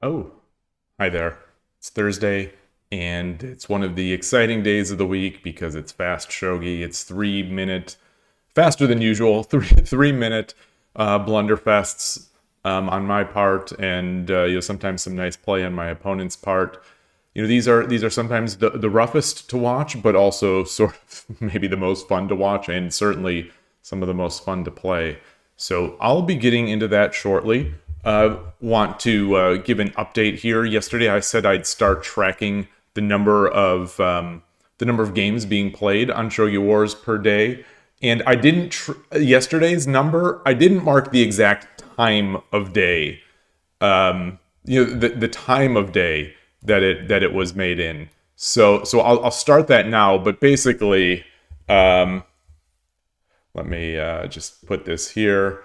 Oh, hi there. It's Thursday, and it's one of the exciting days of the week because it's fast shogi. It's 3 minute, faster than usual, 3 minute blunderfests on my part, and sometimes some nice play on my opponent's part. These are sometimes the roughest to watch, but also sort of maybe the most fun to watch, and certainly some of the most fun to play. So I'll be getting into that shortly. Want to give an update here. Yesterday, I said I'd start tracking the number of games being played on Shogi Wars per day, and I didn't. Yesterday's number, I didn't mark the exact time of day. The time of day that it was made in. So I'll start that now. But basically, let me just put this here.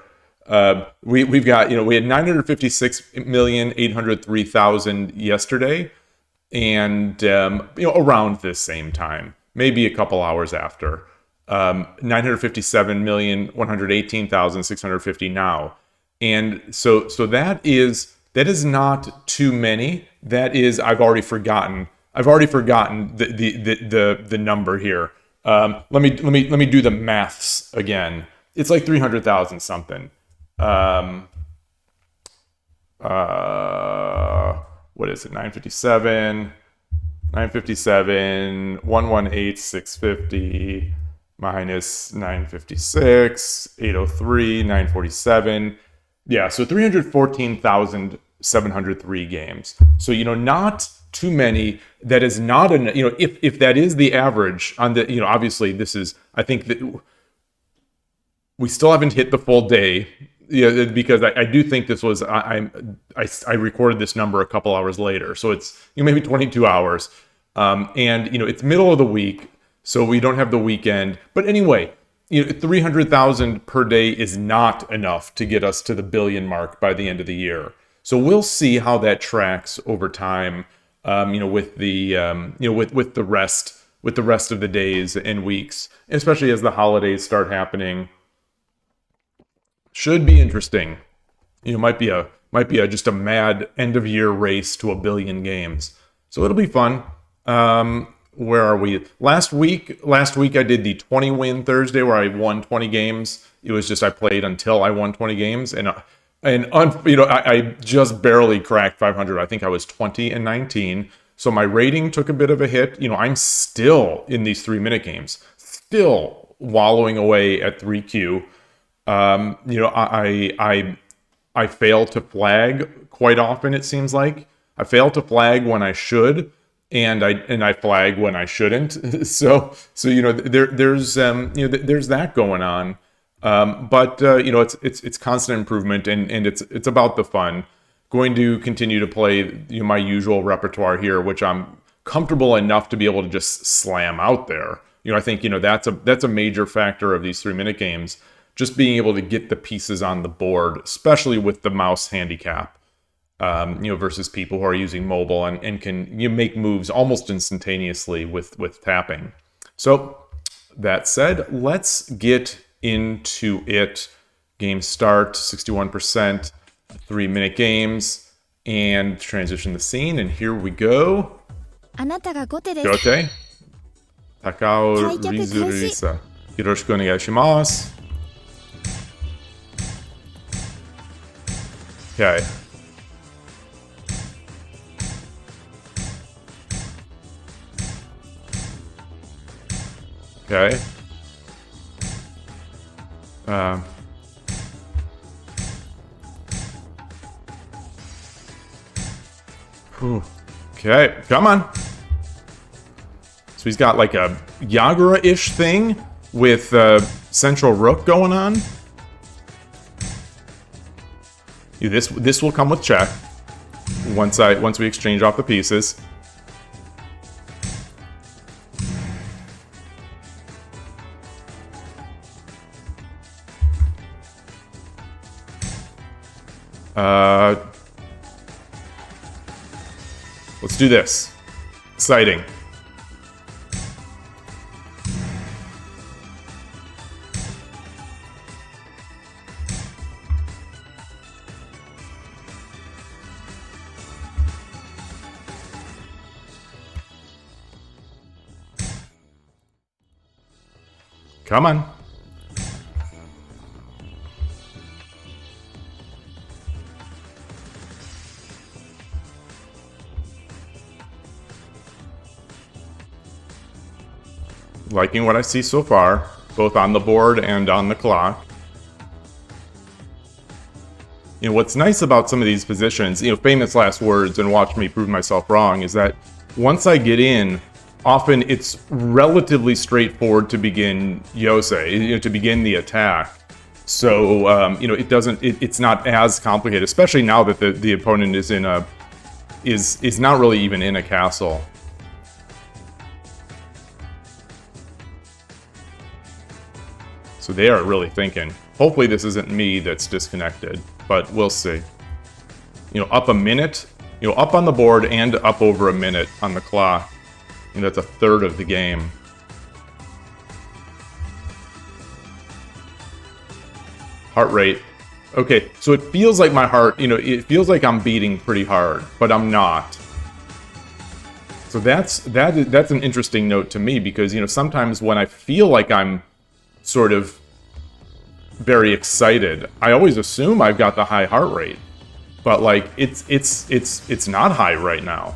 We've got, we had 956,803,000 yesterday, and around this same time, maybe a couple hours after. 957,118,650 now. And so that is not too many. That is, I've already forgotten. I've already forgotten the number here. Let me do the maths again. It's like 300,000 something. Um, what is it? 957, 118, 650 minus 956, 803, 947. Yeah, so 314,703 games. So, not too many. That is not an, if that is the average on the, obviously this is, I think that we still haven't hit the full day. Yeah, because I do think this was, I recorded this number a couple hours later, so it's maybe 22 hours, and it's middle of the week, so we don't have the weekend. But anyway, 300,000 per day is not enough to get us to the billion mark by the end of the year. So we'll see how that tracks over time. With the with the rest of the days and weeks, especially as the holidays start happening. Should be interesting. Might be just a mad end of year race to a billion games. So it'll be fun. Where are we? Last week I did the 20 win Thursday where I won 20 games. It was just I played until I won 20 games, I just barely cracked 500. I think I was 20 and 19. So my rating took a bit of a hit. I'm still in these 3 minute games, still wallowing away at 3Q. I fail to flag quite often. It seems like I fail to flag when I should, and I flag when I shouldn't. There's that going on. But it's constant improvement, and it's about the fun. Going to continue to play my usual repertoire here, which I'm comfortable enough to be able to just slam out there. I think that's a major factor of these 3 minute games. Just being able to get the pieces on the board, especially with the mouse handicap, versus people who are using mobile and can make moves almost instantaneously with tapping. So that said, let's get into it. Game start, 61%, 3 minute games, and transition the scene. And here we go. あなたが後手です。Gote. Takao 開脚開始。 Rizurisa. Yoroshiku onegaishimasu. Okay. Okay. Okay, come on. So he's got like a Yagura-ish thing with Central Rook going on. This will come with check once we exchange off the pieces. Let's do this. Exciting. Come on. Liking what I see so far, both on the board and on the clock. You know, what's nice about some of these positions, you know, famous last words and watch me prove myself wrong, is that once I get in, often it's relatively straightforward to begin Yosei, you know, to begin the attack. So, you know, it's not as complicated, especially now that the opponent is in is not really even in a castle. So they are really thinking. Hopefully this isn't me that's disconnected, but we'll see. You know, up a minute, you know, up on the board and up over a minute on the clock. And that's a third of the game. Heart rate. Okay, so it feels like my heart, you know, it feels like I'm beating pretty hard, but I'm not. So that's an interesting note to me because, you know, sometimes when I feel like I'm sort of very excited, I always assume I've got the high heart rate, but like it's not high right now.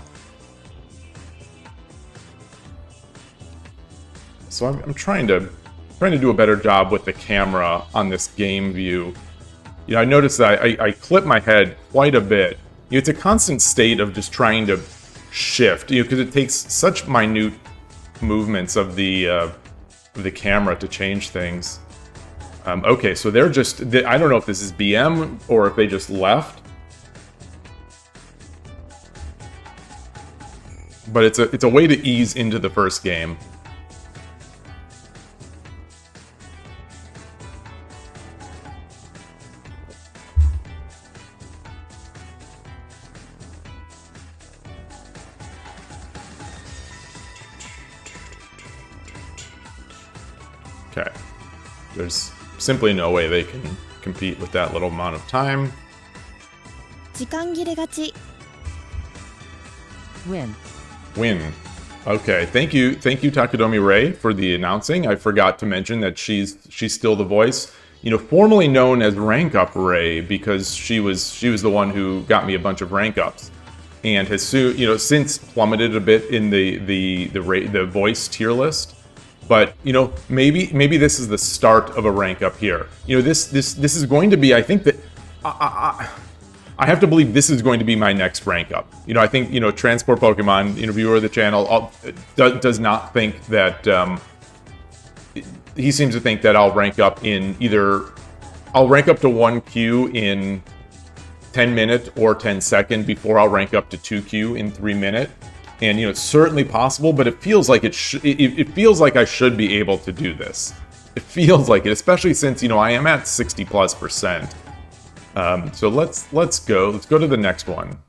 So I'm trying to do a better job with the camera on this game view. You know, I noticed that I clip my head quite a bit. You know, it's a constant state of just trying to shift, you know, because it takes such minute movements of the camera to change things. Okay, so they're just... I don't know if this is BM or if they just left. But it's a way to ease into the first game. Okay. There's simply no way they can compete with that little amount of time. 時間切れ勝ち Win. Win. Okay, thank you Takedomi Ray for the announcing. I forgot to mention that she's still the voice. You know, formerly known as Rank Up Ray because she was the one who got me a bunch of rank ups, and has since plummeted a bit in the voice tier list. But, you know, maybe this is the start of a rank up here. You know, this is going to be, I think that, I have to believe this is going to be my next rank up. You know, I think, you know, Transport Pokemon, you know, viewer of the channel, does not think that, he seems to think that I'll rank up in I'll rank up to 1Q in 10 minute or 10 second before I'll rank up to 2Q in 3 minute. And, you know, it's certainly possible, but it feels like it feels like I should be able to do this. It feels like it, especially since, you know, I am at 60+%. So let's go to the next one.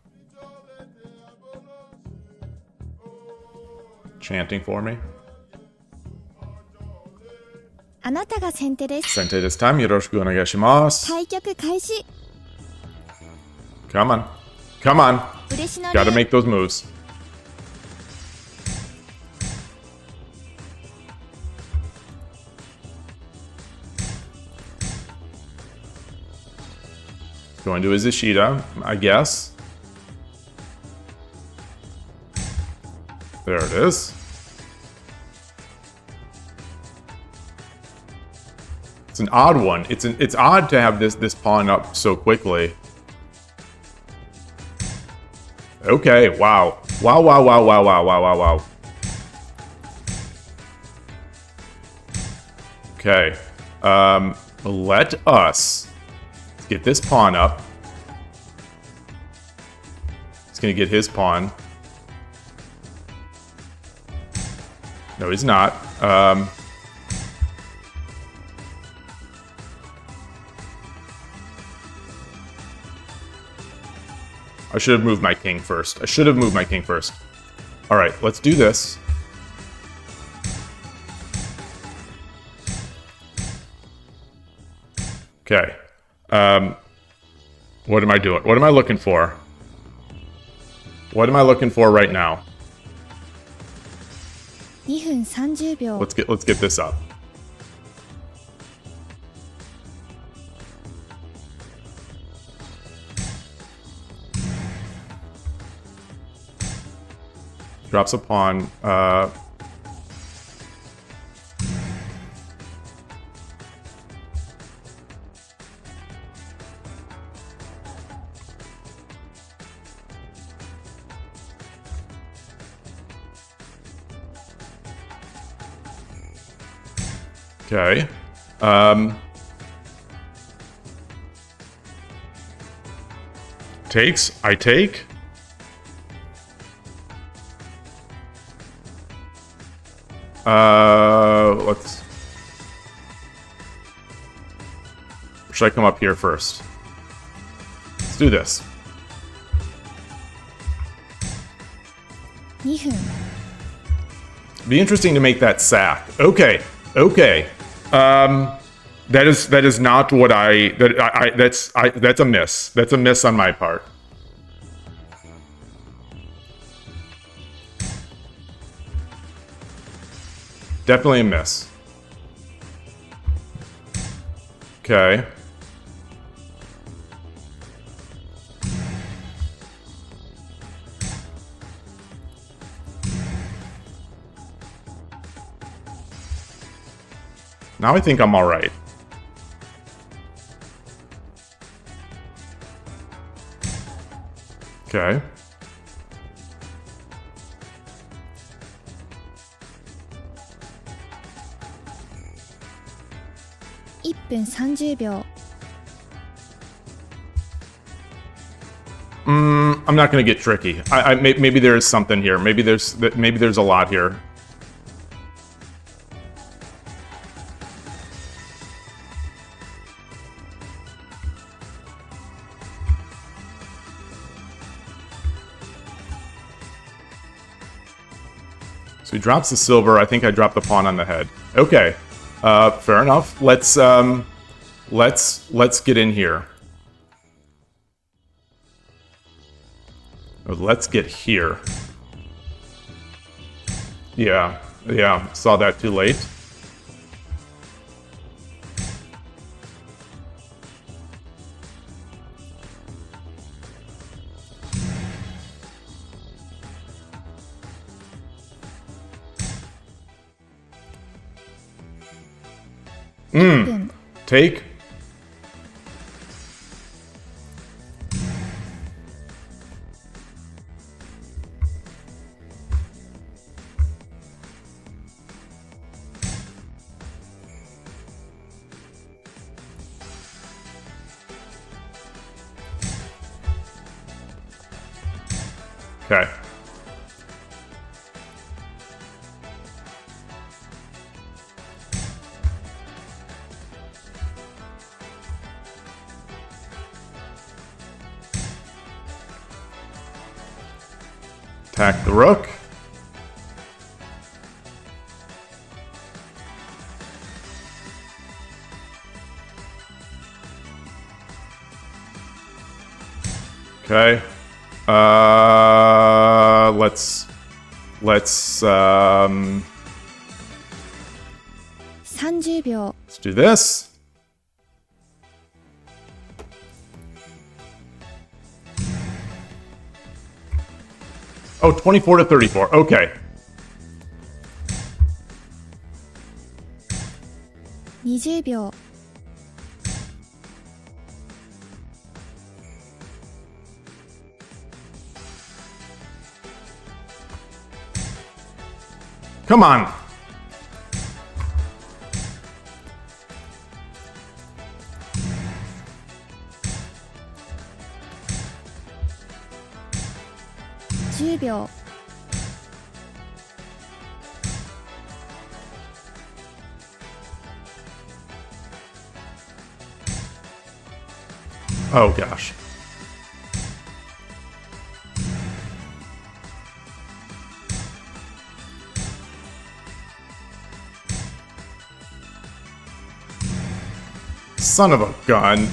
Chanting for me. あなたが先手です Sente this time, yoroshiku onegaishimasu. 開局開始 Come on. 嬉しの Gotta 礼 make those moves. Going to his Ishida, I guess. There it is. It's an odd one. It's odd to have this pawn up so quickly. Okay, wow. Wow. Okay. Let us get this pawn up. He's gonna get his pawn. No, he's not. I should have moved my king first. Alright, let's do this. Okay. What am I doing? What am I looking for? What am I looking for right now? 2分30秒 Let's get this up. Drops a pawn. Okay. Takes. I take. Let's... Or should I come up here first? Let's do this. 2分 Be interesting to make that sack. Okay. Okay. That is not what that's a miss. That's a miss on my part. Definitely a miss. Okay. Now I think I'm all right. Okay. 1分30秒 I'm not gonna get tricky. Maybe there is something here. Maybe there's a lot here. So he drops the silver. I think I dropped the pawn on the head. Okay, fair enough. Let's get in here. Let's get here. Yeah, saw that too late. Take. Okay. Attack the rook. Okay. Let's 30秒 let's do this. Oh, 24 to 34. Okay. 20秒 Come on. $10 秒 Oh gosh. Son of a gun.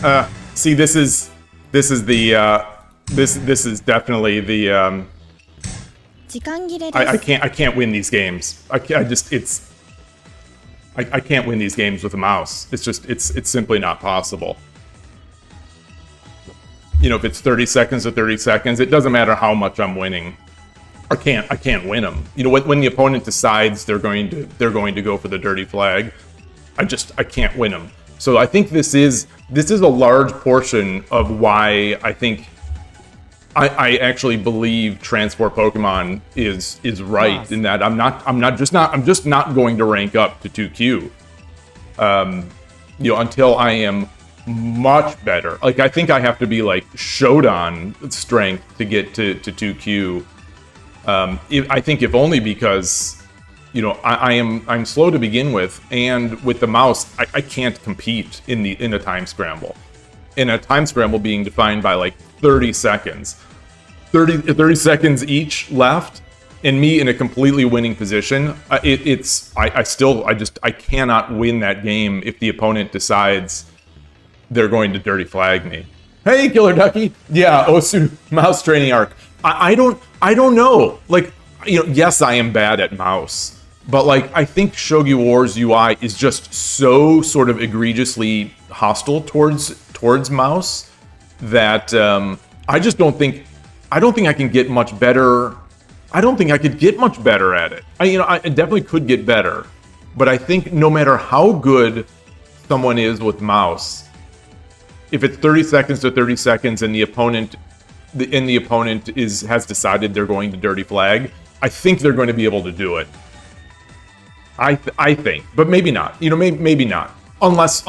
See, this is the this is definitely the 時間切れです I can't win these games. I can't win these games with a mouse. It's simply not possible. You know, if it's 30 seconds to 30 seconds, it doesn't matter how much I'm winning. I can't win them. You know, when the opponent decides they're going to go for the dirty flag, I can't win them. So I think this is a large portion of why I think I actually believe transport Pokemon is right in that I'm just not going to rank up to 2Q. You know, until I am much better. Like, I think I have to be like Shodan strength to get to 2Q. I think if only because, you know, I'm slow to begin with, and with the mouse, I can't compete in a time scramble. In a time scramble being defined by like 30 seconds. 30 seconds each left, and me in a completely winning position. I cannot win that game if the opponent decides they're going to dirty flag me. Hey, Killer Ducky. Yeah, Osu mouse training arc. I don't know. Like, you know, yes, I am bad at mouse, but like, I think Shogi Wars UI is just so sort of egregiously hostile towards mouse that I don't think I can get much better. I don't think I could get much better at it. I definitely could get better, but I think no matter how good someone is with mouse, if it's 30 seconds to 30 seconds and the opponent has decided they're going to dirty flag, I think they're going to be able to do it. I think, but maybe not. You know, maybe not. Unless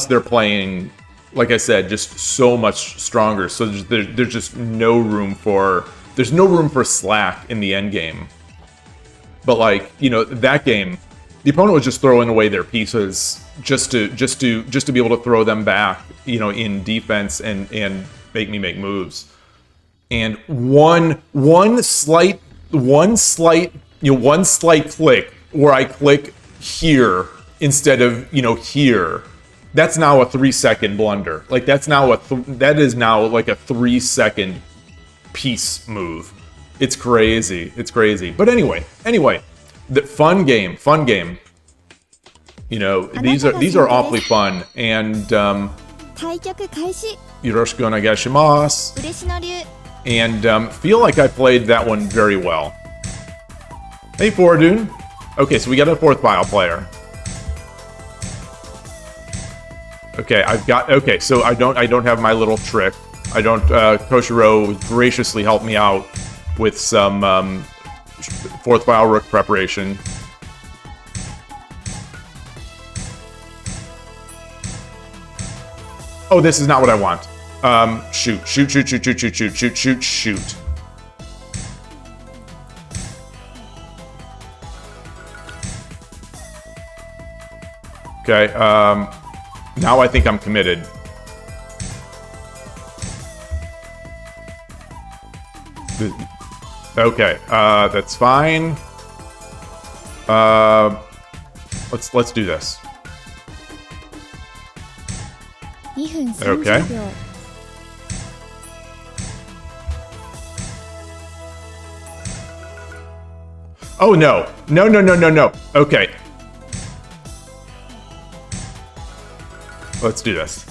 they're playing, like I said, just so much stronger. So there's just no room for slack in the end game. But like, you know, that game, the opponent was just throwing away their pieces just to be able to throw them back, you know, in defense and make me make moves. And one slight click where I click here instead of, you know, here. That's now a 3-second blunder. Like, that is now like a 3-second piece move. It's crazy. It's crazy. But anyway, the fun game. You know, these are awfully fun, and 対局開始 yoroshiku onegaishimasu. 嬉野流 And feel like I played that one very well. Hey, Fordune. Okay, so we got a 4th file player. Okay, so I don't have my little trick. I don't. Koshiro graciously helped me out with some 4th file rook preparation. Oh, this is not what I want. Shoot. Okay, now I think I'm committed. Okay, that's fine. Let's do this. 2分 Okay. 30秒 Oh no. No. Okay. Let's do this.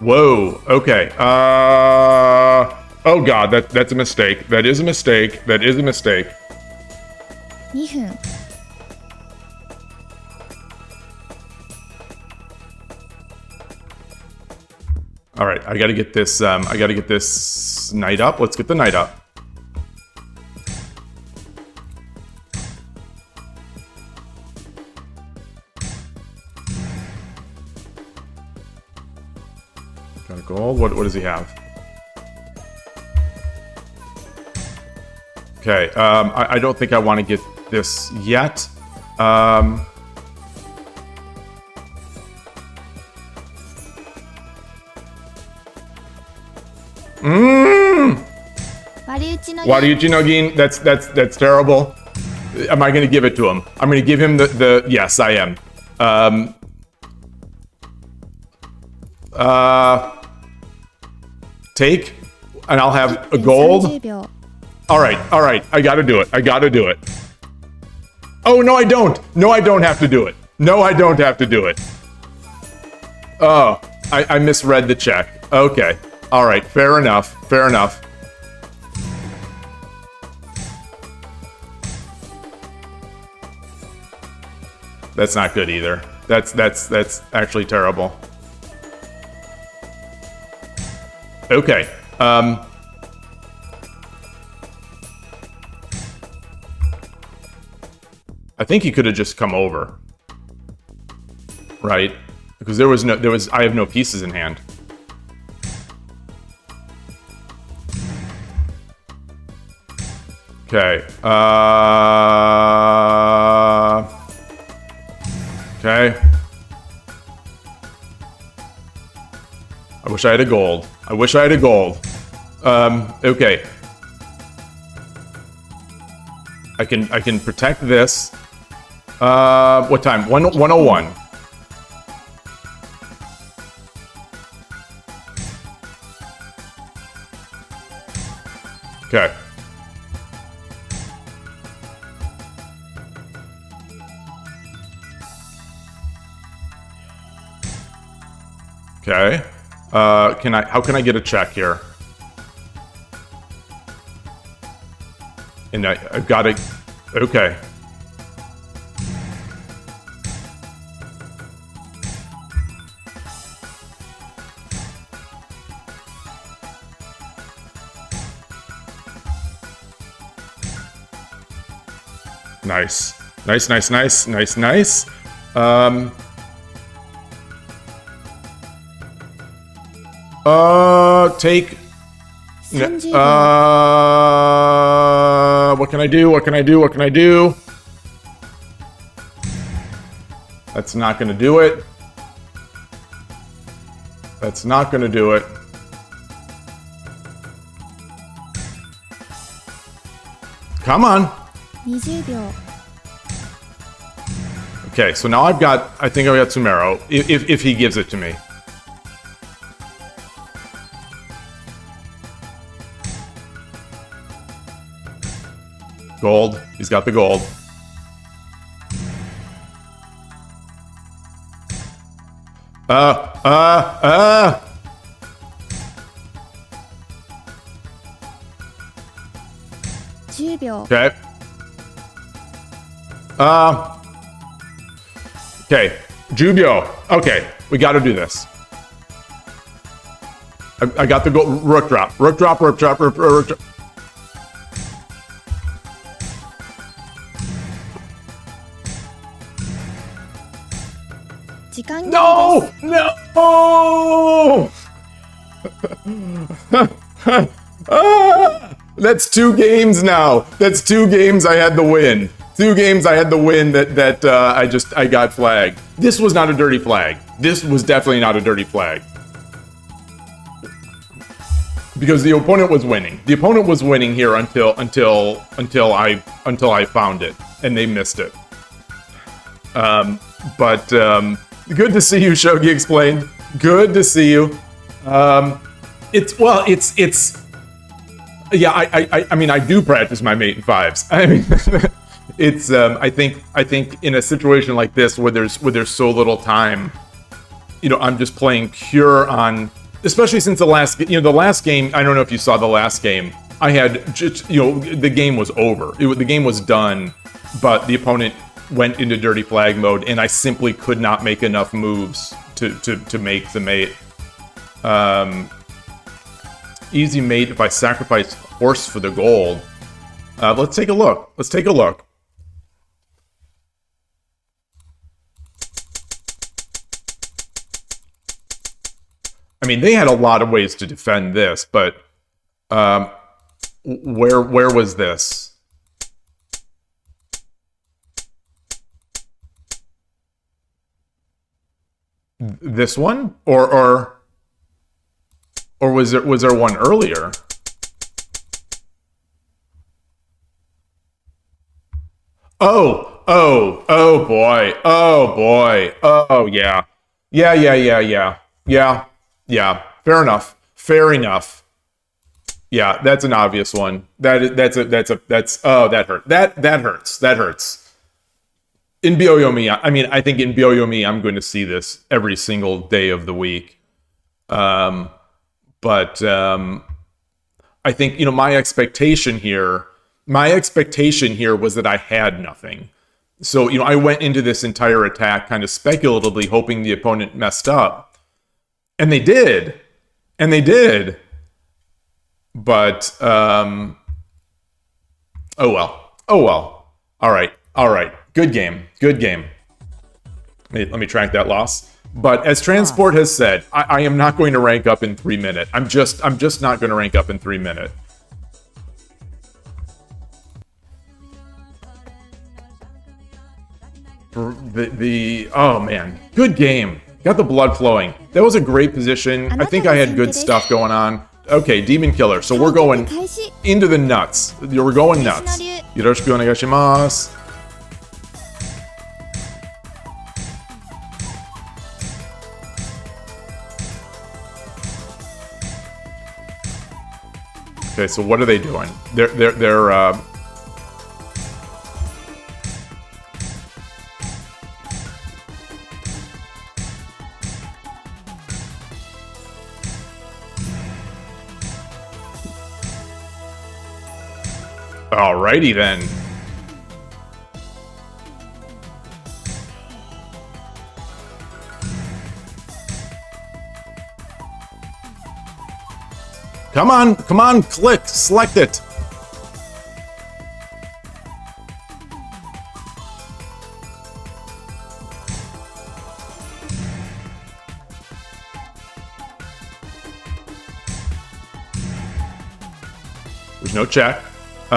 Whoa, okay. Oh god, that's a mistake. That is a mistake. 2分 Alright, I gotta get this knight up. Let's get the knight up. Got a gold. What does he have? Okay, I don't think I want to get this yet. Wariuchi no Gin, that's terrible. Am I going to give it to him? I'm going to give him the yes, I am. Take, and I'll have a gold. 30秒 All right. I got to do it. Oh, no, I don't. No, I don't have to do it. Oh, I misread the check. Okay. All right. Fair enough. That's not good either. That's actually terrible. Okay. I think he could have just come over. Right? Because I have no pieces in hand. Okay. Okay. I wish I had a gold. Okay. I can protect this. What time? 101. Okay. Okay. How can I get a check here? And I've got to, okay. Nice. Take. 30秒 What can I do? That's not gonna do it. Come on. 20秒 Okay, so now I think I've got Sumero, if he gives it to me. Gold. He's got the gold.10秒 Okay. Okay. Jubio. Okay, we got to do this. I got the gold. Rook drop.時間切れです No! That's 2 games now. That's 2 games I had the win. 2 games I had the win that I got flagged. This was not a dirty flag. This was definitely not a dirty flag. Because the opponent was winning. The opponent was winning here until I found it and they missed it. But good to see you, Shogi explained. Good to see you. Yeah, I mean, I do practice my mate in 5s. I mean, it's I think in a situation like this where there's so little time, I'm just playing pure on, especially since the last game. I don't know if you saw the last game. I had just, the game was over. The game was done, but the opponent went into dirty flag mode, and I simply could not make enough moves to make the mate. Easy mate if I sacrifice horse for the gold. Let's take a look. I mean, they had a lot of ways to defend this, but where was this? This one, or? Or was there one earlier? Oh boy. Oh boy. Oh yeah. Yeah. Fair enough. Fair enough. Yeah, that's an obvious one. That hurt. That hurts. That hurts. In Byoyomi, I mean, I think in Byoyomi, I'm going to see this every single day of the week. But I think, my expectation here was that I had nothing. So, I went into this entire attack kind of speculatively hoping the opponent messed up. And they did. But, oh well. All right. Good game. Let me track that loss. But as Transport has said, I am not going to rank up in 3 minute. I'm just not going to rank up in 3 minute. Oh man, good game. Got the blood flowing. That was a great position. I think I had good stuff going on. Okay, Demon Killer. So we're going into the nuts. We're going nuts. Yoroshiku onegaishimasu. Okay, so what are they doing? They're alrighty then. Come on, click, select it. There's no check. 2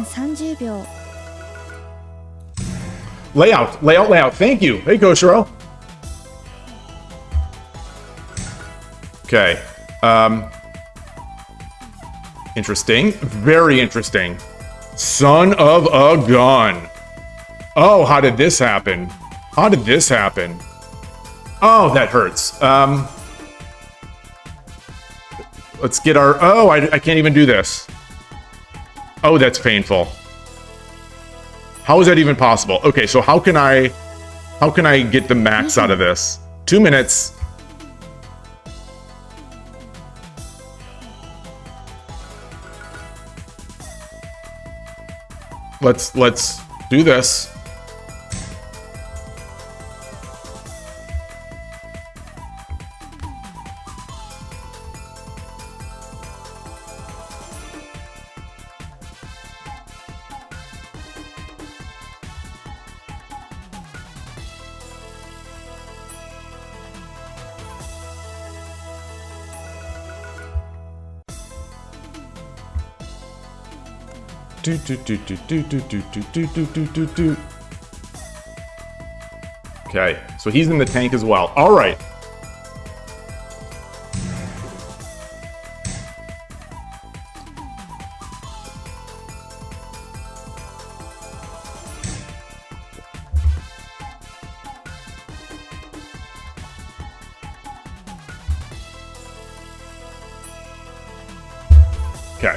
分30秒 Layout. Thank you. Hey, Koshiro. Okay. Interesting. Very interesting. Son of a gun. Oh, how did this happen? Oh, that hurts. Let's get our... Oh, I can't even do this. Oh, that's painful. How is that even possible? Okay, so how can I get the max out of this? 2 minutes. Let's do this. Okay, so he's in the tank as well. All right. Okay.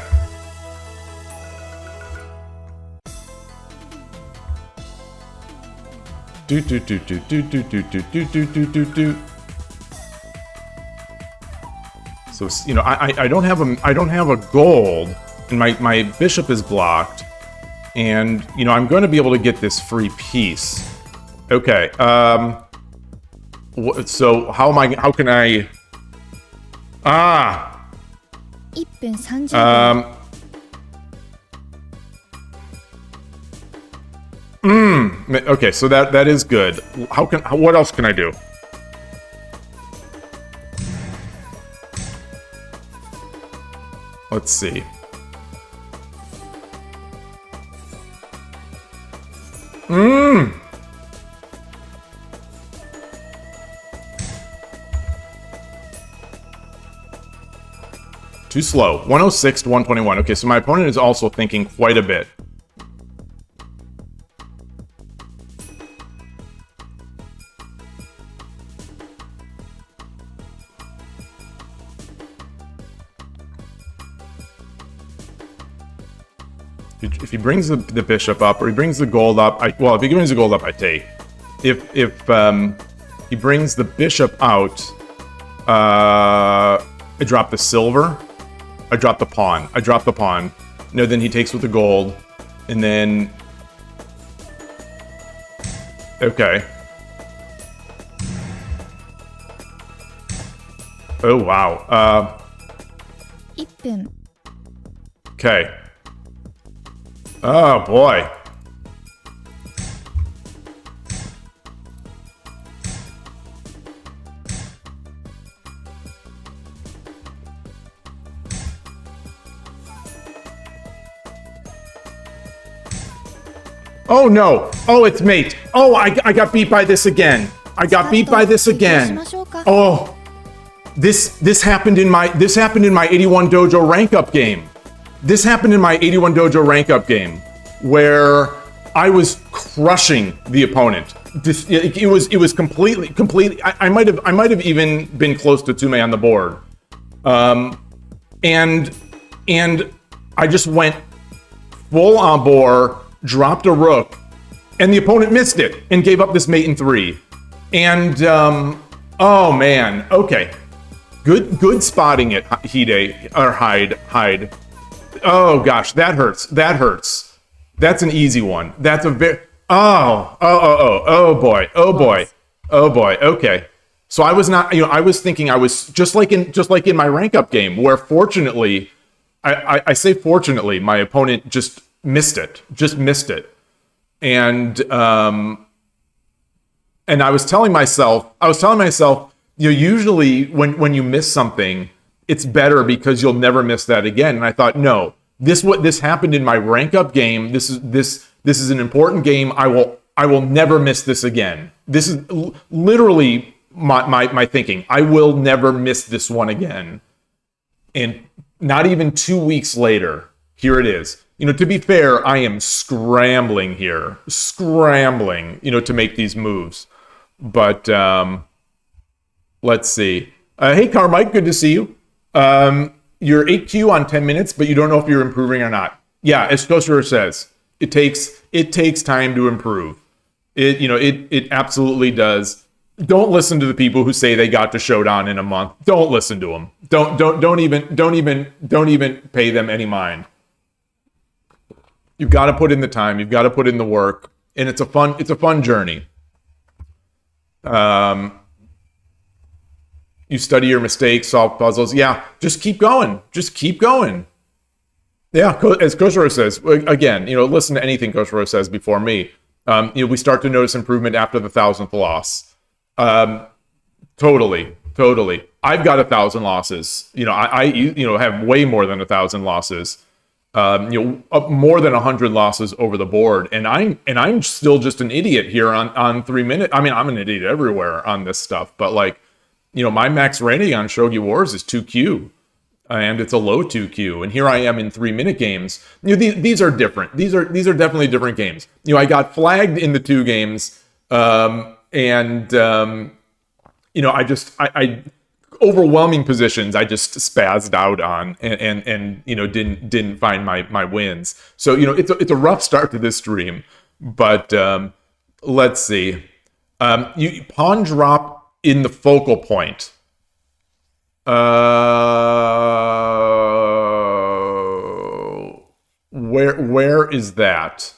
So, I don't have a gold, and my bishop is blocked, and I'm going to be able to get this free piece. Okay. So how can I? 1分30秒 Okay, so that is good. What else can I do? Let's see. Too slow. 106 to 121. Okay, so my opponent is also thinking quite a bit. If he brings the bishop up, or he brings the gold up, well, if he brings the gold up, I take. If he brings the bishop out, I drop the silver. I drop the pawn. I drop the pawn. No, then he takes with the gold, and then okay. Oh wow. 1分 Okay. Oh boy. Oh no! Oh, it's mate! Oh, I got beat by this again! I got beat by this again! Oh, this happened in my 81 dojo rank up game. This happened in my 81 dojo rank up game, where I was crushing the opponent. It was completely. I might have even been close to Tume on the board, and I just went full on board, dropped a rook, and the opponent missed it and gave up this mate in 3. And oh man, okay, good spotting it, Hyde. Oh gosh, that hurts. That hurts. That's an easy one. That's a very oh boy. Okay. So I was not, I was thinking I was just like in my rank up game, where fortunately, I say fortunately, my opponent just missed it. And I was telling myself, usually when you miss something, it's better because you'll never miss that again. And I thought, no, this happened in my rank up game. This is an important game. I will never miss this again. This is literally my thinking. I will never miss this one again. And not even 2 weeks later, here it is. To be fair, I am scrambling here, to make these moves. But let's see. Hey, Carmike, good to see you. You're 8Q on 10 minutes, but you don't know if you're improving or not. Yeah, as Kosher says, it takes time to improve. It absolutely does. Don't listen to the people who say they got to Shodan in a month. Don't listen to them. Don't even pay them any mind. You've got to put in the time. You've got to put in the work, and it's a fun journey. You study your mistakes, solve puzzles. Yeah, just keep going. Yeah, as Koshiro says, again, listen to anything Koshiro says before me. We start to notice improvement after the 1,000th loss. Totally. I've got 1,000 losses. I have way more than 1,000 losses. More than 100 losses over the board, and I'm still just an idiot here on 3 minutes. I mean, I'm an idiot everywhere on this stuff, but my max rating on Shogi Wars is 2Q, and it's a low 2Q, and here I am in 3-minute games. These are different. These are definitely different games. I got flagged in the 2 games, I overwhelming positions I just spazzed out on and didn't find my wins. So it's a rough start to this stream, but let's see. You pawn drop in the focal point. Where is that?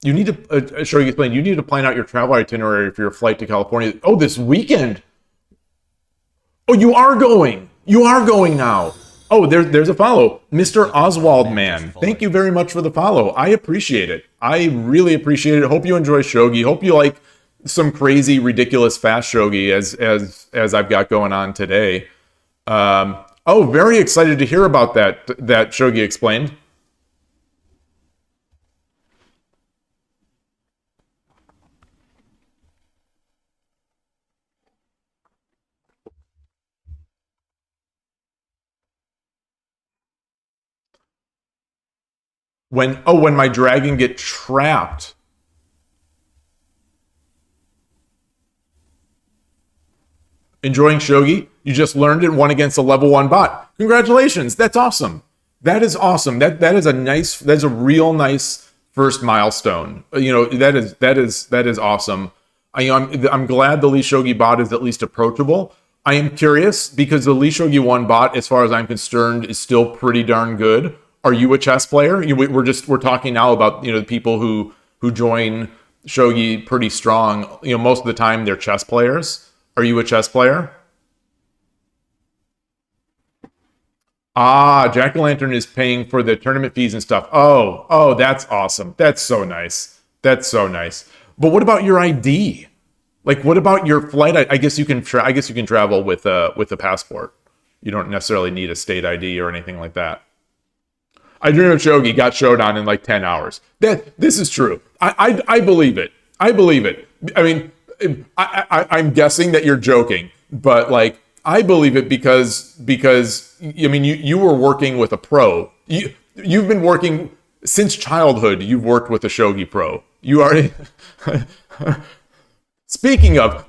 You need to, sure, you explain, you need to plan out your travel itinerary for your flight to California. Oh, this weekend. Oh, you are going. You are going now. Oh, there's a follow. Mr. Oswald Man. Thank you very much for the follow. I appreciate it. I really appreciate it. Hope you enjoy Shogi. Hope you like some crazy, ridiculous fast Shogi as I've got going on today. Oh, very excited to hear about that Shogi explained. When my dragon get trapped. Enjoying Shogi? You just learned it, won against a level 1 bot. Congratulations. That's awesome. That is awesome. That's a real nice first milestone. That is awesome. I'm glad the Lee Shogi bot is at least approachable. I am curious because the Lee Shogi 1 bot, as far as I'm concerned, is still pretty darn good. Are you a chess player? We're talking now about the people who join Shogi pretty strong. Most of the time they're chess players. Are you a chess player? Jack-o'-lantern is paying for the tournament fees and stuff. Oh, that's awesome. That's so nice. That's so nice. But what about your ID? Like, what about your flight? I guess you can. I guess you can travel with a passport. You don't necessarily need a state ID or anything like that. I dream of Shogi got Shodan in like 10 hours. This is true. I believe it. I believe it. I mean, I'm guessing that you're joking, but like I believe it because I mean you were working with a pro. You've been working since childhood. You've worked with a Shogi pro. You already. Speaking of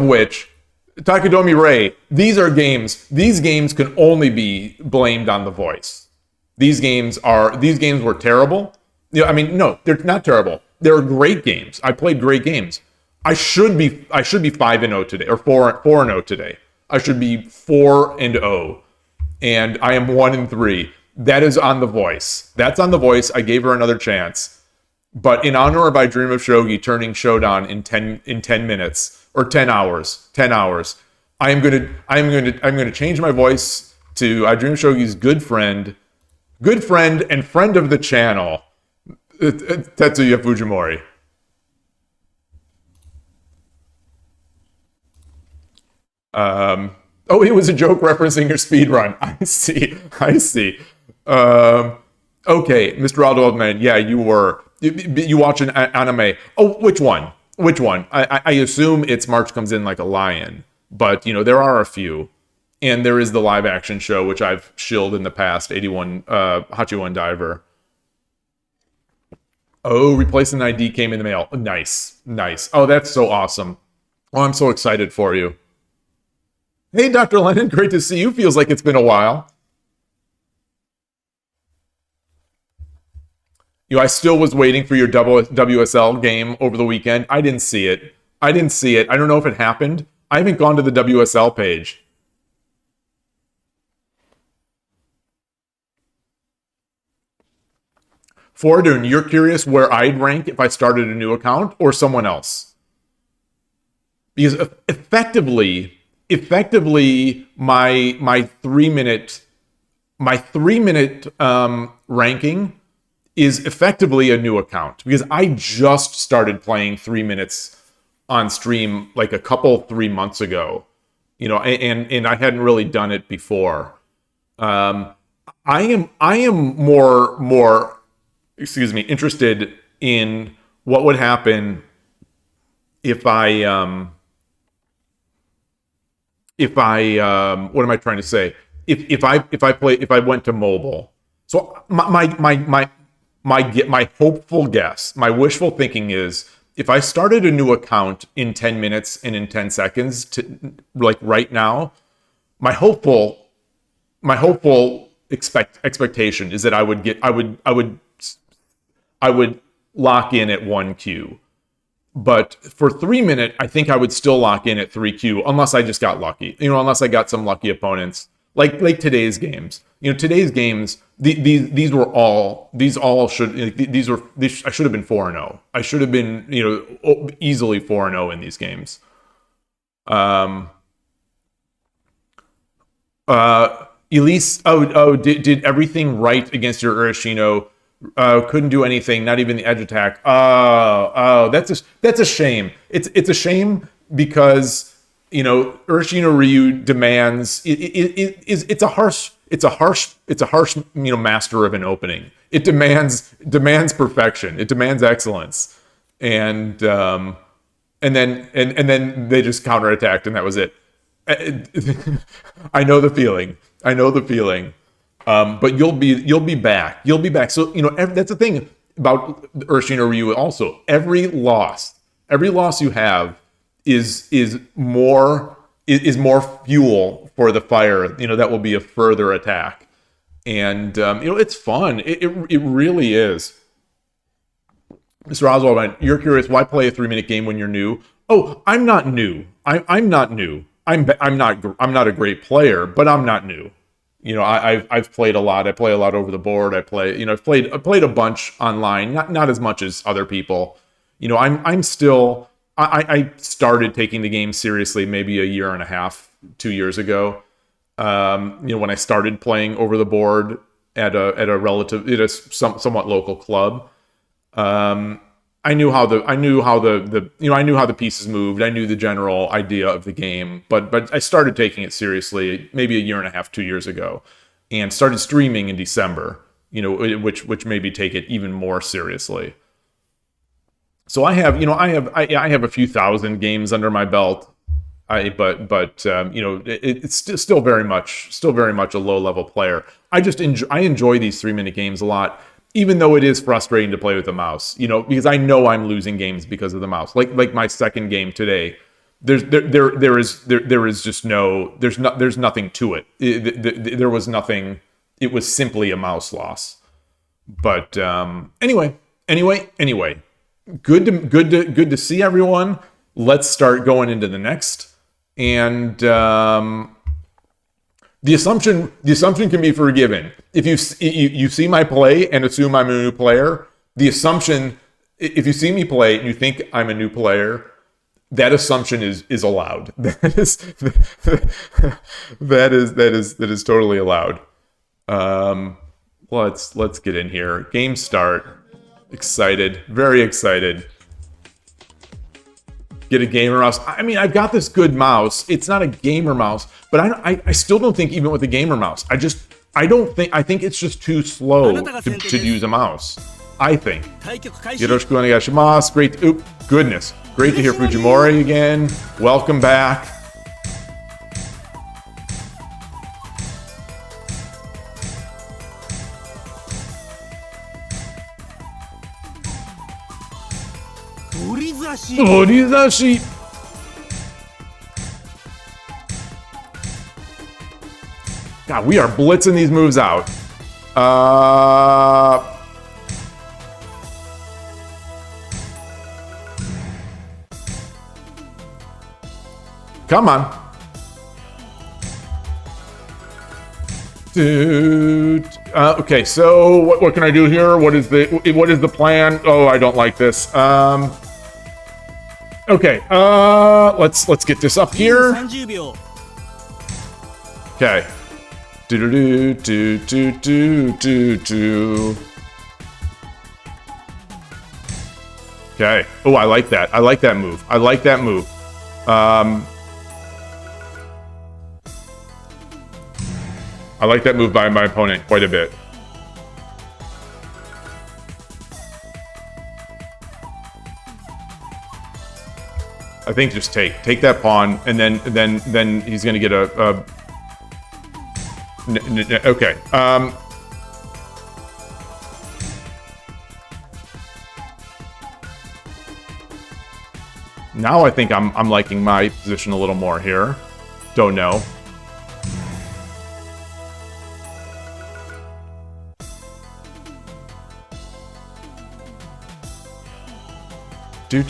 which, Takedomi Ray, these games can only be blamed on the voice. These games were terrible. I mean, no, they're not terrible. They're great games. I played great games. I should be 5-0 today, or 4-0 today. I should be 4-0, and I am 1-3. That is on the voice. That's on the voice. I gave her another chance. But in honor of I Dream of Shogi turning Shodan in 10 minutes or 10 hours, I'm gonna change my voice to I Dream of Shogi's good friend and friend of the channel, Tetsuya Fujimori. It was a joke referencing your speed run. I see. Okay, Mr. Aldo Man, yeah, you were. You watch an anime. Oh, which one? I assume it's March Comes In Like a Lion, but there are a few, and there is the live action show which I've shilled in the past. 81 Hachiwan Diver. Oh, replacing ID came in the mail. Nice. Oh, that's so awesome. Oh, I'm so excited for you. Hey, Dr. Lennon, great to see you. Feels like it's been a while. I still was waiting for your WSL game over the weekend. I didn't see it. I don't know if it happened. I haven't gone to the WSL page. Fordun, you're curious where I'd rank if I started a new account or someone else? Because effectively, my 3-minute ranking is effectively a new account because I just started playing 3 minutes on stream like 3 months ago, and I hadn't really done it before. I am more interested in what would happen if I what am I trying to say? If I went to mobile. So my hopeful guess, my wishful thinking is if I started a new account in 10 minutes and in 10 seconds to like right now, my hopeful expectation is that I would lock in at 1Q. But for 3 minute, I think I would still lock in at 3Q unless I just got lucky. Unless I got some lucky opponents. Like today's games. Today's games, I should have been 4-0. I should have been, easily 4-0 in these games. Elise, did everything right against your Urashino. Couldn't do anything, not even the edge attack. That's a shame. It's a shame because Urashino Ryu demands it's a harsh master of an opening. It demands perfection. It demands excellence, and then they just counterattacked, and that was it. I know the feeling. But you'll be back. You'll be back. So that's the thing about Urshin or Ryu. Also, every loss you have is more fuel for the fire. That will be a further attack, and it's fun. It really is. Mr. Oswald, you're curious why play a 3-minute game when you're new? Oh, I'm not new. I'm not new. I'm not a great player, but I'm not new. I've played a lot. I play a lot over the board. I've played a bunch online, not as much as other people. I'm still. I started taking the game seriously maybe a year and a half, 2 years ago. When I started playing over the board at a somewhat local club. I knew how the pieces moved. I knew the general idea of the game, but I started taking it seriously maybe a year and a half, 2 years ago, and started streaming in December. Which made me take it even more seriously. So I have a few thousand games under my belt. It's still very much a low level player. I enjoy these 3-minute games a lot. Even though it is frustrating to play with the mouse, because I know I'm losing games because of the mouse. Like my second game today, there's nothing to it. There was nothing. It was simply a mouse loss. But anyway, good to see everyone. Let's start going into the next, and the assumption can be forgiven. If you see my play and assume I'm a new player, the assumption, if you see me play and you think I'm a new player, that assumption is allowed. That is totally allowed. Let's get in here. Game start. Excited, very excited. Get a gamer mouse. I mean, I've got this good mouse. It's not a gamer mouse, but I still don't think even with a gamer mouse, I think it's just too slow to use a mouse. I think. Yoroshiku onegaishimasu. Great. Goodness. Great to hear Fujimori again. Welcome back. Orizashi. God, we are blitzing these moves out. Come on. Dude. Okay, so what can I do here? What is the plan? Oh, I don't like this. Okay, let's get this up here. Okay. Okay. Oh, I like that. I like that move. I like that move. I like that move by my opponent quite a bit. I think just take that pawn, and then he's gonna get a okay. Now I think I'm liking my position a little more here. Don't know. Do.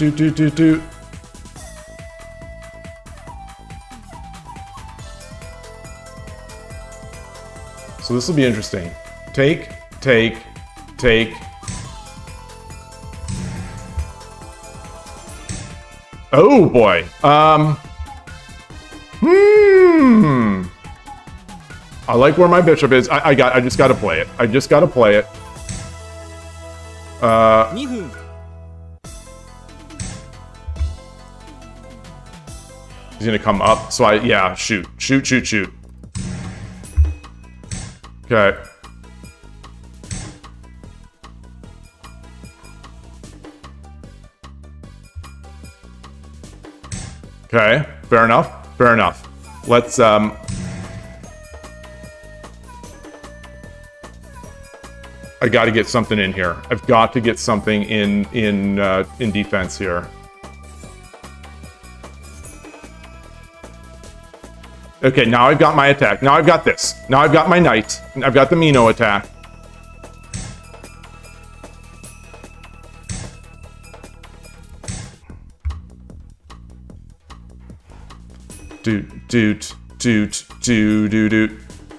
So this will be interesting. Take. Oh boy. I like where my bishop is. I just gotta play it. I just gotta play it. He's gonna come up. So yeah, shoot. Okay. Okay, fair enough. Let's I got to get something in here. I've got to get something in defense here. Okay, now I've got my attack. Now I've got this. Now I've got my knight. I've got the Mino attack. Doot.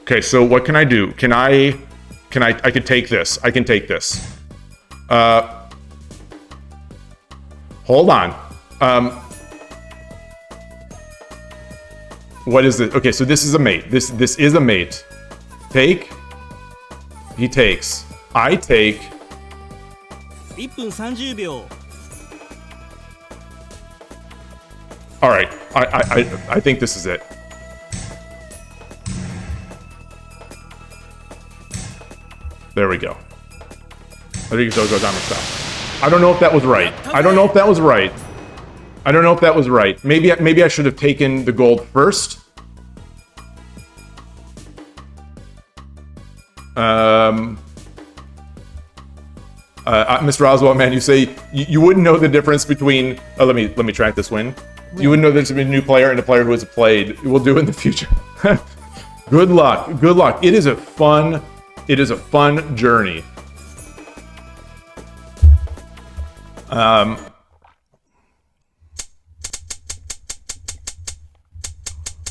Okay, so what can I do? I can take this. I can take this. Hold on. What is it? Okay, so this is a mate. This is a mate. Take. He takes. I take. 1分30秒 All right. I think this is it. There we go. I think so goes down the south. I don't know if that was right. I don't know if that was right. I don't know if that was right. Maybe I should have taken the gold first. Mr. Oswald, man, you say you wouldn't know the difference between. Oh, let me track this win. You wouldn't know there's a new player and a player who has played. We'll do in the future. Good luck. Good luck. It is a fun journey.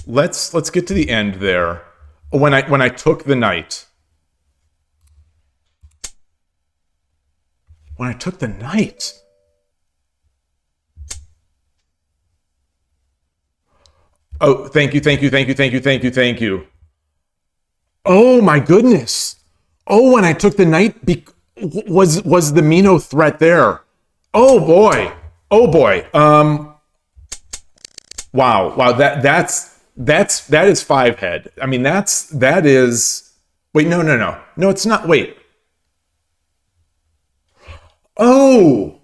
Let's get to the end there. When I took the knight. When I took the knight. Oh, thank you. Oh my goodness. Oh, when I took the knight, was the Mino threat there? Oh boy. Wow. That is 5 head. I mean, that is. Wait, no. No, it's not. Wait. Oh.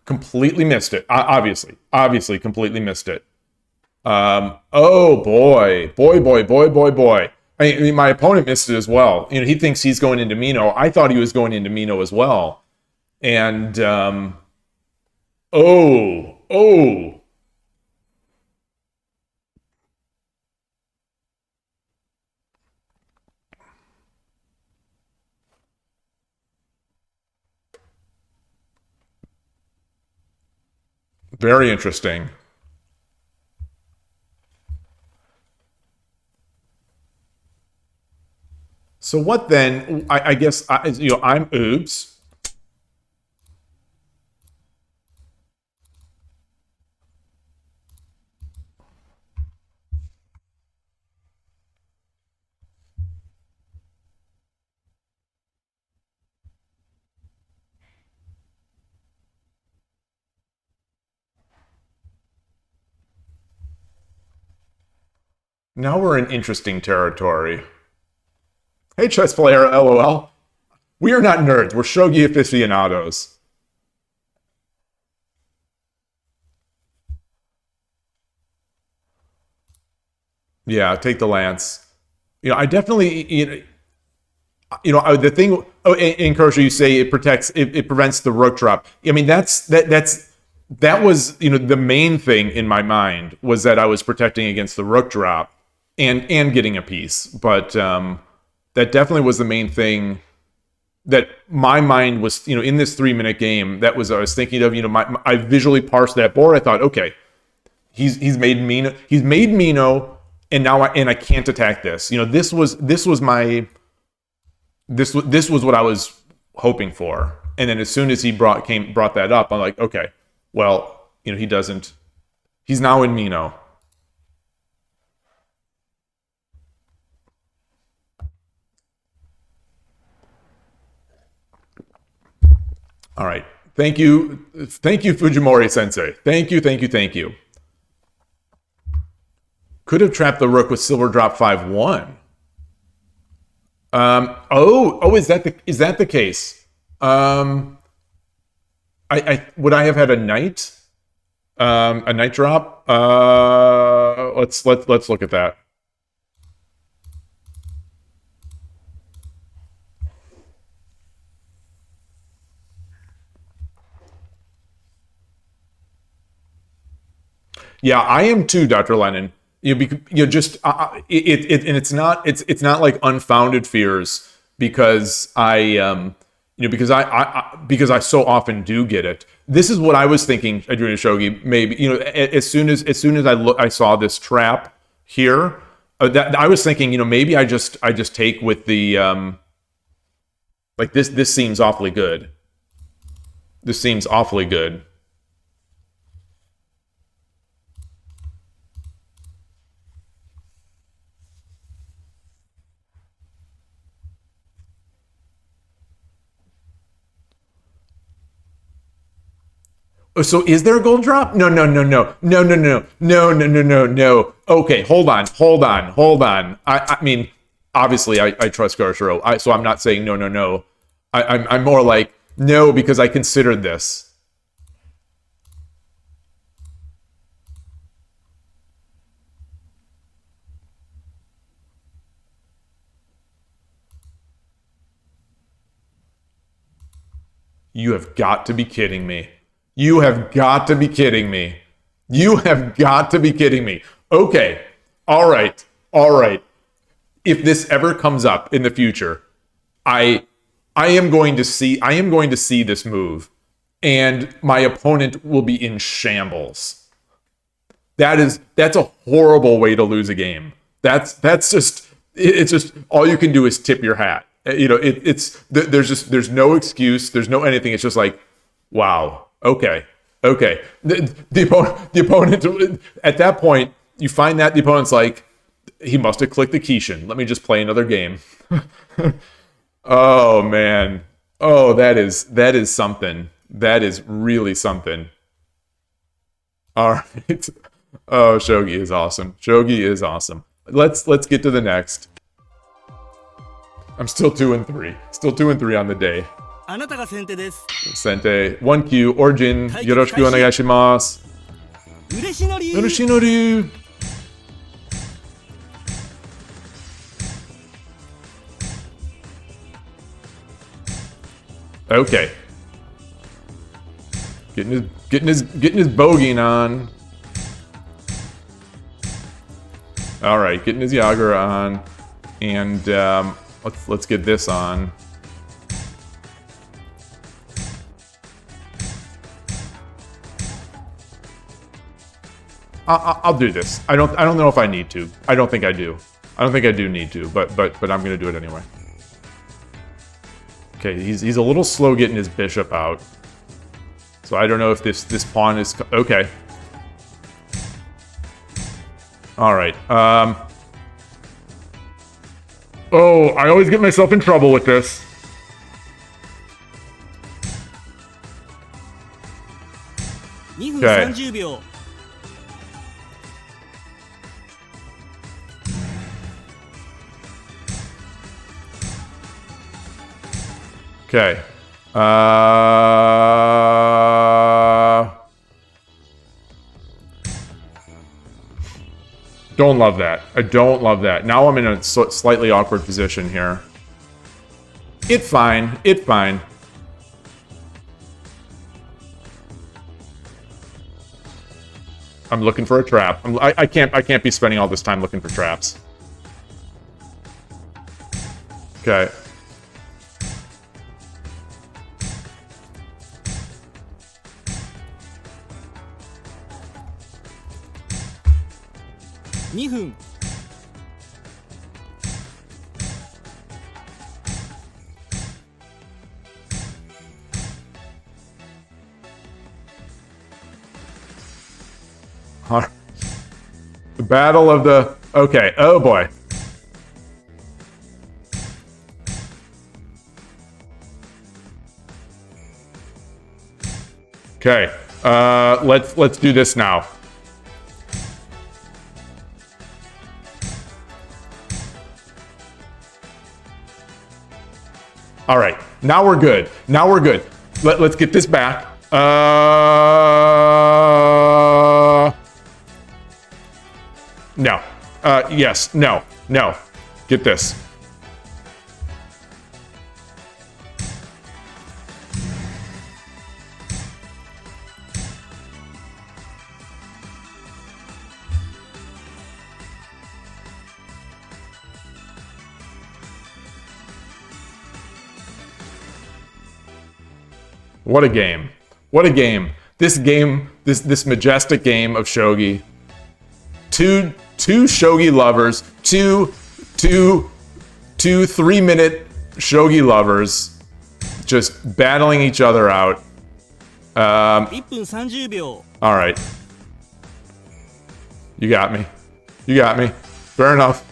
Completely missed it. Obviously, completely missed it. Oh boy. I mean, my opponent missed it as well. You know, he thinks he's going into Mino. I thought he was going into Mino as well. And oh. Very interesting. So what then? I guess I'm oops. Now we're in interesting territory. Hey, chess player, LOL. We are not nerds. We're shogi aficionados. Yeah, take the lance. You know, I definitely, the thing. Oh, in Kershaw, you say it protects, it prevents the rook drop. I mean, that was, the main thing in my mind was that I was protecting against the rook drop and getting a piece. But that definitely was the main thing that my mind was, in this 3-minute game. That was I was thinking of. I visually parsed that board. I thought, okay, he's made Mino. And now I can't attack this. This was what I was hoping for. And then as soon as he brought that up, I'm like, okay, well, he's now in Mino. All right. Thank you, Fujimori Sensei. Thank you. Could have trapped the rook with silver drop 5-1. Is that the case? Would I have had a knight? A knight drop? Let's look at that. Yeah, I am too, Dr. Lennon. Just and it's not like unfounded fears because because I so often do get it. This is what I was thinking, Adriana Shogi. Maybe as soon as I saw this trap here, that I was thinking, maybe I just take with the like this. This seems awfully good. This seems awfully good. Oh, so is there a gold drop? No. Okay, hold on. I mean, obviously, I trust Garshiro, so I'm not saying no. I'm more like no because I considered this. You have got to be kidding me. You have got to be kidding me. You have got to be kidding me. Okay. All right. If this ever comes up in the future, I am going to see this move and my opponent will be in shambles. That's a horrible way to lose a game. It's just all you can do is tip your hat. There's no excuse, there's no anything. It's just like, wow. Okay. The opponent at that point, you find that the opponent's like, he must have clicked the Kishin. Let me just play another game. Oh man. Oh, that is something. That is really something. All right. Oh, Shogi is awesome. Let's get to the next. I'm still 2-3. Still 2-3 on the day. あなたが先手です。 Sente, 1Q, Origin, yoroshiku onegaishimasu. 嬉しのり Yoroshinori. Okay. Getting his bogeying on. All right, getting his Yagura on, and let's get this on. I'll do this. I don't know if I need to. I don't think I do. I don't think I do need to, but I'm gonna do it anyway. Okay, he's a little slow getting his bishop out. So I don't know if this pawn is okay. All right. Oh, I always get myself in trouble with this. Okay. 30秒 Okay. Don't love that. I don't love that. Now I'm in a slightly awkward position here. It's fine. I'm looking for a trap. I can't be spending all this time looking for traps. Okay.2分 The battle of the... Okay, oh boy. Okay, let's do this now. All right, now we're good. Let's get this back. No. Yes. No. Get this. What a game. What a game. This game, this majestic game of shogi. Two shogi lovers, two 3-minute shogi lovers just battling each other out. 1分30秒 All right. You got me. You got me. Fair enough.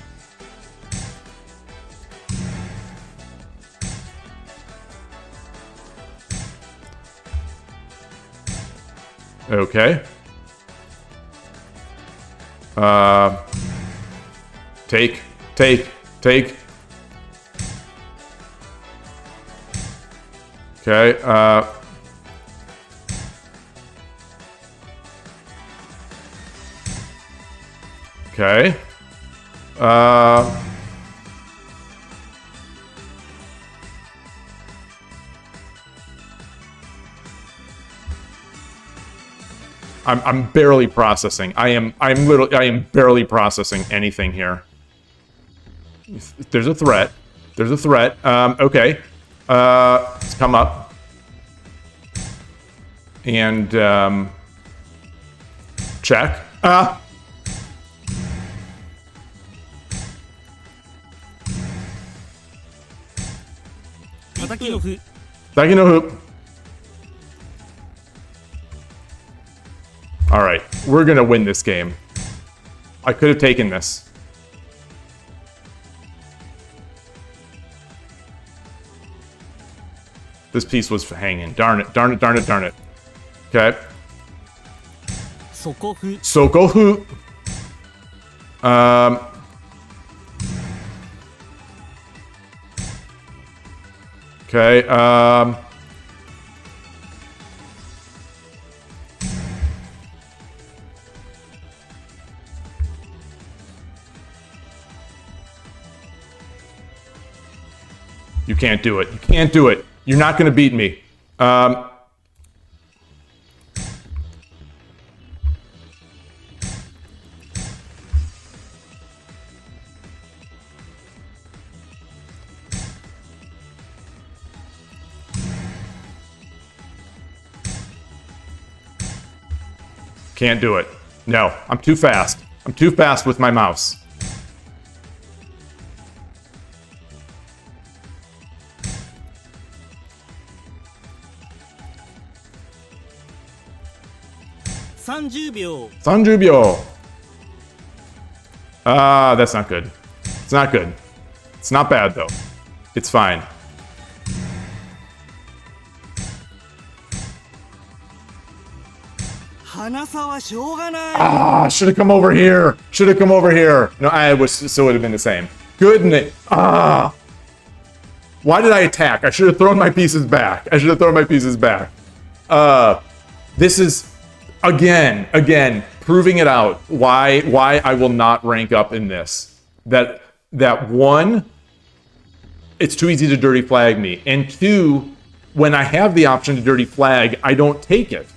Okay. Take. Okay, okay. I'm barely processing. I am barely processing anything here. There's a threat. There's a threat. Okay. Let's come up. And check. 叩きの歩 Dagi no hoop. Alright, we're gonna win this game. I could have taken this. This piece was hanging. Darn it, darn it, darn it, darn it. Okay. 底歩 Sokohu. Okay, you can't do it. You can't do it. You're not going to beat me. Can't do it. No, I'm too fast. I'm too fast with my mouse. !30 秒 Sanjubyo. That's not good. It's not good. It's not bad, though. It's fine. Should have come over here. Should have come over here. No, I was so it would have been the same. Goodness. Why did I attack? I should have thrown my pieces back. I should have thrown my pieces back. This is again proving it out. Why I will not rank up in this. That one, it's too easy to dirty flag me, and two, when I have the option to dirty flag, I don't take it.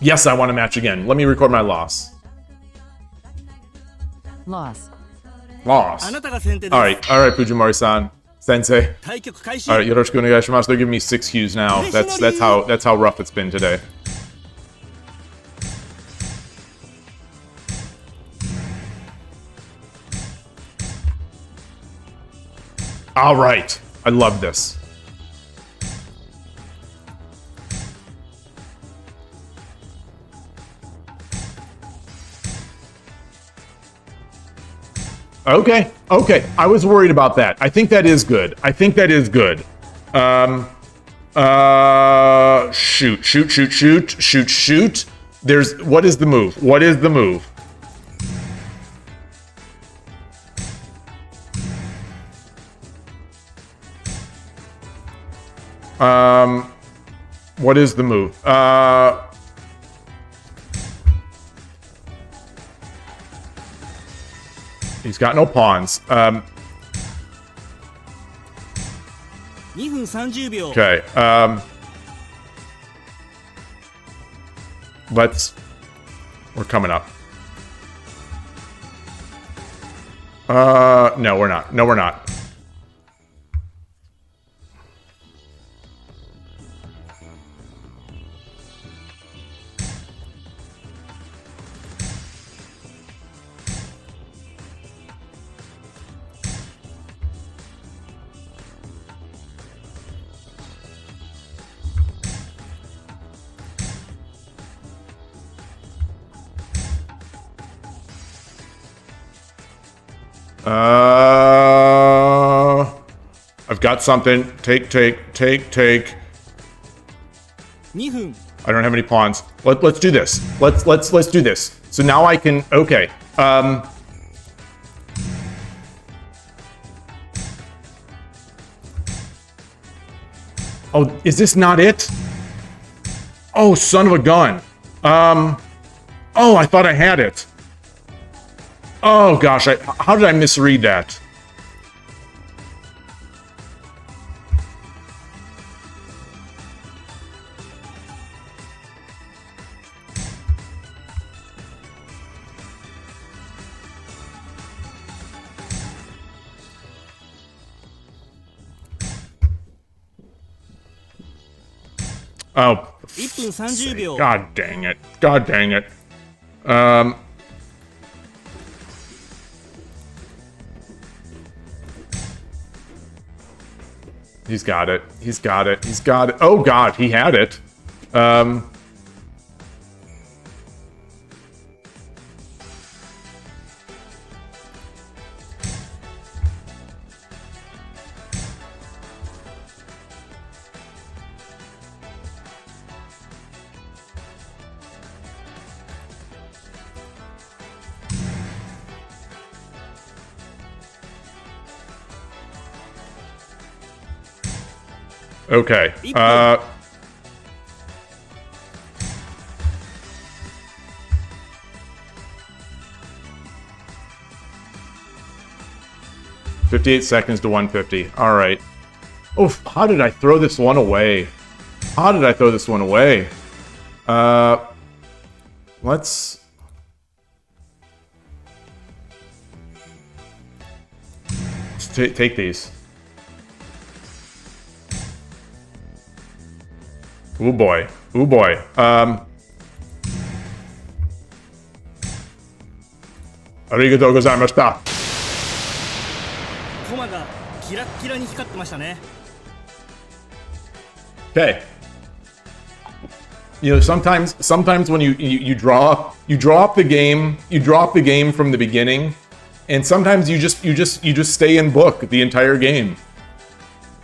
Yes, I want to match again. Let me record my loss. Loss. あなたが先手です Alright, Fujimori-san. Sensei. 対局開始 Alright, yoroshiku onegaishimasu. They're giving me 6 cues now. That's how rough it's been today. Alright. I love this. Okay. I was worried about that. I think that is good. Shoot. What is the move? What is the move? He's got no pawns. 2分30秒 Okay. We're coming up. No, we're not. I've got something. Take. 2分 I don't have any pawns. Let's do this. Let's do this. So now I can. Okay. Oh, is this not it? Oh, son of a gun. Oh, I thought I had it. Oh gosh, how did I misread that? Oh, 1分30秒 God dang it. God dang it. He's got it. He's got it. He's got it. Oh God, he had it. Okay. 58 seconds to 150. All right. Oh, how did I throw this one away? How did I throw this one away? Let's take these. Ooh boy. Ooh boy. ありがとうございました。コマがキラッキラに光ってましたね。 Okay. You know, sometimes when you draw up the game from the beginning, and sometimes you just stay in book the entire game.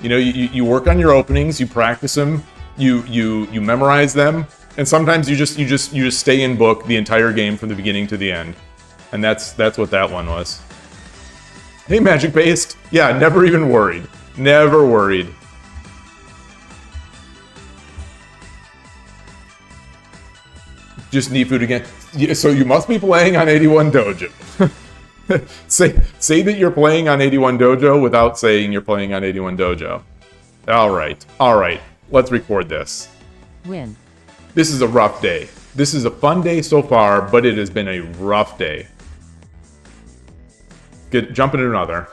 You know, you work on your openings, you practice them, you memorize them, and sometimes you just stay in book the entire game from the beginning to the end. And that's what that one was. Hey, Magic Based. Yeah, never even worried. Never worried. Just need food again. So you must be playing on 81 Dojo. say that you're playing on 81 Dojo without saying you're playing on 81 Dojo. All right. Let's record this. Win. This is a rough day. This is a fun day so far, but it has been a rough day. Jump into another.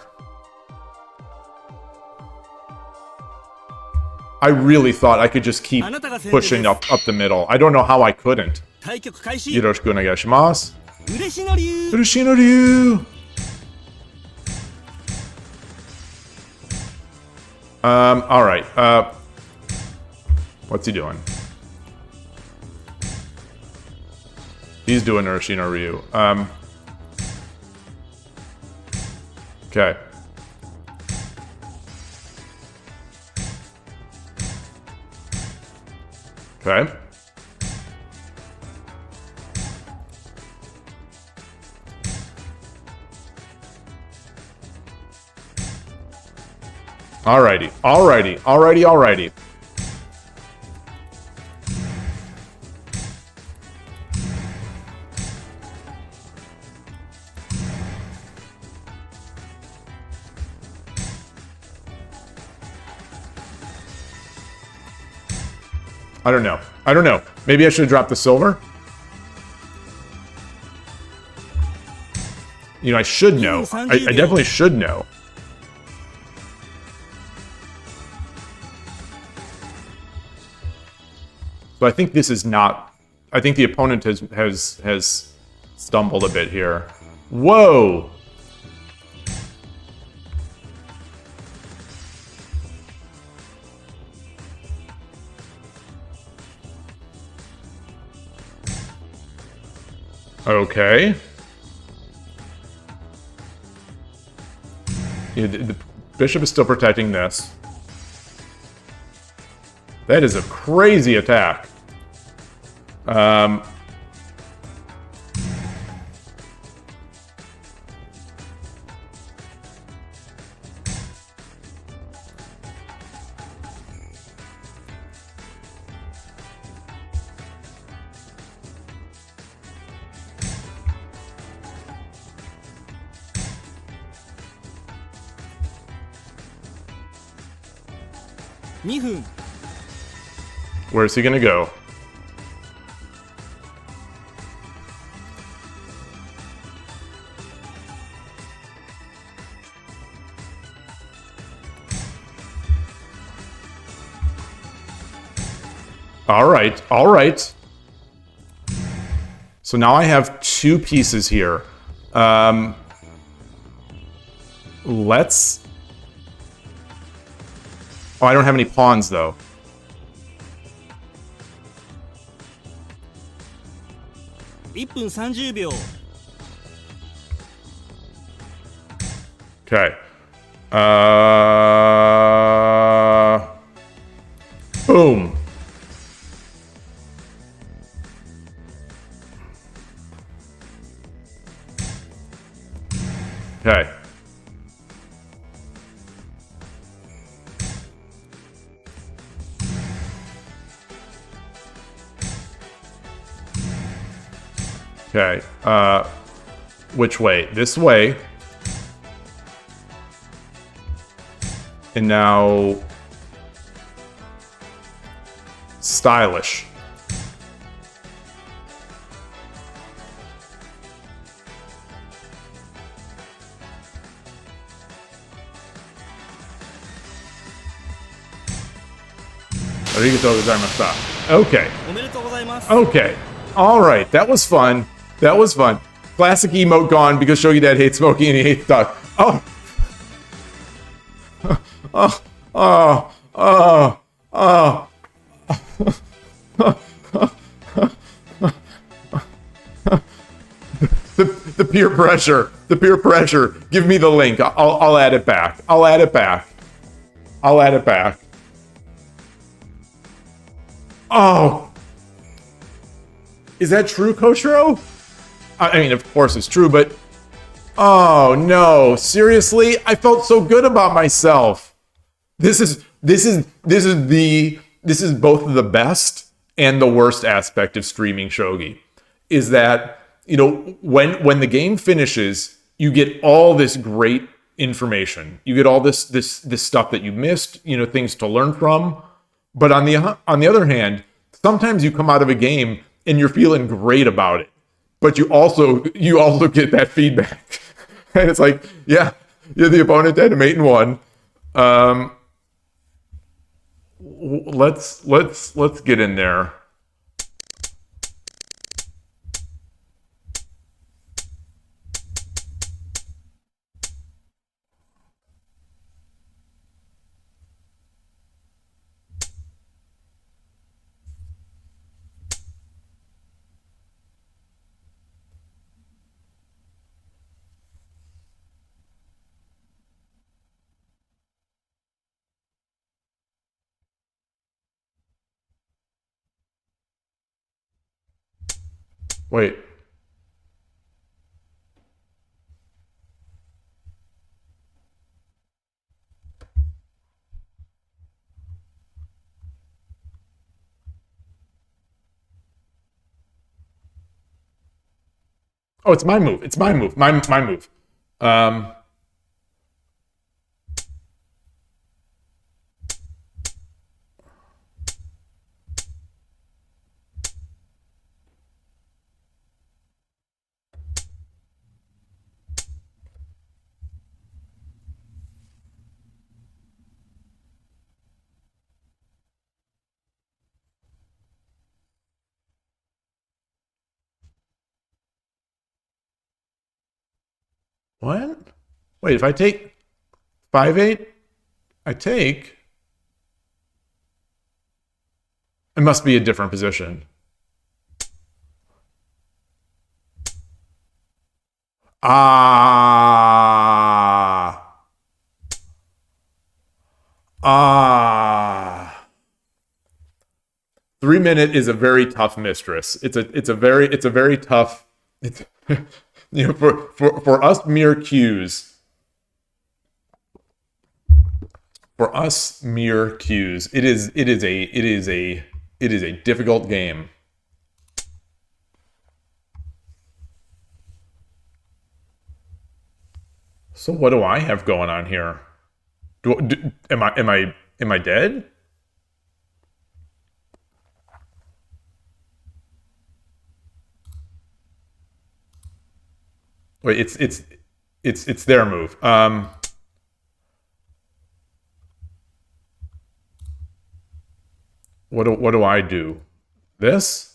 I really thought I could just keep pushing up the middle. I don't know how I couldn't. 対局開始。よろしくお願いします。嬉しの龍。嬉しの龍。All right. What's he doing? He's doing Urashino Ryu. Okay. Okay. Alrighty. I don't know. Maybe I should have dropped the silver? You know, I should know. I definitely should know. So I think this is not... I think the opponent has stumbled a bit here. Whoa! Okay. The bishop is still protecting this. That is a crazy attack. Where's he gonna go? All right. So now I have 2 pieces here. Let's... Oh, I don't have any pawns, though. Okay. Boom. Okay. Okay. Which way? This way. And now... stylish. Okay. Okay. All right. That was fun. That was fun. Classic emote gone because Shogi Dad hates smoking and he hates duck. Oh. The peer pressure. The peer pressure. Give me the link. I'll add it back. I'll add it back. I'll add it back. Oh. Is that true, Koshiro? I mean, of course it's true, but... Oh, no. Seriously? I felt so good about myself. This is both the best and the worst aspect of streaming shogi. Is that, you know, when the game finishes, you get all this great information. You get all this stuff that you missed, you know, things to learn from. But on the other hand, sometimes you come out of a game and you're feeling great about it, but you also get that feedback, and it's like, yeah, the opponent had a mate and won. Let's get in there. Wait. Oh, it's my move. It's my move. My move. What? Wait, if I take 5-8, I take... It must be a different position. Ah. 3 minute is a very tough mistress. It's a very tough. It's, for us mere cues. For us mere cues, it is a difficult game. So what do I have going on here? Am I dead? Wait, it's their move. What do I do? This?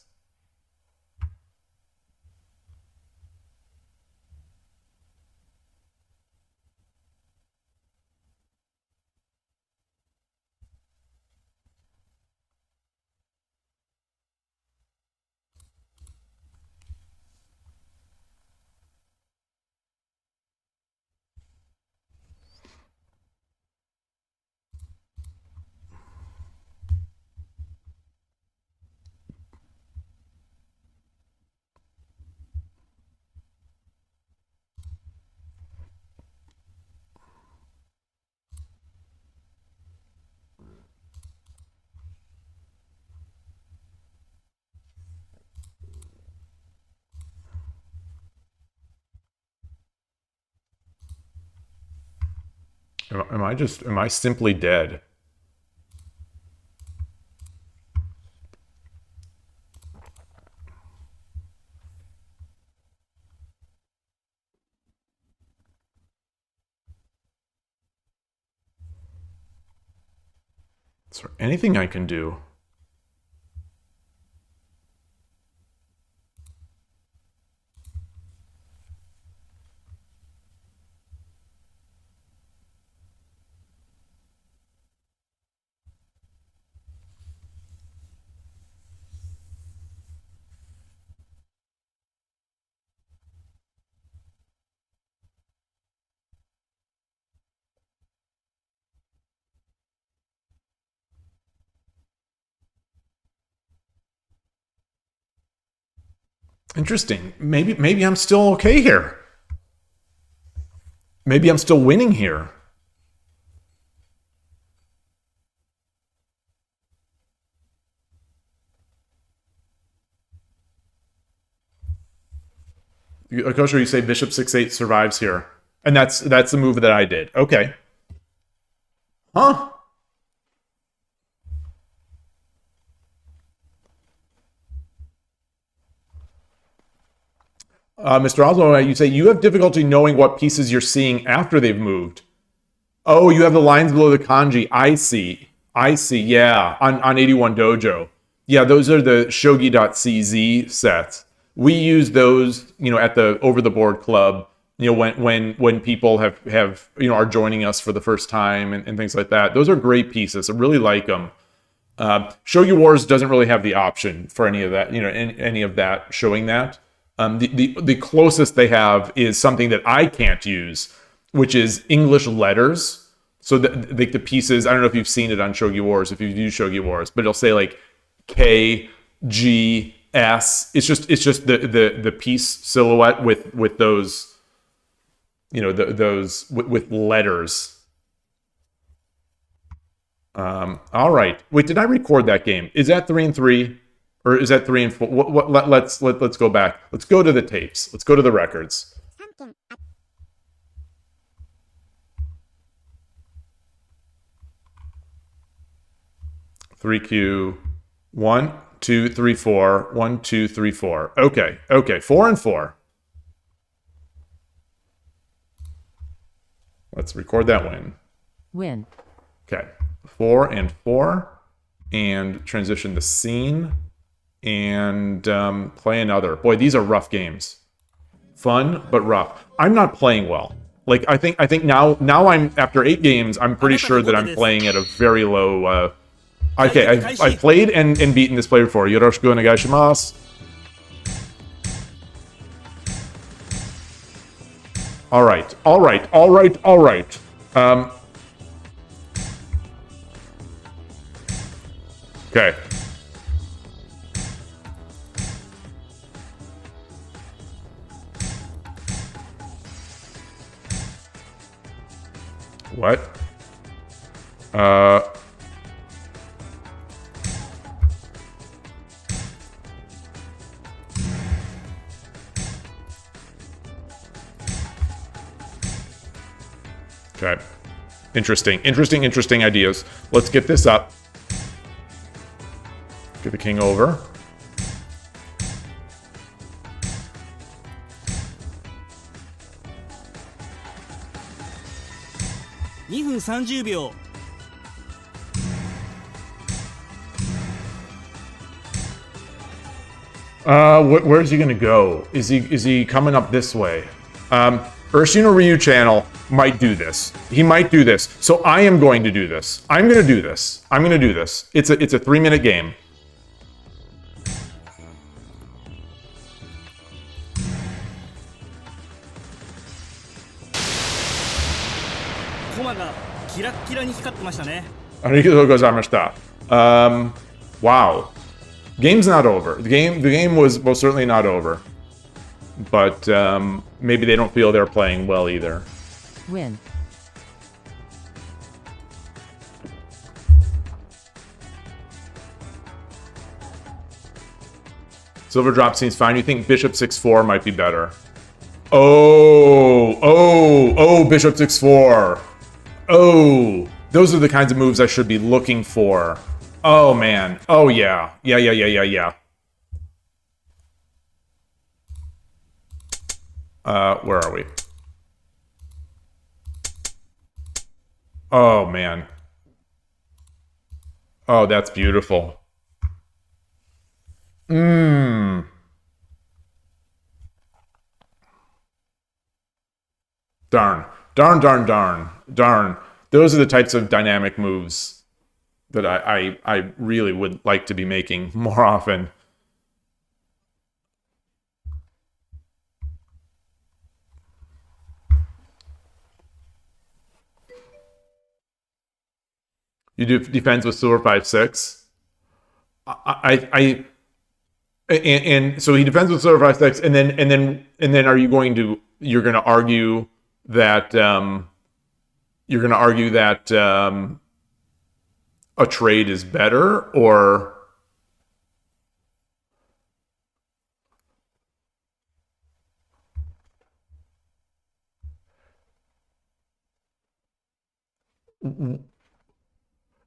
Am I simply dead? Is there anything I can do? Interesting. Maybe I'm still okay here. Maybe I'm still winning here. Kosher, you say bishop 6-8 survives here. And that's the move that I did. Okay. Huh? Mr. Osmo, you say you have difficulty knowing what pieces you're seeing after they've moved. Oh, you have the lines below the kanji. I see. Yeah, on 81 Dojo. Yeah, those are the Shogi.cz sets. We use those, at the Over the Board Club. When people have are joining us for the first time and things like that. Those are great pieces. I really like them. Shogi Wars doesn't really have the option for any of that. Any of that showing that. The closest they have is something that I can't use, which is English letters. So the pieces, I don't know if you've seen it on Shogi Wars, if you've used Shogi Wars, but it'll say like K, G, S. It's just the piece silhouette with those, those with letters. All right. Wait, did I record that game? Is that 3 and 3? Or is that 3 and 4? Let's go back. Let's go to the tapes. Let's go to the records. 3Q 1, 2, 3, 4. 1, 2, 3, 4. Okay. 4 and 4. Let's record that win. Win. Okay. 4 and 4. And transition the scene. And play another. Boy, these are rough games. Fun, but rough. I'm not playing well. Like, I think now I'm, after 8 games, I'm pretty sure that I'm playing at a very low, okay, I've played and beaten this player before. Yoroshiku onegaishimasu. Alright. Okay. What? Uh... Okay. Interesting ideas. Let's get this up. Get the king over.2分30秒 Where's he gonna go? Is he coming up this way? Urshino Ryu channel might do this. He might do this. So I am going to do this. I'm gonna do this. It's a 3-minute game. 駒がキラッキラに光ってましたね。Arigatou gozaimashita. Wow. Game's not over. The game was most certainly not over. But maybe they don't feel they're playing well either. Win. Silver drop seems fine. You think bishop 6-4 might be better. Oh, bishop 6-4. Oh, those are the kinds of moves I should be looking for. Oh, man. Oh, yeah. Yeah. Where are we? Oh, man. Oh, that's beautiful. Darn. Those are the types of dynamic moves that I really would like to be making more often. You do defense with silver 5-6. And so he defends with silver 5-6, and then are you going to argue that a trade is better, or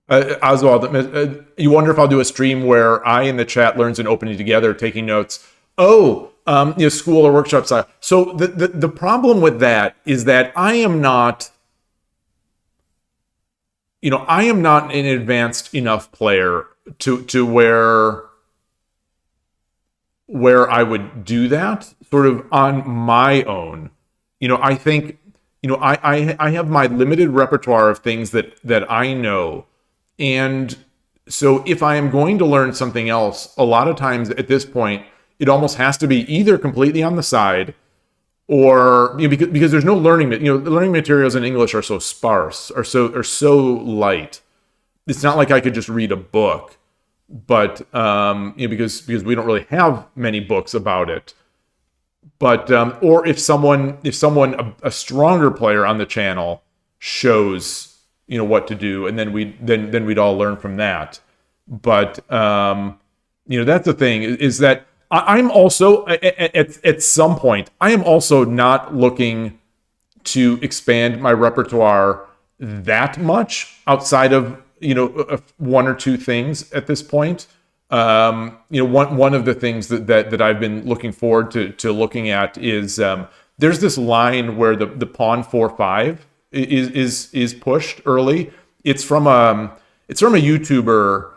Oswald, you wonder if I'll do a stream where I and the chat learns an opening together, taking notes. School or workshop style. So the problem with that is that I am not an advanced enough player to where I would do that sort of on my own. I think, I have my limited repertoire of things that I know. And so if I am going to learn something else, a lot of times at this point, it almost has to be either completely on the side, or because there's no learning. Learning materials in English are so sparse, are so light. It's not like I could just read a book, but because we don't really have many books about it. But or if someone a stronger player on the channel shows what to do, and then we'd all learn from that. But that's the thing, is that I'm also at some point I am also not looking to expand my repertoire that much outside of one or two things at this point. One of the things that I've been looking forward to looking at is there's this line where the pawn 4-5 is pushed early. It's from a YouTuber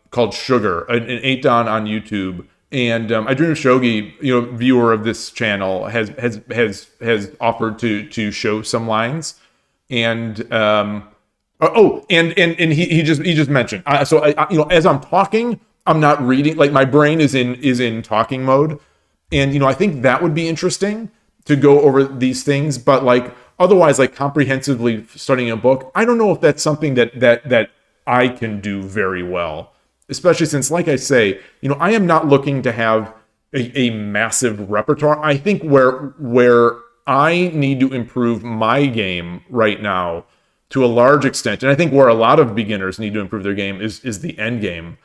called Sugar, an 8dan on YouTube. And I Dream of Shogi, viewer of this channel, has offered to show some lines, and he just mentioned. So as I'm talking, I'm not reading. Like, my brain is in talking mode, and I think that would be interesting to go over these things. But otherwise, comprehensively studying a book, I don't know if that's something that I can do very well. Especially since, like I say, I am not looking to have a massive repertoire. I think where I need to improve my game right now to a large extent, and I think where a lot of beginners need to improve their game is the end game.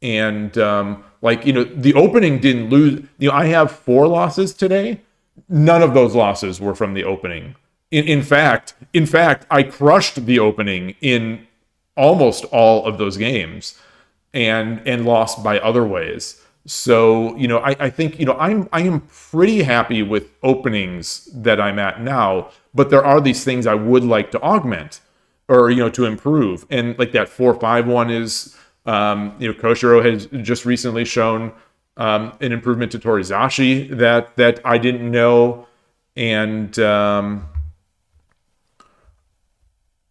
And the opening didn't lose. I have 4 losses today. None of those losses were from the opening. In fact, I crushed the opening in almost all of those games, and lost by other ways. So I think I am pretty happy with openings that I'm at now, but there are these things I would like to augment or to improve. And like that 4-5 one is Koshiro has just recently shown an improvement to Torizashi that I didn't know. And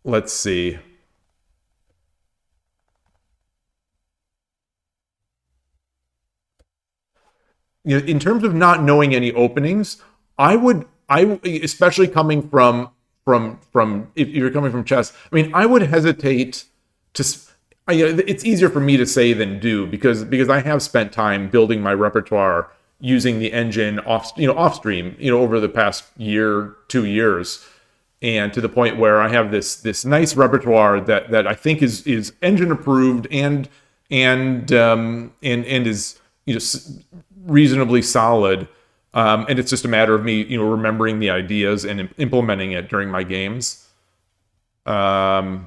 let's see. In terms of not knowing any openings, I especially coming from if you're coming from chess, I mean, I would hesitate to. It's easier for me to say than do because I have spent time building my repertoire using the engine off stream over the past 2 years, and to the point where I have this nice repertoire that I think is engine approved and is reasonably solid, and it's just a matter of me remembering the ideas and implementing it during my games. But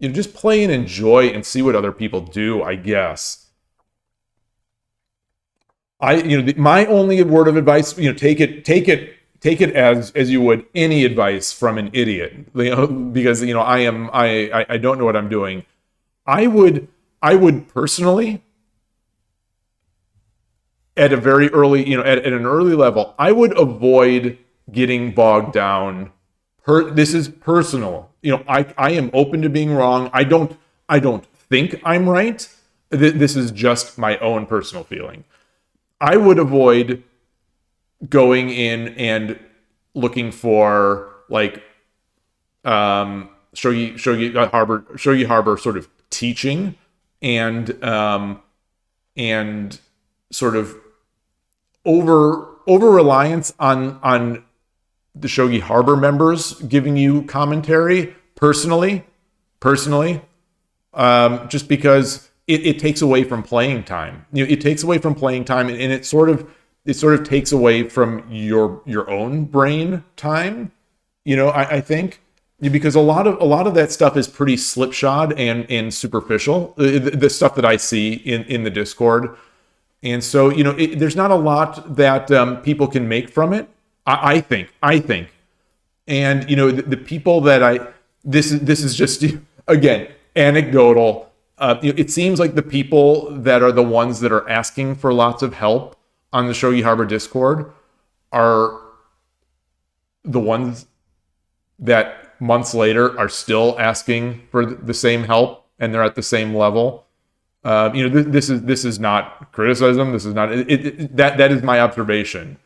just play and enjoy and see what other people do, I guess. My only word of advice, take it as you would any advice from an idiot, because I don't know what I'm doing. I would personally, at a very early, at an early level, I would avoid getting bogged down. This is personal. I am open to being wrong. I don't think I'm right. This is just my own personal feeling. I would avoid going in and looking for Shogi Harbor sort of teaching and sort of over reliance on the Shogi Harbor members giving you commentary personally, just because it takes away from playing time. It takes away from playing time, and it sort of takes away from your own brain time. I think, because a lot of that stuff is pretty slipshod and superficial. The stuff that I see in the Discord, and so there's not a lot that people can make from it. I think, and the people that this is just again anecdotal. It seems like the people that are the ones that are asking for lots of help on the Shogi Harbor Discord are the ones that months later are still asking for the same help, and they're at the same level. This is not criticism. This is not that is my observation.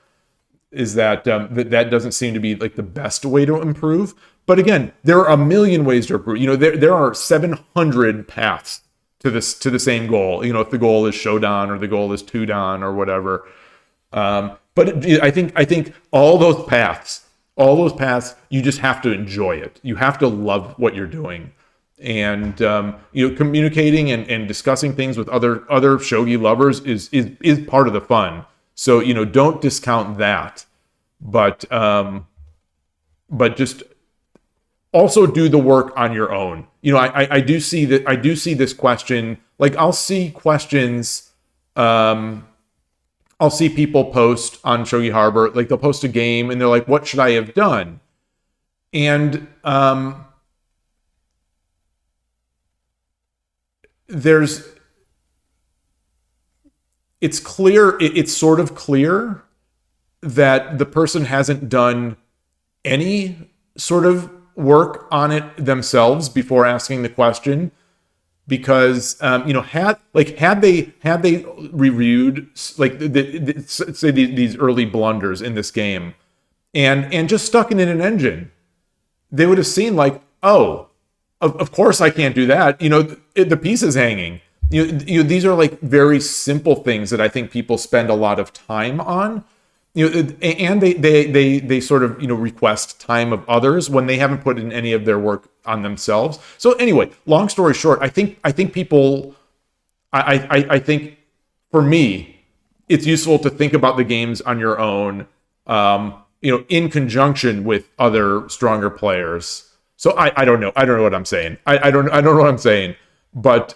Is that that doesn't seem to be like the best way to improve. But again, there are a million ways to improve. There are 700 paths to the same goal. If the goal is Shodan or the goal is Tudan or whatever. But I think all those paths, you just have to enjoy it. You have to love what you're doing, and communicating and discussing things with other shogi lovers is part of the fun. So don't discount that, but just also do the work on your own. I do see that. I do see this question. Like I'll see questions. I'll see people post on Shogi Harbor. Like they'll post a game and they're like, "What should I have done?" And it's clear, it's sort of clear that the person hasn't done any sort of work on it themselves before asking the question, because had they reviewed say these early blunders in this game and just stuck it in an engine, they would have seen of course I can't do that. The piece is hanging. these are like very simple things that I think people spend a lot of time on. And they sort of request time of others when they haven't put in any of their work on themselves. So anyway, long story short, I think people, I think for me, it's useful to think about the games on your own, in conjunction with other stronger players. So I don't know what I'm saying. I don't know what I'm saying, but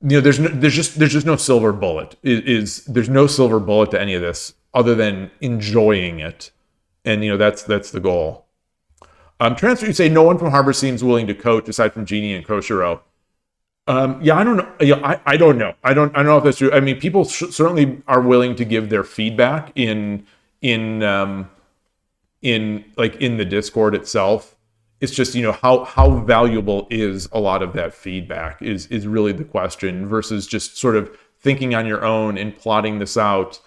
there's just no silver bullet. There's no silver bullet to any of this other than enjoying it, and that's the goal. Transfer, you say no one from Harbor seems willing to coach aside from Genie and Koshiro. Yeah, I don't know. I don't know. I don't know if that's true. I mean, people certainly are willing to give their feedback in the Discord itself. It's just, how valuable is a lot of that feedback is really the question, versus just sort of thinking on your own and plotting this out.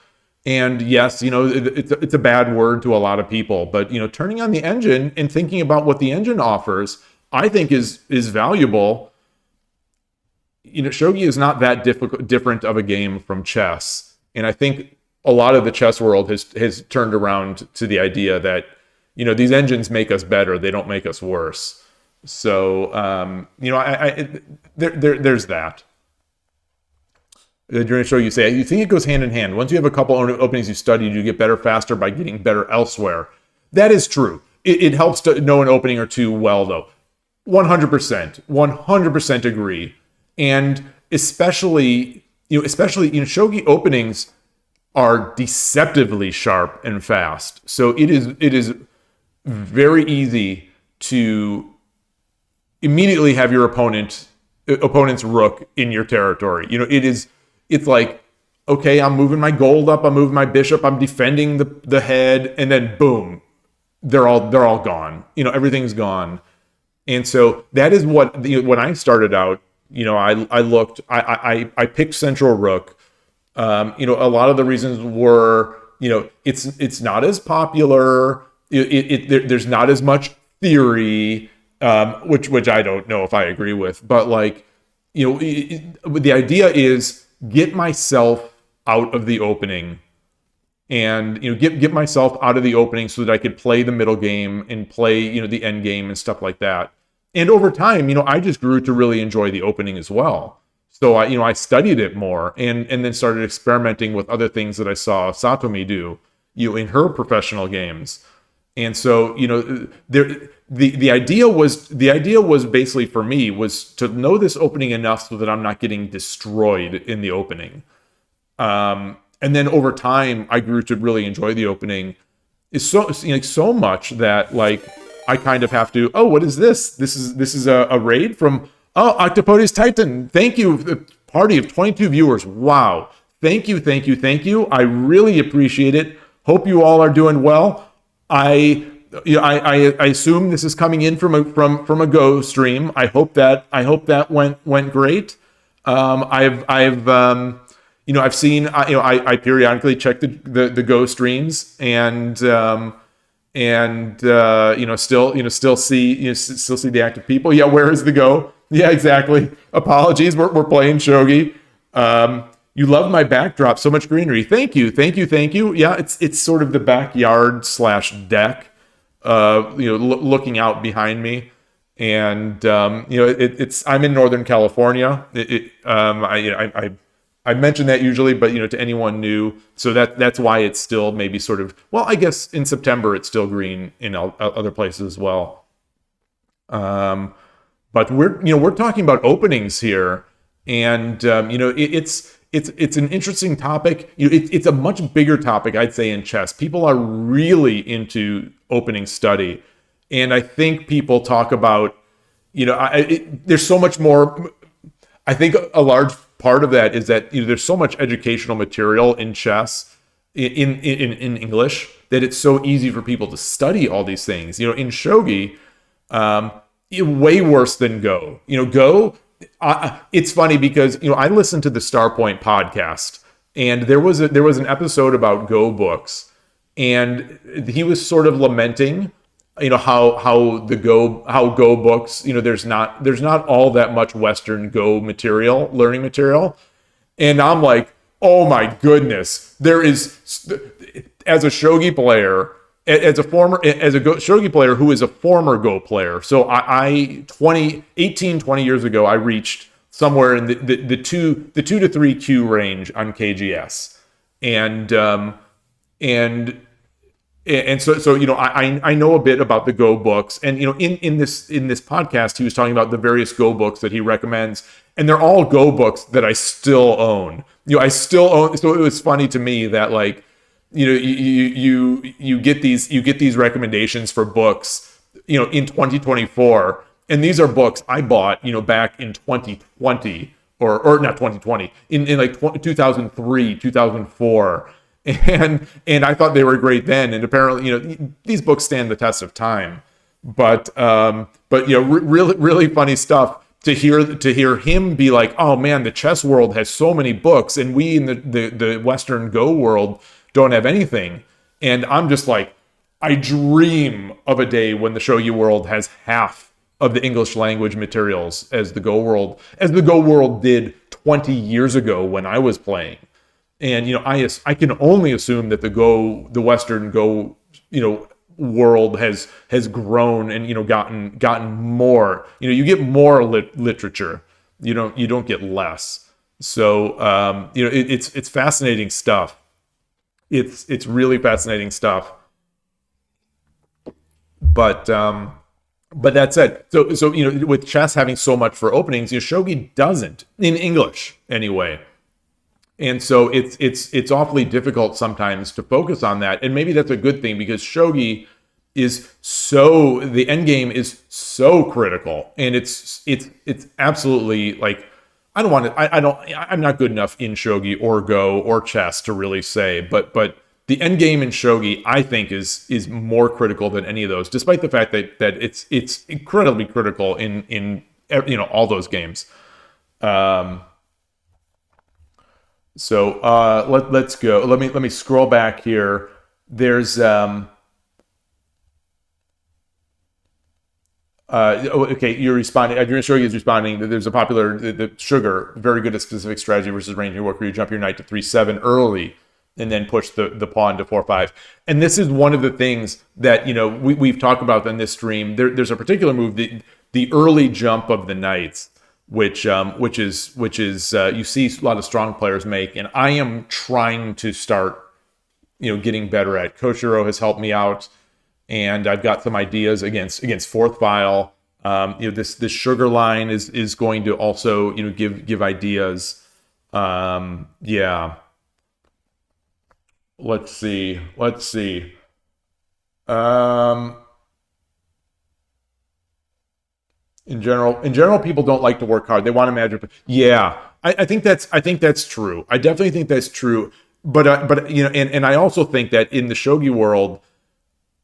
And yes, it's a bad word to a lot of people, but turning on the engine and thinking about what the engine offers, I think is valuable. Shogi is not that different of a game from chess, and I think a lot of the chess world has turned around to the idea that these engines make us better; they don't make us worse. So there's that. During the show, you say you think it goes hand in hand. Once you have a couple openings you studied, you get better faster by getting better elsewhere. That is true. It helps to know an opening or two well, though. 100% agree. And especially shogi openings are deceptively sharp and fast. So it is very easy to immediately have your opponent's rook in your territory. It's like, okay, I'm moving my gold up, I'm moving my bishop, I'm defending the head, and then boom, they're all gone. Everything's gone. And so that is what when I started out, I picked central rook. A lot of the reasons were, it's not as popular. There's not as much theory, which I don't know if I agree with, but the idea is get myself out of the opening, and get myself out of the opening so that I could play the middle game and play the end game and stuff like that. And over time, I just grew to really enjoy the opening as well. So I studied it more and then started experimenting with other things that I saw Satomi do in her professional games. And so the idea was basically for me was to know this opening enough so that I'm not getting destroyed in the opening. And then over time, I grew to really enjoy the opening. It's so much that I kind of have to. Oh, what is this? This is a raid from Octopodes Titan. Thank you, party of 22 viewers. Wow, thank you. I really appreciate it. Hope you all are doing well. I assume this is coming in from a Go stream. I hope that went great. I've seen I periodically check the Go streams and still see the active people. Yeah, where is the Go? Yeah, exactly. Apologies, we're playing shogi. You love my backdrop, so much greenery. Thank you. Yeah, it's sort of the backyard / deck, looking out behind me, and it's I'm in Northern California. I mention that usually, but to anyone new, so that's why it's still maybe sort of, well, I guess in September it's still green in other places as well. But we're talking about openings here, and it's an interesting topic. It's a much bigger topic, I'd say, in chess. People are really into opening study, and I think people talk about, there's so much more. I think a large part of that is that there's so much educational material in chess in English that it's so easy for people to study all these things. In shogi, way worse than Go. Go. It's funny because I listened to the Starpoint podcast, and there was an episode about Go books, and he was sort of lamenting how Go books, there's not all that much Western Go learning material. And I'm like, oh my goodness, there is, as a Shogi player, as a Shogi player who is a former Go player. So 20 years ago, I reached somewhere in the 2 to 3 Q range on KGS. And so I know a bit about the Go books, and in this podcast he was talking about the various Go books that he recommends, and they're all Go books that I still own. I still own. So it was funny to me that, like, you get these recommendations for books in 2024, and these are books I bought back in 2020 or not 2020, in like 2003 2004. And I thought they were great then, and apparently, these books stand the test of time. But really, really funny stuff to hear him be like, oh man, the chess world has so many books, and we in the Western Go world don't have anything. And I'm just like, I dream of a day when the Shogi world has half of the English language materials as the Go world did 20 years ago when I was playing. And I can only assume that the Western Go world has grown and gotten more. You get more literature. You don't get less. So it's fascinating stuff. It's really fascinating stuff. But that said, so with chess having so much for openings, Shogi doesn't, in English anyway. And so it's awfully difficult sometimes to focus on that. And maybe that's a good thing, because Shogi the end game is so critical, and it's absolutely like, I'm not good enough in Shogi or Go or chess to really say, but the end game in Shogi, I think, is more critical than any of those, despite the fact that it's incredibly critical in all those games. So let's go. Let me scroll back here. There's okay, you're responding. You're Shogi is responding. There's a popular the Sugar, very good at specific strategy versus range work, where you jump your knight to 3/7 early and then push the pawn to 4/5. And this is one of the things that we've talked about in this stream. There's a particular move, the early jump of the knights, which is you see a lot of strong players make, and I am trying to start getting better at. Koshiro has helped me out, and I've got some ideas against fourth file. This Sugar line is going to also give ideas. Yeah. Let's see. In general, people don't like to work hard. They want to imagine. Yeah, I think that's true. I definitely think that's true. But and I also think that in the Shogi world,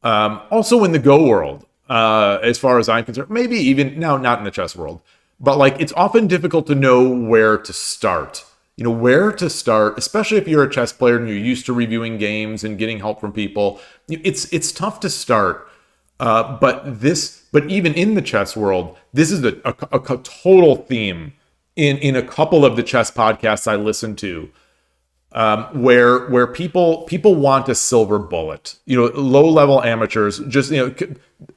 also in the Go world, as far as I'm concerned, maybe even now, not in the chess world, but like, it's often difficult to know where to start. Especially if you're a chess player and you're used to reviewing games and getting help from people. It's tough to start. But even in the chess world, this is a total theme in a couple of the chess podcasts I listen to, where people want a silver bullet. Low level amateurs, just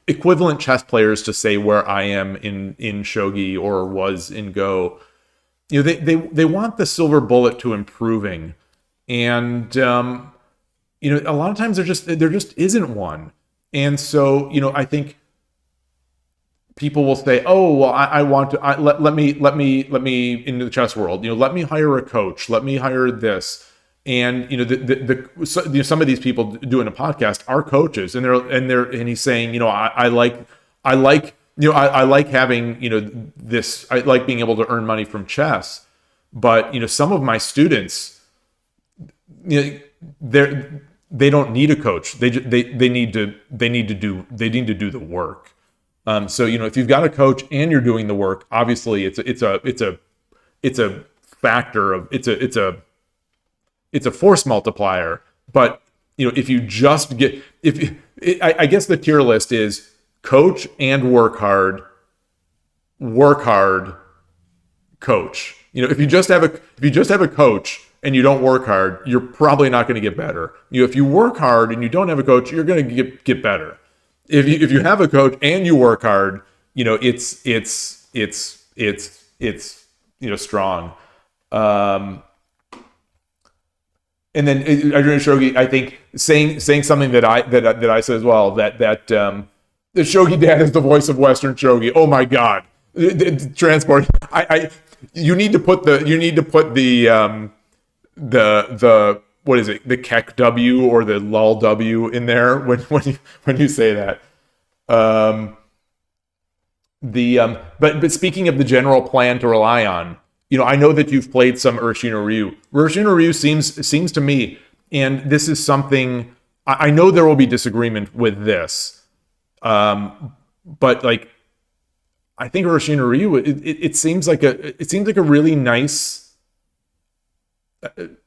equivalent chess players to say where I am in Shogi or was in Go. They want the silver bullet to improving, and a lot of times there just isn't one. And so, I think people will say, "Oh, well, I want to let me into the chess world. Let me hire a coach. Let me hire this." And some of these people doing a podcast are coaches, and he's saying, I like having this. I like being able to earn money from chess, but some of my students, they don't need a coach. They need to do the work. So if you've got a coach and you're doing the work, obviously it's a factor of it's a force multiplier. But if you just get, I guess the tier list is coach and work hard, coach. If you just have a coach and you don't work hard, you're probably not going to get better. If you work hard and you don't have a coach, you're going to get better. If you have a coach and you work hard, it's strong. And then Shogi, I think saying something that I said as well, that the Shogi Dad is the voice of Western Shogi. Oh my God, transport. You need to put the what is it, the Kek W or the Lul W in there when you say that. But speaking of the general plan to rely on, I know that you've played some Urshino Ryu. Urshino Ryu seems to me, and this is something I know there will be disagreement with this, but like I think Urshino Ryu, it seems like a really nice,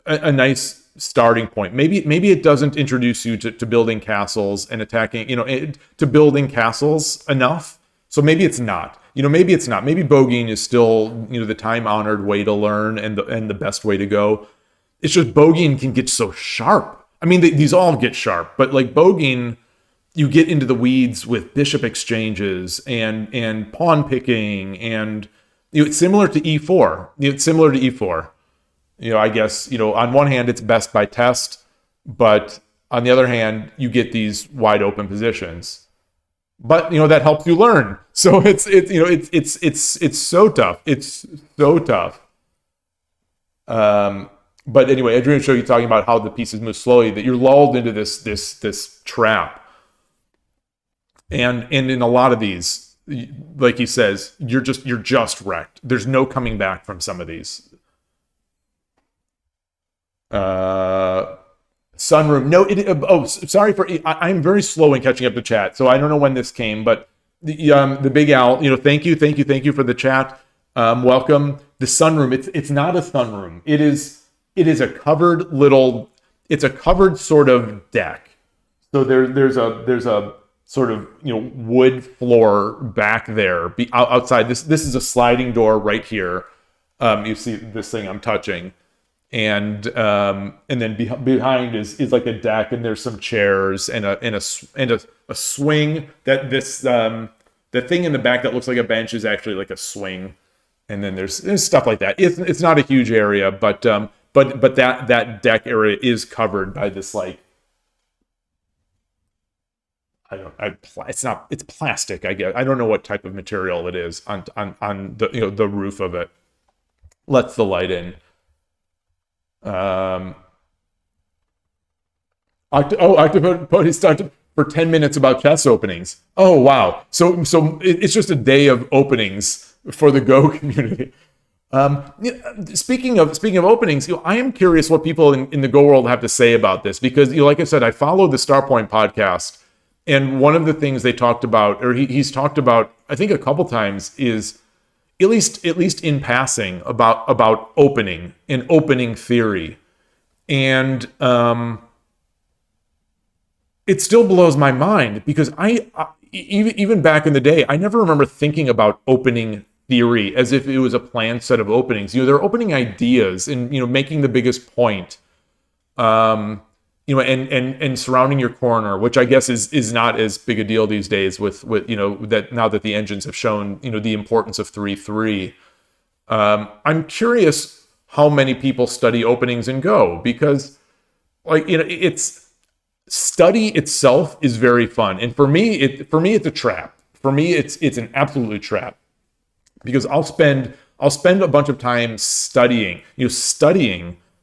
a nice starting point. Maybe it doesn't introduce you to building castles and attacking, to building castles enough. So maybe it's not. Maybe it's not. Maybe bogeying is still, the time-honored way to learn and the best way to go. It's just bogeying can get so sharp. I mean, these all get sharp, but like bogeying, you get into the weeds with bishop exchanges and pawn picking, and it's similar to e4. It's similar to e4. I guess, on one hand, it's best by test, but on the other hand, you get these wide open positions. But that helps you learn. So it's so tough. It's so tough. But anyway, Adrian showed you talking about how the pieces move slowly, that you're lulled into this trap. And in a lot of these, like he says, you're just wrecked. There's no coming back from some of these. Sunroom. No, sorry I'm very slow in catching up to chat, so I don't know when this came, but the Big Al, thank you for the chat. Welcome. The sunroom. It's not a sunroom. It is a covered it's a covered sort of deck. So there's a sort of wood floor back there outside. This is a sliding door right here. You see this thing I'm touching. And then behind is like a deck, and there's some chairs and a swing. That the thing in the back that looks like a bench is actually like a swing, and then there's stuff like that. It's not a huge area, but that deck area is covered by this like it's plastic, I guess. I don't know what type of material it is on the the roof of it. Lets the light in. Octopus talked for 10 minutes about chess openings. Oh wow! So it's just a day of openings for the Go community. Speaking of openings, I am curious what people in the Go world have to say about this, because like I said, I follow the Starpoint podcast, and one of the things they talked about, or he's talked about, I think a couple times, is at least in passing about opening and opening theory. And it still blows my mind, because I even back in the day, I never remember thinking about opening theory as if it was a planned set of openings. They're opening ideas and making the biggest point. And surrounding your corner, which I guess is not as big a deal these days with that, now that the engines have shown the importance of 3-3. I'm curious how many people study openings in Go, because it's study itself is very fun, and for me it's a trap. For me it's an absolutely trap, because I'll spend a bunch of time studying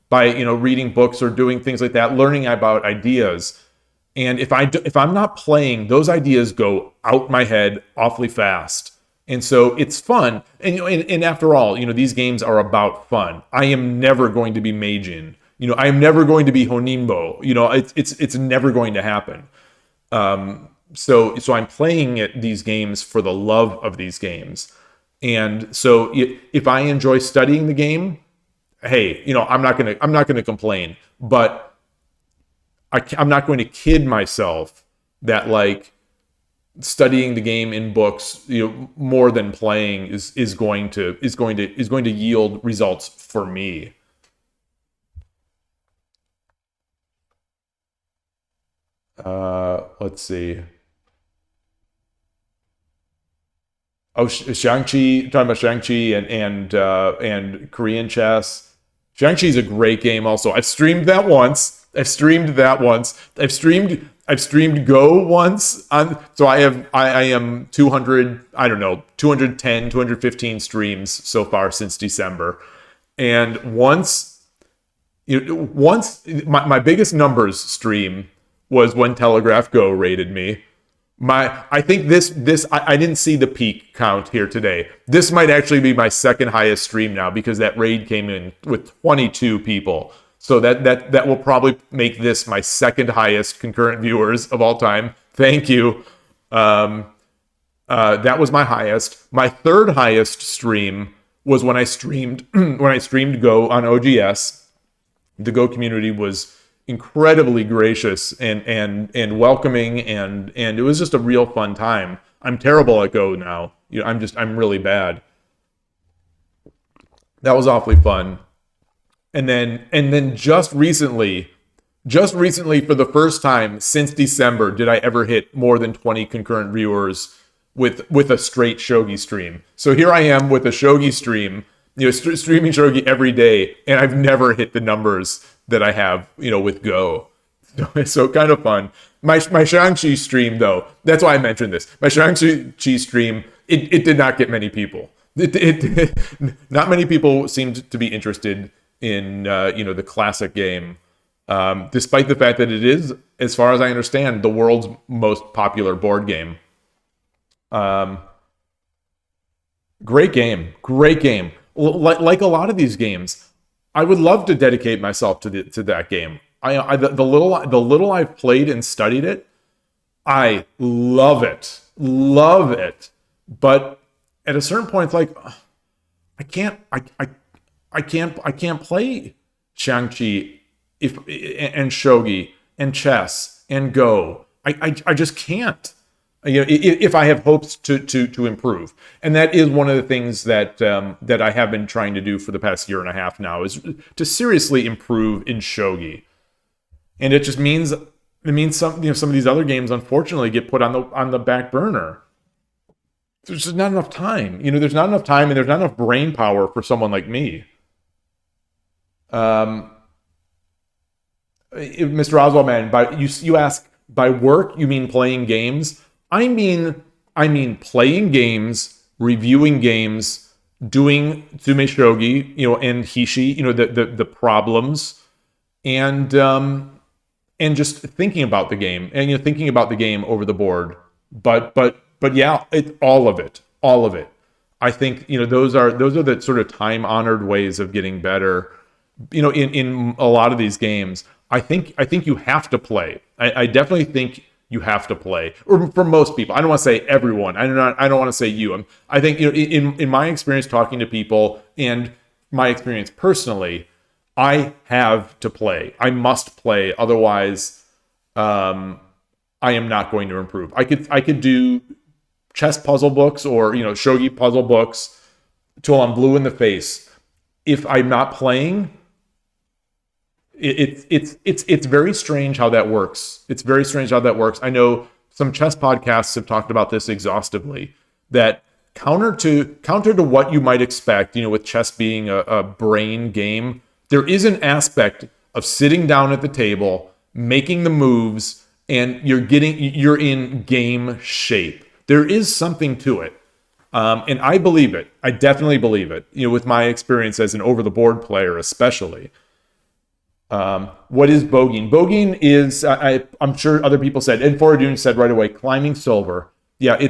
by reading books or doing things like that, learning about ideas. And if I'm not playing, those ideas go out my head awfully fast. And so it's fun. And and after all, these games are about fun. I am never going to be Meijin. I am never going to be Honimbo. It's never going to happen. So I'm playing these games for the love of these games. And so if I enjoy studying the game, hey, I'm not gonna complain. But I'm not going to kid myself that like studying the game in books, more than playing is going to yield results for me. Let's see. Oh, Shang-Chi, talking about Shang-Chi and Korean chess. Shang-Chi is a great game also. I've streamed that once. I've streamed Go once so I am 200, I don't know, 210, 215 streams so far since December. And once my biggest numbers stream was when Telegraph Go rated me. I think I didn't see the peak count here today. This might actually be my second highest stream now because that raid came in with 22 people. So that will probably make this my second highest concurrent viewers of all time. Thank you. That was my highest. My third highest stream was when I streamed Go on OGS. The Go community was incredibly gracious and welcoming, and it was just a real fun time. I'm terrible at Go now. I'm really bad. That was awfully fun. And then just recently for the first time since December did I ever hit more than 20 concurrent viewers with a straight shogi stream. So here I am with a shogi stream, streaming shogi every day, and I've never hit the numbers that I have, with Go. So kind of fun. My Shang-Chi stream, though, that's why I mentioned this. My Shang-Chi stream, it did not get many people. Not many people seemed to be interested in the classic game, despite the fact that it is, as far as I understand, the world's most popular board game. Great game. Like a lot of these games, I would love to dedicate myself to that game. The little I've played and studied it, I love it. But at a certain point, it's like I can't play Shang-Chi and Shogi and chess and Go. I just can't. If I have hopes to improve, and that is one of the things that I have been trying to do for the past year and a half now, is to seriously improve in Shogi, and it just means some of these other games unfortunately get put on the back burner. There's just not enough time. There's not enough time, and there's not enough brain power for someone like me. Mr. Oswald, man, you ask by work you mean playing games? I mean playing games, reviewing games, doing Tsume Shogi, and Hishi, the problems, and just thinking about the game, and thinking about the game over the board. But yeah, all of it. I think those are the sort of time-honored ways of getting better. In a lot of these games, I think you have to play. I definitely think you have to play, or for most people. I don't want to say everyone. I don't want to say you. I think in my experience talking to people and my experience personally, I have to play. I must play, otherwise, I am not going to improve. I could do chess puzzle books or shogi puzzle books till I'm blue in the face. If I'm not playing, it's very strange how that works. It's very strange how that works. I know some chess podcasts have talked about this exhaustively, that counter to what you might expect, with chess being a brain game, there is an aspect of sitting down at the table, making the moves, and you're in game shape. There is something to it. And I believe it. I definitely believe it, with my experience as an over-the-board player especially. What is bogeying? Bogeying is, I'm sure other people said, and Foradun said right away, climbing silver. Yeah, I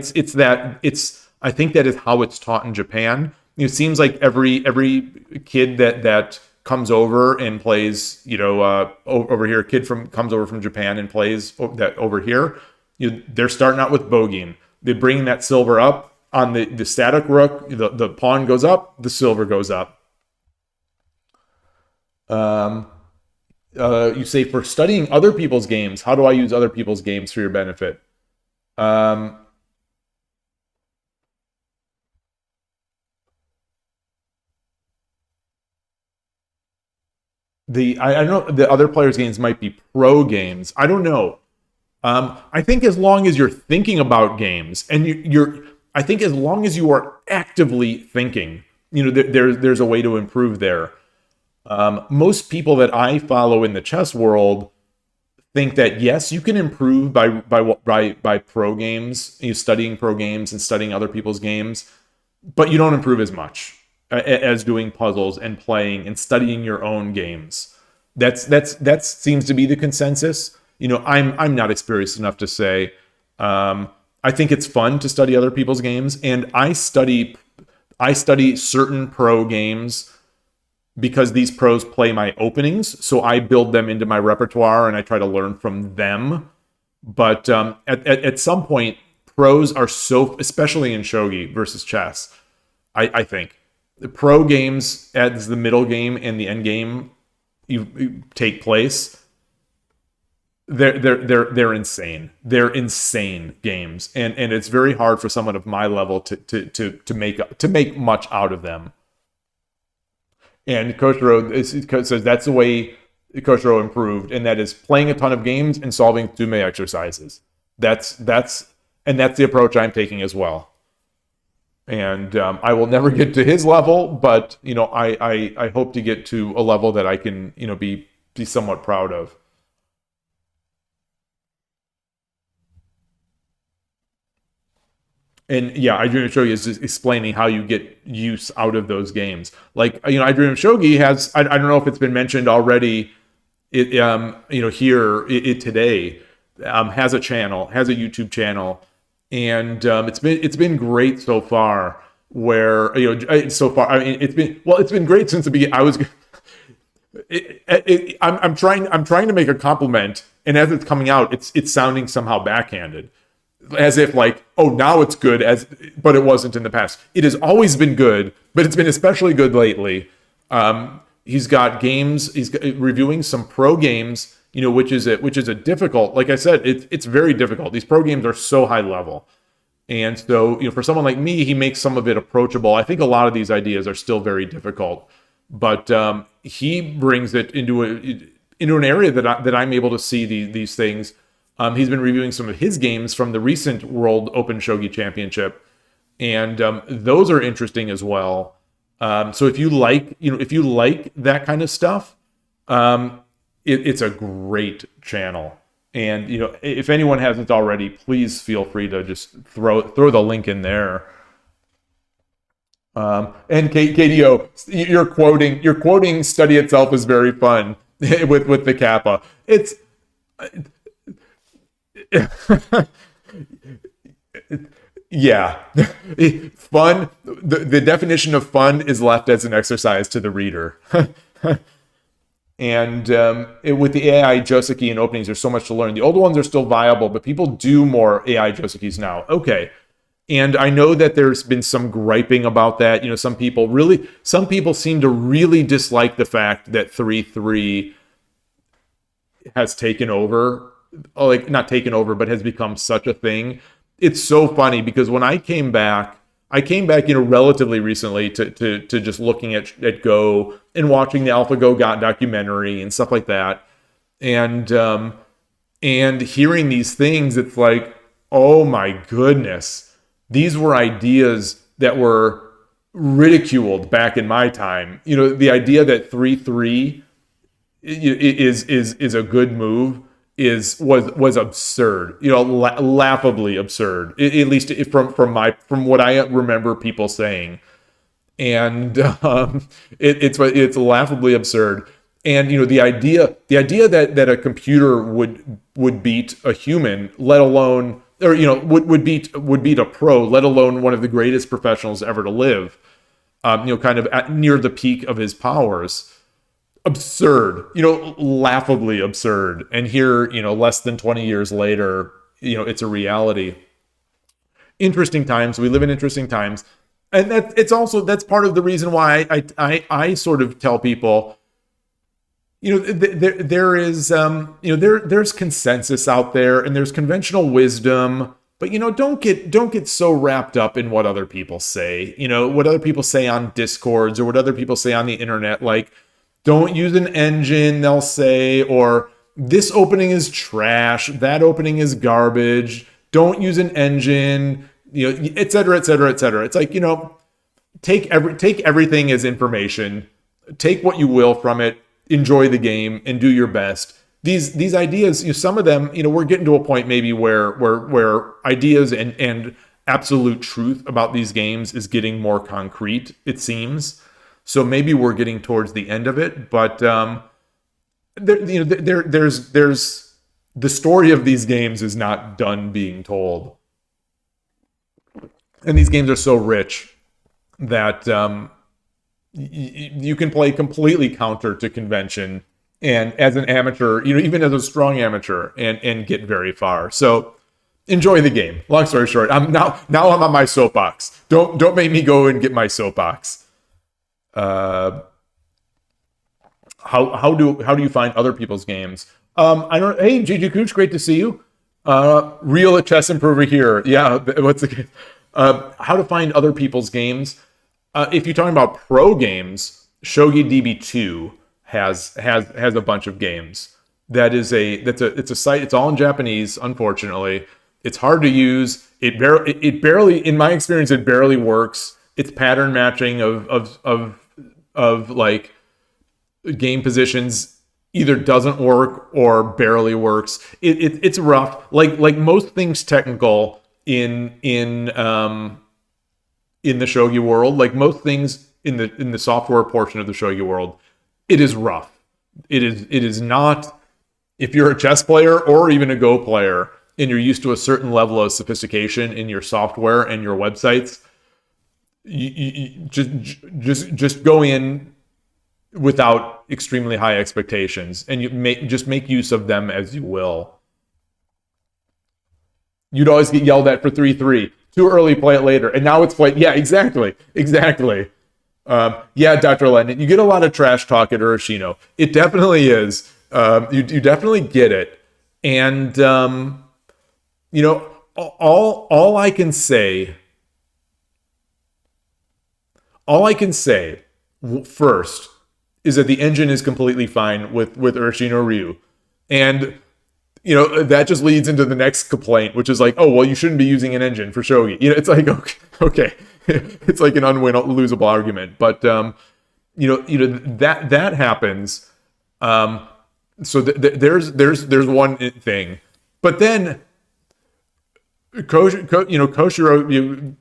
think that is how it's taught in Japan. It seems like every kid that comes over and plays, over here, comes over from Japan and plays that over here, they're starting out with bogeying. They bring that silver up on the static rook. The pawn goes up, the silver goes up. You say for studying other people's games. How do I use other people's games for your benefit? Um, I don't know, the other players' games might be pro games. I don't know. I think as long as you're thinking about games and I think as long as you are actively thinking, there's a way to improve there. Most people that I follow in the chess world think that yes, you can improve by pro games, studying pro games and studying other people's games, but you don't improve as much as doing puzzles and playing and studying your own games. That seems to be the consensus. I'm not experienced enough to say. I think it's fun to study other people's games, and I study certain pro games because these pros play my openings, so I build them into my repertoire and I try to learn from them. But at some point, pros are so, especially in shogi versus chess, I think the pro games as the middle game and the end game you take place. They're insane. They're insane games, and it's very hard for someone of my level to make much out of them. And Koshiro says that's the way Koshiro improved, and that is playing a ton of games and solving Tsume exercises. That's the approach I'm taking as well. And I will never get to his level, but I hope to get to a level that I can be somewhat proud of. And yeah, I Dream of Shogi is just explaining how you get use out of those games. Like, I Dream of Shogi has, I don't know if it's been mentioned already, here today, has a channel, has a YouTube channel. And it's been great so far where, so far, I mean, it's been great since the beginning. I'm trying to make a compliment. And as it's coming out, it's sounding somehow backhanded. As if like, oh, now it's good, but it wasn't in the past. It has always been good, but it's been especially good lately. He's got games. He's reviewing some pro games, which is a difficult. Like I said, it's very difficult. These pro games are so high level, and so for someone like me, he makes some of it approachable. I think a lot of these ideas are still very difficult, but he brings it into an area that I'm able to see these things. He's been reviewing some of his games from the recent World Open Shogi Championship, and those are interesting as well. So if you like that kind of stuff, it's a great channel. And if anyone hasn't already, please feel free to just throw the link in there. And KDO, you're quoting "Study Itself" is very fun with the kappa. It's yeah, fun. The definition of fun is left as an exercise to the reader. And with the AI Joseki and openings, there's so much to learn. The old ones are still viable, but people do more AI Josekis now. Okay. And I know that there's been some griping about that. Some people seem to really dislike the fact that 3-3 has taken over. Like, not taken over, but has become such a thing. It's so funny because when I came back, relatively recently to just looking at Go and watching the AlphaGo documentary and stuff like that, and hearing these things, it's like, oh my goodness, these were ideas that were ridiculed back in my time. The idea that 3-3 is a good move was absurd, laughably absurd, at least from what I remember people saying, and it's laughably absurd. And the idea that a computer would beat a human, let alone, or would beat a pro, let alone one of the greatest professionals ever to live, kind of near the peak of his powers. Absurd, laughably absurd. And here, less than 20 years later, it's a reality. Interesting times. We live in interesting times. And that's part of the reason why I sort of tell people, there is there's consensus out there, and there's conventional wisdom, but don't get so wrapped up in what other people say, what other people say on discords or what other people say on the internet. Like, don't use an engine, they'll say, or this opening is trash, that opening is garbage, don't use an engine, et cetera, et cetera, et cetera. It's like, take everything as information, take what you will from it, enjoy the game, and do your best. These ideas, some of them, we're getting to a point maybe where ideas and absolute truth about these games is getting more concrete, it seems. So maybe we're getting towards the end of it, but there's the story of these games is not done being told, and these games are so rich that you can play completely counter to convention, and as an amateur, even as a strong amateur, and get very far. So enjoy the game. Long story short, I'm on my soapbox. Don't make me go and get my soapbox. How do you find other people's games? Hey, GG Cooch, great to see you. Real at Chess Improver here. Yeah, what's the game? How to find other people's games? If you're talking about pro games, Shogi DB2 has a bunch of games. It's a site. It's all in Japanese, unfortunately. It's hard to use. It barely, in my experience, it barely works. It's pattern matching of like game positions either doesn't work or barely works. It's rough. Like most things technical in the shogi world, like most things in the software portion of the shogi world, it is rough. It is not, if you're a chess player or even a Go player and you're used to a certain level of sophistication in your software and your websites, you just go in without extremely high expectations, and you make use of them as you will. You'd always get yelled at for 3-3. Too early, play it later. And now it's played. Yeah, exactly. Yeah, Dr. Lennon, you get a lot of trash talk at Urashino. It definitely is. You definitely get it. And, all I can say first is that the engine is completely fine with Urashino Ryu. And, that just leads into the next complaint, which is like, oh, well, you shouldn't be using an engine for shogi. It's like, okay. It's like an losable argument. But, that happens. So there's one thing. But then Koshiro,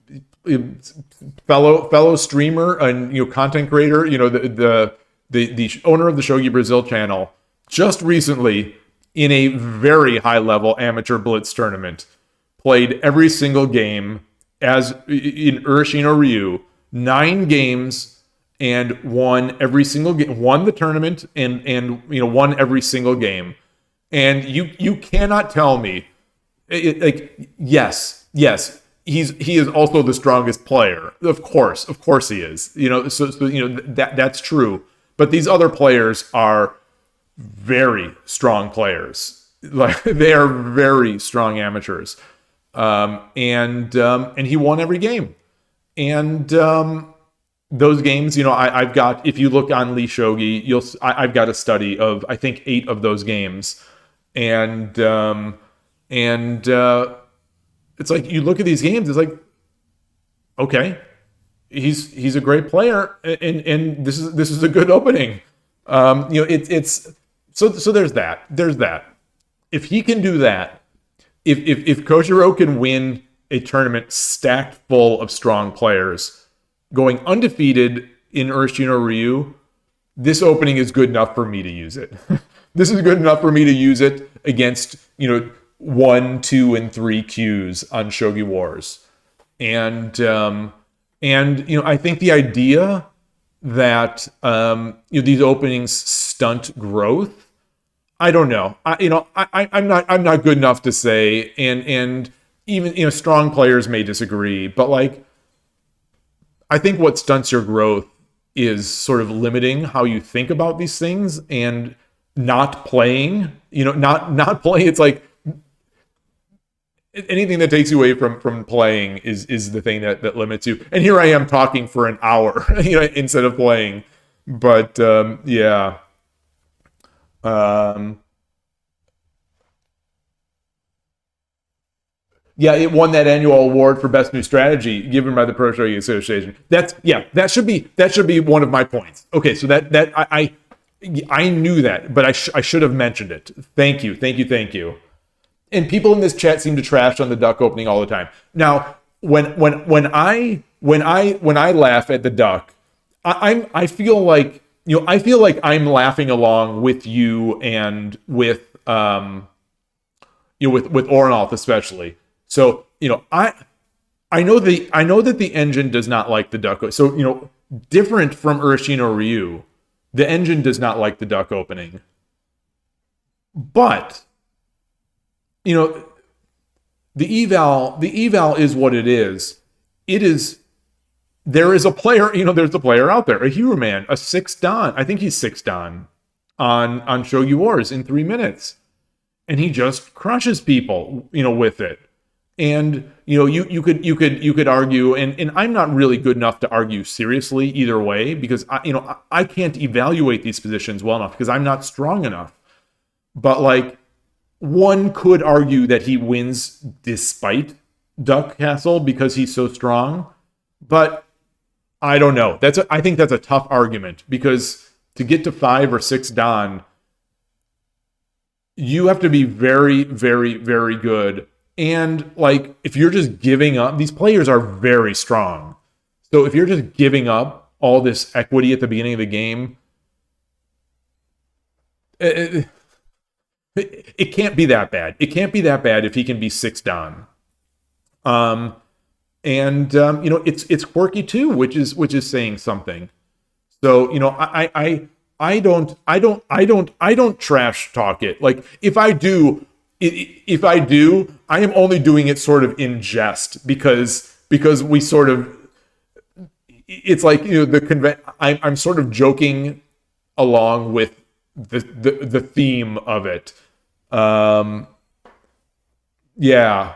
fellow streamer and content creator, the owner of the Shogi Brazil channel, just recently in a very high level amateur blitz tournament played every single game as in Urashino Ryu, 9 games, and won every single game, won the tournament and won every single game. And you cannot tell me, yes, he is also the strongest player. Of course he is. That's true. But these other players are very strong players. Like, they are very strong amateurs. And he won every game. And those games, I've got, if you look on Lee Shogi, I've got a study of, I think, 8 of those games. And it's like, you look at these games, it's like, okay, he's a great player, and this is a good opening. It's so there's that. If he can do that, if Koshiro can win a tournament stacked full of strong players, going undefeated in Urashino Ryu, this opening is good enough for me to use it. This is good enough for me to use it against 1, 2, and 3 Qs on Shogi Wars. And I think the idea that these openings stunt growth, I don't know. I'm not good enough to say, and even strong players may disagree, but like, I think what stunts your growth is sort of limiting how you think about these things, and not playing, not playing. It's like anything that takes you away from playing is the thing that limits you. And here I am talking for an hour, instead of playing. But yeah. Yeah, it won that annual award for best new strategy given by the Pro Shogi Association. That should be one of my points. Okay, so that I knew that, but I should have mentioned it. Thank you. And people in this chat seem to trash on the duck opening all the time. Now, when I laugh at the duck, I feel like I'm laughing along with you and with with Ornolf especially. So, I know that the engine does not like the duck. So, different from Urashino Ryu, the engine does not like the duck opening. But, the eval is what it is. There is a player, there's a player out there, a hero man, a 6 Dan. I think he's 6 Dan on Shogi Wars in 3 minutes. And he just crushes people, with it. And you could argue, and I'm not really good enough to argue seriously either way, because I can't evaluate these positions well enough because I'm not strong enough. But like, one could argue that he wins despite Duck Castle because he's so strong, but I don't know. I think that's a tough argument, because to get to 5 or 6 Dan, you have to be very, very, very good. And like, if you're just giving up, these players are very strong. So if you're just giving up all this equity at the beginning of the game, it can't be that bad. It can't be that bad if he can be 6 Dan. It's quirky too, which is saying something. So, I don't trash talk it. Like, if I do, I am only doing it sort of in jest because we sort of, it's like, I'm sort of joking along with the theme of it. Yeah.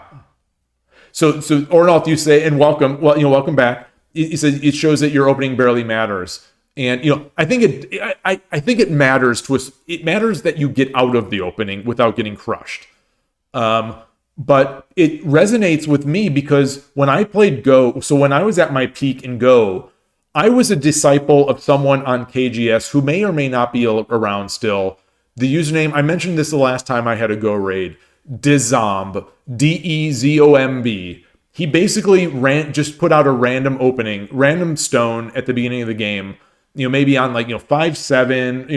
So Ornolf, you say, and welcome. Well, welcome back. He says it shows that your opening barely matters, and I think it matters to us. It matters that you get out of the opening without getting crushed. But it resonates with me because when I played Go, so when I was at my peak in Go, I was a disciple of someone on KGS who may or may not be around still. The username, I mentioned this the last time I had a Go raid, Dezomb, Dezomb. He basically just put out a random opening, random stone at the beginning of the game, maybe on like, 5-7,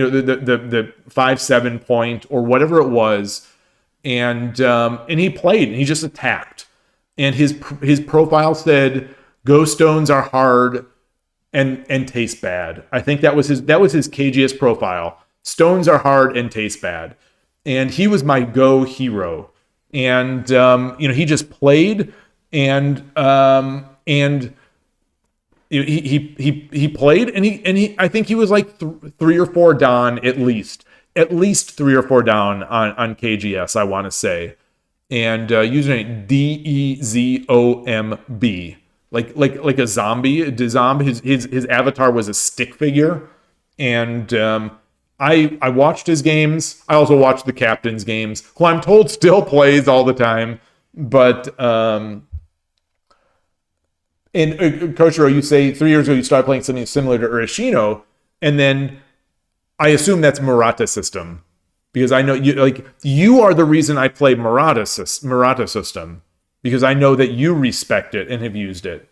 the 5-7 point or whatever it was. And he played and he just attacked. And his profile said, "Go stones are hard and taste bad." I think that was his KGS profile. Stones are hard and taste bad. And he was my Go hero. And he just played and he played and he I think he was like 3 or 4 down at least 3 or 4 down on KGS, I want to say. And username DEZOMB, like a zombie. Dezomb, his avatar was a stick figure, and I watched his games. I also watched the captain's games, who I'm told still plays all the time. But and Koshiro, you say 3 years ago you started playing something similar to Urashino, and then I assume that's Murata system, because I know you are the reason I play Murata system, because I know that you respect it and have used it.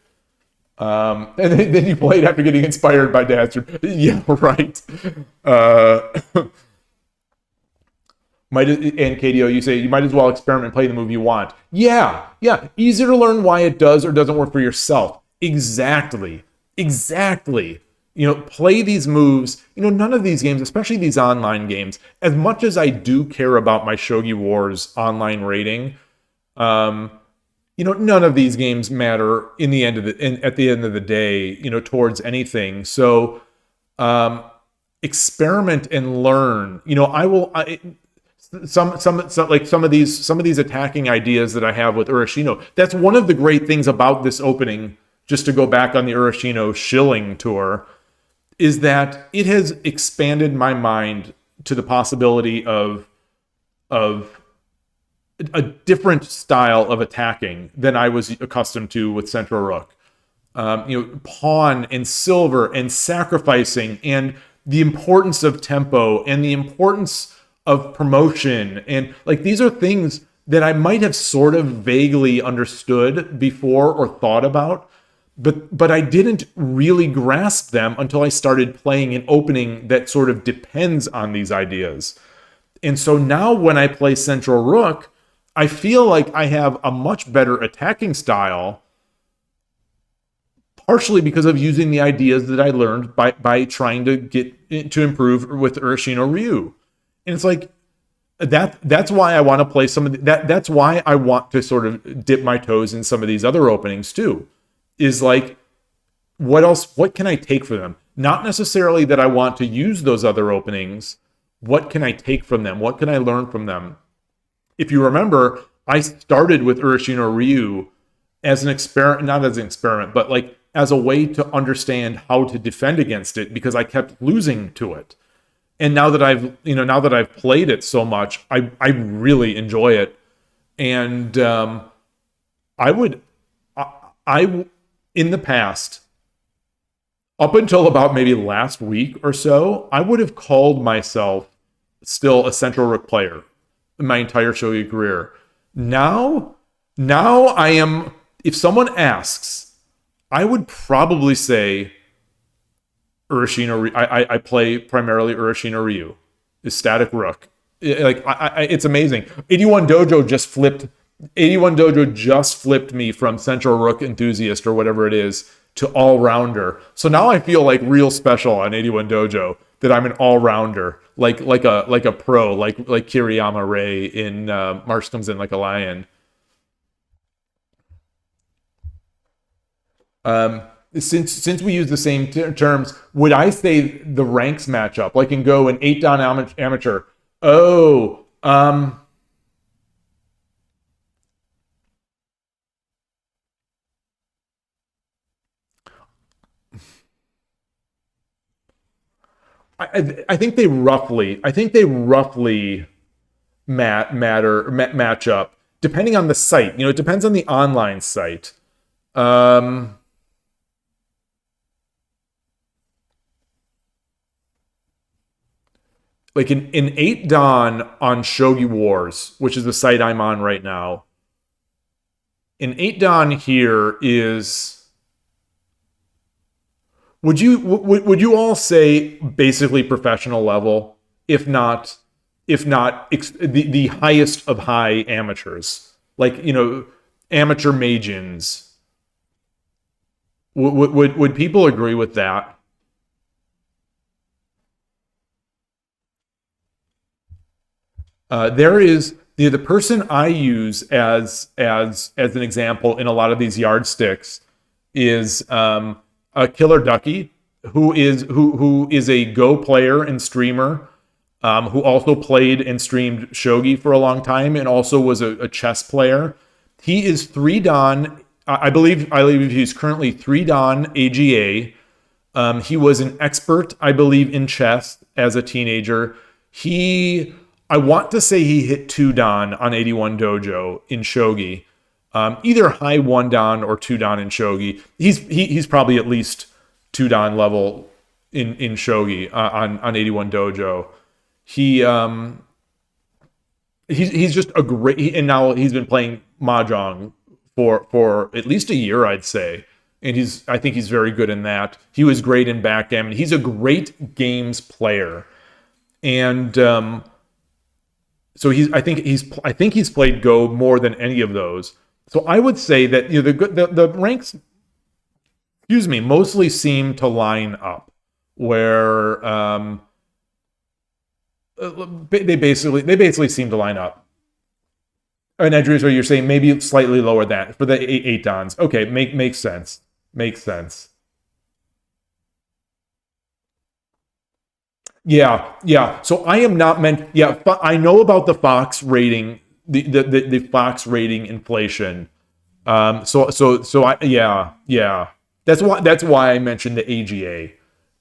And then you played after getting inspired by Dastard. Yeah, right. And KDO, you say you might as well experiment and play the move you want. Yeah. Easier to learn why it does or doesn't work for yourself. Exactly. Play these moves. None of these games, especially these online games, as much as I do care about my Shogi Wars online rating, none of these games matter at the end of the day, towards anything. So, experiment and learn. Some of these attacking ideas that I have with Urashino. That's one of the great things about this opening. Just to go back on the Urashino shilling tour, is that it has expanded my mind to the possibility of a different style of attacking than I was accustomed to with Central Rook. Pawn and silver and sacrificing and the importance of tempo and the importance of promotion. And like, these are things that I might have sort of vaguely understood before or thought about, but I didn't really grasp them until I started playing an opening that sort of depends on these ideas. And so now when I play Central Rook, I feel like I have a much better attacking style, partially because of using the ideas that I learned by trying to get to improve with Urashino Ryu. And it's like, that's why I want to play some of that's why I want to sort of dip my toes in some of these other openings too. Is like, what can I take from them? Not necessarily that I want to use those other openings. What can I take from them? What can I learn from them? If you remember, I started with Urashino Ryu as an experiment, not as an experiment, but like as a way to understand how to defend against it, because I kept losing to it. And now that I've played it so much, I really enjoy it. And I in the past, up until about maybe last week or so, I would have called myself still a Central Rook player in my entire shogi career. Now I am, if someone asks, I would probably say Urashino. I play primarily Urashino Ryu, is static Rook. It's amazing. 81 Dojo just flipped me from Central Rook enthusiast or whatever it is to all-rounder. So now I feel like real special on 81 Dojo, that I'm an all-rounder, like a pro, like Kiriyama Ray in Marsh Comes In Like a Lion. Since we use the same terms, would I say the ranks match up? Like in Go, an 8-dan amateur. Oh, I think they roughly match up, depending on the site. It depends on the online site. Like in 8-dan on Shogi Wars, which is the site I'm on right now. In 8-dan here is, would you all say basically professional level, if not the highest of high amateurs, like amateur Meijins? Would people agree with that? There is the person I use as an example in a lot of these yardsticks is Killer Ducky, who is a Go player and streamer, who also played and streamed shogi for a long time, and also was a chess player. He is 3-dan. I believe he's currently 3-dan AGA. He was an expert, I believe, in chess as a teenager. I want to say he hit 2-dan on 81 Dojo in shogi. Either high 1-dan or 2-dan in shogi. He's probably at least 2-dan level in shogi on 81 Dojo. He's just a great, and now he's been playing mahjong for at least a year, I'd say. And I think he's very good in that. He was great in backgammon. He's a great games player. And so I think he's played Go more than any of those. So I would say that the ranks, mostly seem to line up, where they basically seem to line up. And Andrew, so you're saying maybe slightly lower than for the 8-dans. Okay, makes sense. Makes sense. Yeah. So I am not meant. Yeah, I know about the Fox rating, the Fox rating inflation. So yeah. That's why I mentioned the AGA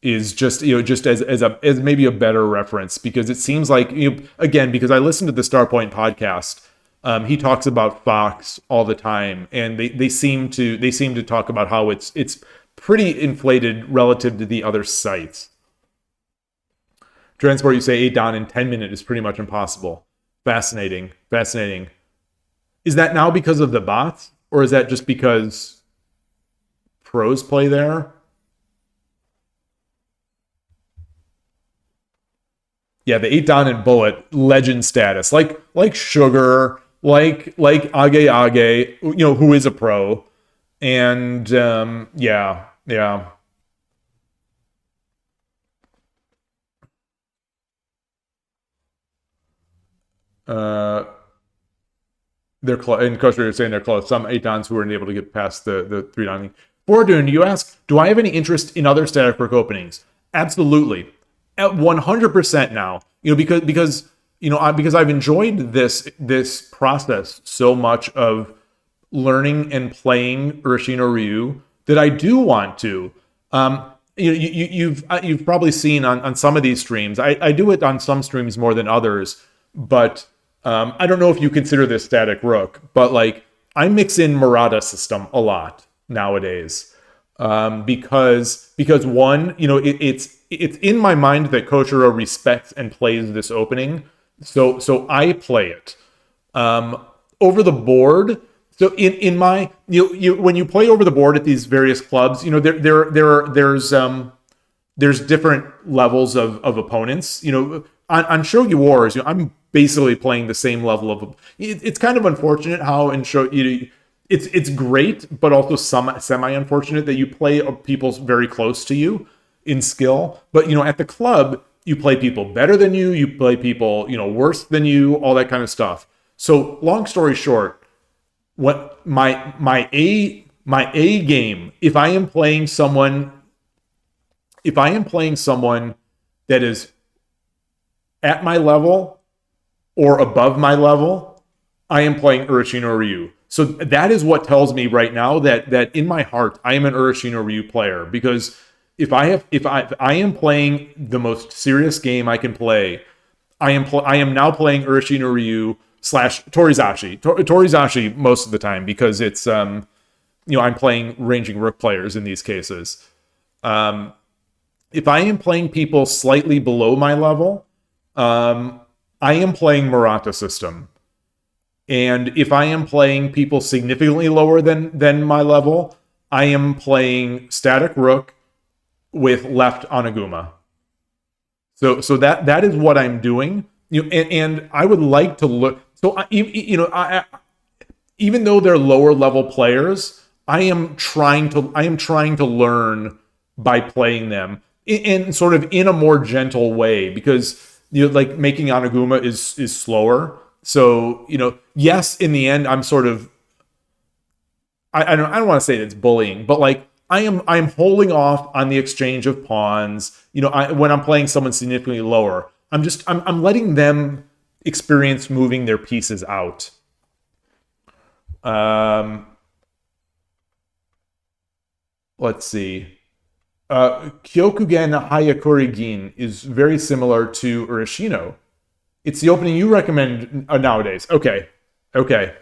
is just just as maybe a better reference, because it seems like, again, because I listened to the Starpoint podcast. He talks about Fox all the time, and they seem to talk about how it's pretty inflated relative to the other sites. Transport, you say 8 down in 10 minutes is pretty much impossible. Fascinating. Is that now because of the bots, or is that just because pros play there? Yeah, the 8 down in bullet, legend status, like Sugar, like Age, who is a pro, and yeah. Uh, they're close. And Coach, you're saying they're close. Some 8 downs who weren't able to get past the 3 down. Fortune, you ask, do I have any interest in other static work openings? Absolutely, at 100% now. Because I've enjoyed this process so much of learning and playing Urashino Ryu that I do want to. You've probably seen on some of these streams. I do it on some streams more than others, but I don't know if you consider this static rook, but like I mix in Murata system a lot nowadays, because one, it's in my mind that Koshiro respects and plays this opening, so I play it over the board. So in my when you play over the board at these various clubs, there's different levels of opponents. On Shogi Wars, I'm basically playing the same level of. It's kind of unfortunate how in Shogi, it's great, but also some semi unfortunate that you play people very close to you in skill. But at the club, you play people better than you play people worse than you, all that kind of stuff. So long story short, what my A game, if I am playing someone that is at my level or above my level, I am playing Urashino Ryu. So that is what tells me right now that in my heart I am an Urashino Ryu player, because if I am playing the most serious game I can play, I am now playing Urashino Ryu / Torizashi most of the time, because it's I'm playing ranging rook players in these cases. If I am playing people slightly below my level, I am playing Murata system. And if I am playing people significantly lower than my level, I am playing static rook with left Oniguma. So that is what I'm doing. And I would like to look. So even though they're lower level players, I am trying to learn by playing them in sort of in a more gentle way, because like making Oniguma is slower. So yes, in the end, I'm sort of I don't want to say it's bullying, but like I'm holding off on the exchange of pawns. When I'm playing someone significantly lower, I'm letting them experience moving their pieces out. Let's see. Kyokugen Hayakuri Gin is very similar to Urashino. It's the opening you recommend nowadays. Okay,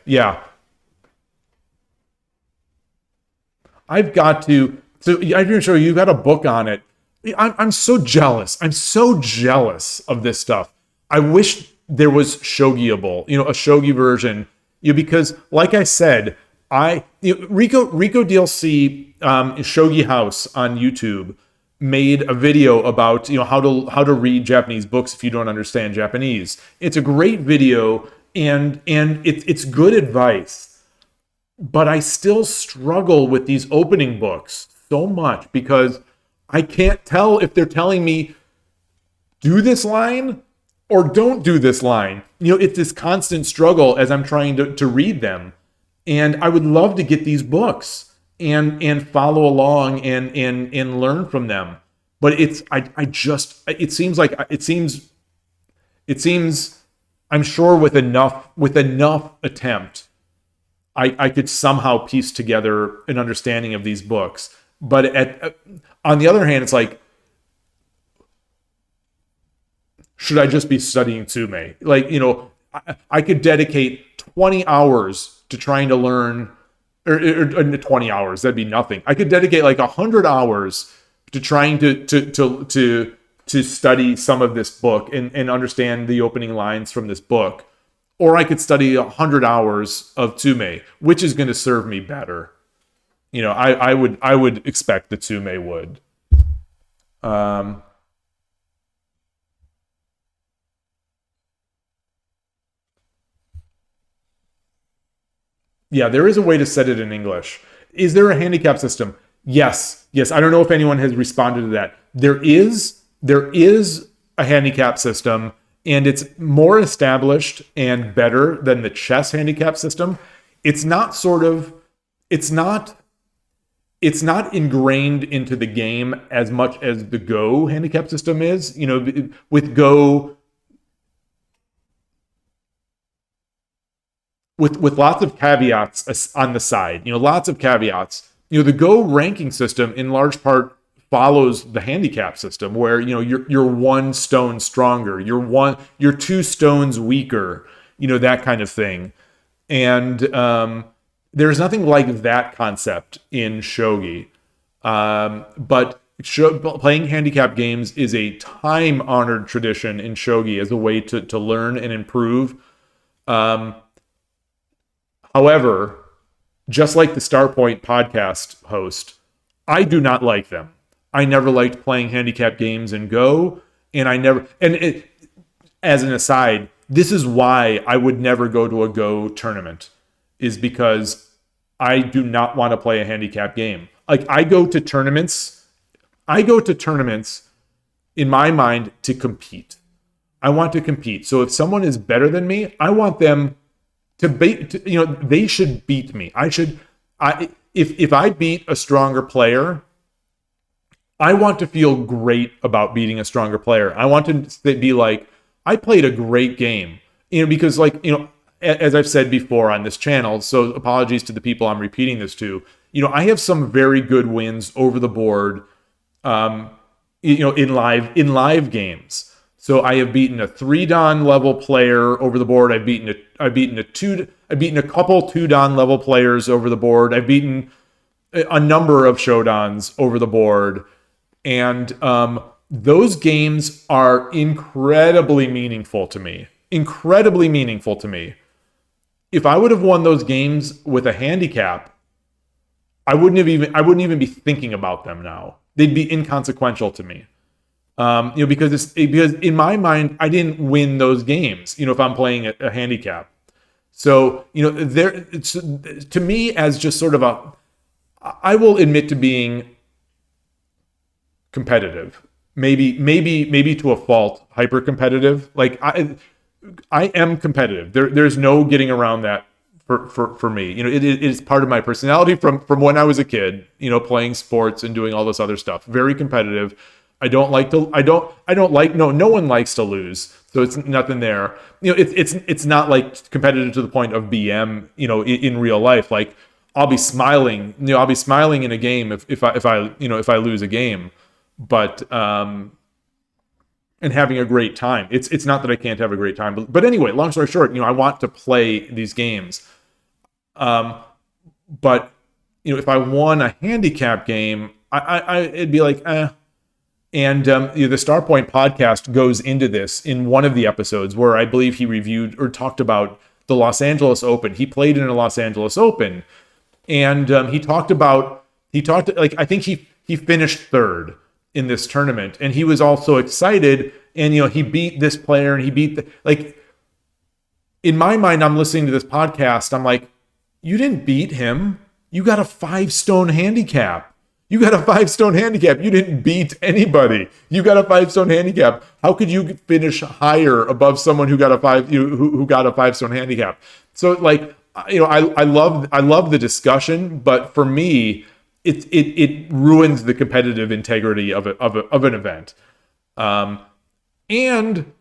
yeah. I've got to. So I didn't show you. You've got a book on it. I'm so jealous. I'm so jealous of this stuff. I wish there was Shogiable, a Shogi version. Because like I said, Rico DLC Shogi House on YouTube made a video about how to read Japanese books if you don't understand Japanese. It's a great video, and it's good advice. But I still struggle with these opening books so much, because I can't tell if they're telling me do this line or don't do this line. It's this constant struggle as I'm trying to read them. And I would love to get these books and follow along and learn from them. but it seems I'm sure with enough attempt, I could somehow piece together an understanding of these books. But on the other hand, it's like, should I just be studying Tsume? Like, I could dedicate 20 hours to trying to learn, or 20 hours, that'd be nothing. I could dedicate like 100 hours to trying to study some of this book and understand the opening lines from this book. Or I could study 100 hours of Tsume, which is going to serve me better. I would expect the Tsume would. Yeah, there is a way to set it in English. Is there a handicap system? Yes. I don't know if anyone has responded to that. There is a handicap system, and it's more established and better than the chess handicap system. It's not ingrained into the game as much as the Go handicap system is. With Go, with lots of caveats on the side, lots of caveats. The Go ranking system in large part follows the handicap system, where you're one stone stronger, you're two stones weaker, that kind of thing. And there's nothing like that concept in shogi. But playing handicap games is a time-honored tradition in shogi as a way to learn and improve. However, just like the Starpoint podcast host, I do not like them. I never liked playing handicap games in Go, as an aside, this is why I would never go to a Go tournament, is because I do not want to play a handicap game. Like, I go to tournaments in my mind to compete. I want to compete. So if someone is better than me, I want them to beat, they should beat me. If I beat a stronger player, I want to feel great about beating a stronger player. I want to be like, I played a great game, because as I've said before on this channel, so apologies to the people I'm repeating this to, I have some very good wins over the board, in live games. So I have beaten a 3-dan level player over the board. I've beaten a couple 2-dan level players over the board. I've beaten a number of Shodans over the board. And those games are incredibly meaningful to me. If I would have won those games with a handicap, I wouldn't even be thinking about them now. They'd be inconsequential to me. Because in my mind, I didn't win those games, if I'm playing a handicap. So, to me, as just sort of I will admit to being competitive, maybe to a fault, hyper competitive. Like, I am competitive. There's no getting around that for me. It is part of my personality from when I was a kid, playing sports and doing all this other stuff. Very competitive. No one likes to lose. So it's nothing there. It's not like competitive to the point of BM, in real life. Like, I'll be smiling in a game if I lose a game, but and having a great time. It's not that I can't have a great time, but anyway, long story short, I want to play these games. But if I won a handicap game, it'd be like, eh. And the Starpoint podcast goes into this in one of the episodes, where I believe he reviewed or talked about the Los Angeles Open. He played in a Los Angeles Open, and he talked like, I think he finished third in this tournament, and he was also excited. And he beat this player, and he beat in my mind, I'm listening to this podcast, I'm like, you didn't beat him. You got a 5-stone handicap. You didn't beat anybody. You got a 5-stone handicap. How could you finish higher above someone who got a 5-stone handicap? So, like, I love the discussion, but for me, it ruins the competitive integrity of an event. And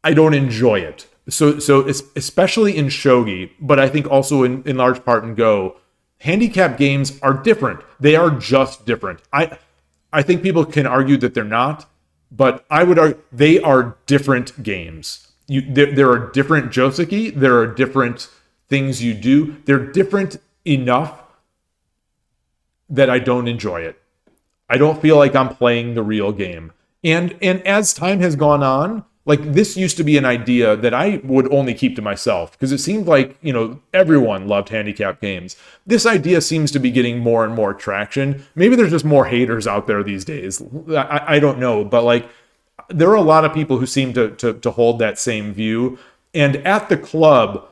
I don't enjoy it. So especially in shogi, but I think also in large part in Go, handicap games are different. They are just different. I think people can argue that they're not, but I would argue they are different games. There are different joseki. There are different things you do. They're different enough that I don't enjoy it. I don't feel like I'm playing the real game. And as time has gone on, like this used to be an idea that I would only keep to myself because it seemed like, everyone loved handicap games. This idea seems to be getting more and more traction. Maybe there's just more haters out there these days. I don't know, but like there are a lot of people who seem to hold that same view. And at the club,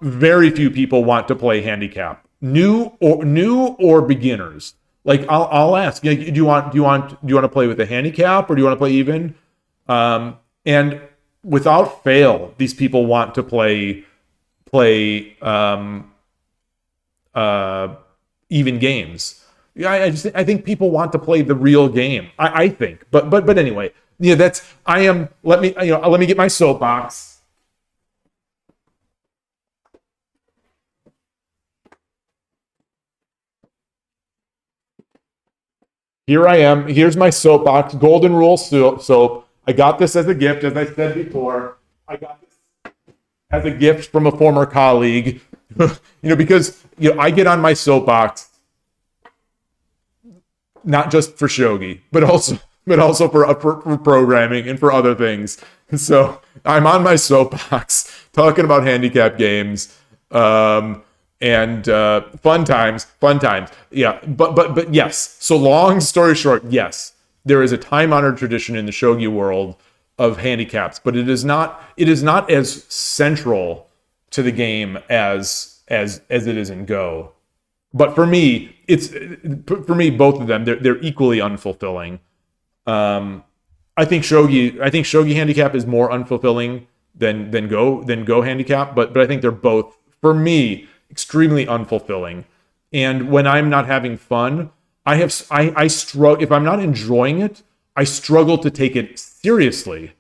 very few people want to play handicap, new or beginners. Like I'll ask, do you want to play with a handicap or do you want to play even? And without fail, these people want to play even games. Yeah, I think people want to play the real game. I think, but anyway, let me get my soapbox. Here I am. Here's my soapbox, Golden Rule soap. I got this as a gift, as I said before. I got this as a gift from a former colleague. Because I get on my soapbox not just for shogi, but also for programming and for other things. So I'm on my soapbox talking about handicap games. And fun times. Yeah, but yes. So long story short, yes, there is a time-honored tradition in the shogi world of handicaps, but it is not as central to the game as it is in Go. But for me, both of them they're equally unfulfilling. I think shogi handicap is more unfulfilling than Go handicap, but I think they're both, for me, extremely unfulfilling. And when I'm not having fun, I struggle. If I'm not enjoying it, I struggle to take it seriously.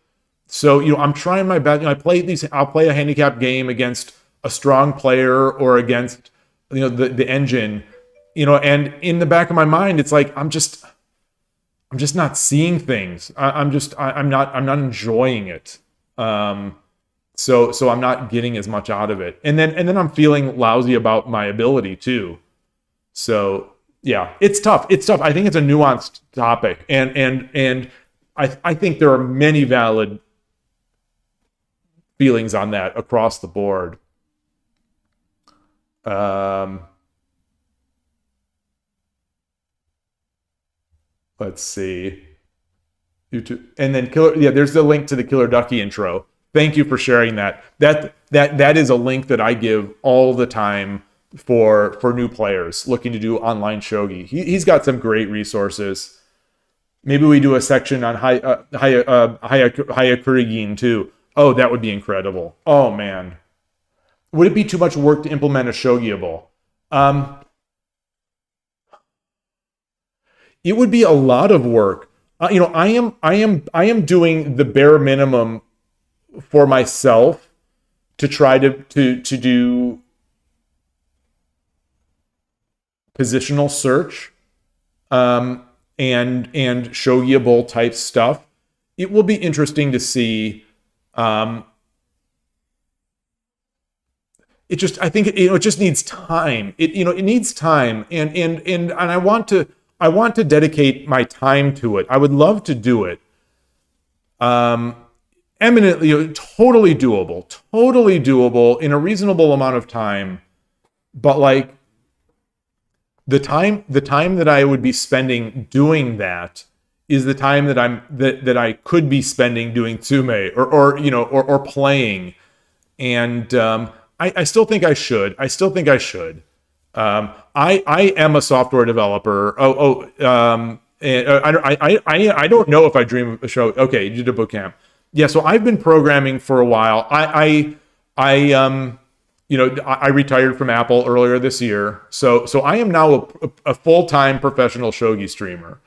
So I'm trying my best. I'll play a handicap game against a strong player or against the engine, and in the back of my mind, it's like I'm just not seeing things. I'm not enjoying it. So I'm not getting as much out of it. And then I'm feeling lousy about my ability too. So yeah, it's tough. I think it's a nuanced topic. And I think there are many valid feelings on that across the board. Let's see. YouTube. And then there's the link to the Killer Ducky intro. Thank you for sharing that. That is a link that I give all the time for new players looking to do online shogi. He's got some great resources. Maybe we do a section on Hayakurigin too. Oh, that would be incredible. Oh man, would it be too much work to implement a shogiable? It would be a lot of work. I am doing the bare minimum for myself to try to do positional search and shogiable type stuff. It will be interesting to see. I think it just needs time. It needs time, and I want to dedicate my time to it. I would love to do it. Eminently, totally doable in a reasonable amount of time. But like the time that I would be spending doing that is the time that I could be spending doing tsume or playing. And I still think I should. I am a software developer. And I don't know if I dream of a show. Okay, you did a boot camp. Yeah, so I've been programming for a while. I retired from Apple earlier this year, so I am now a full-time professional shogi streamer.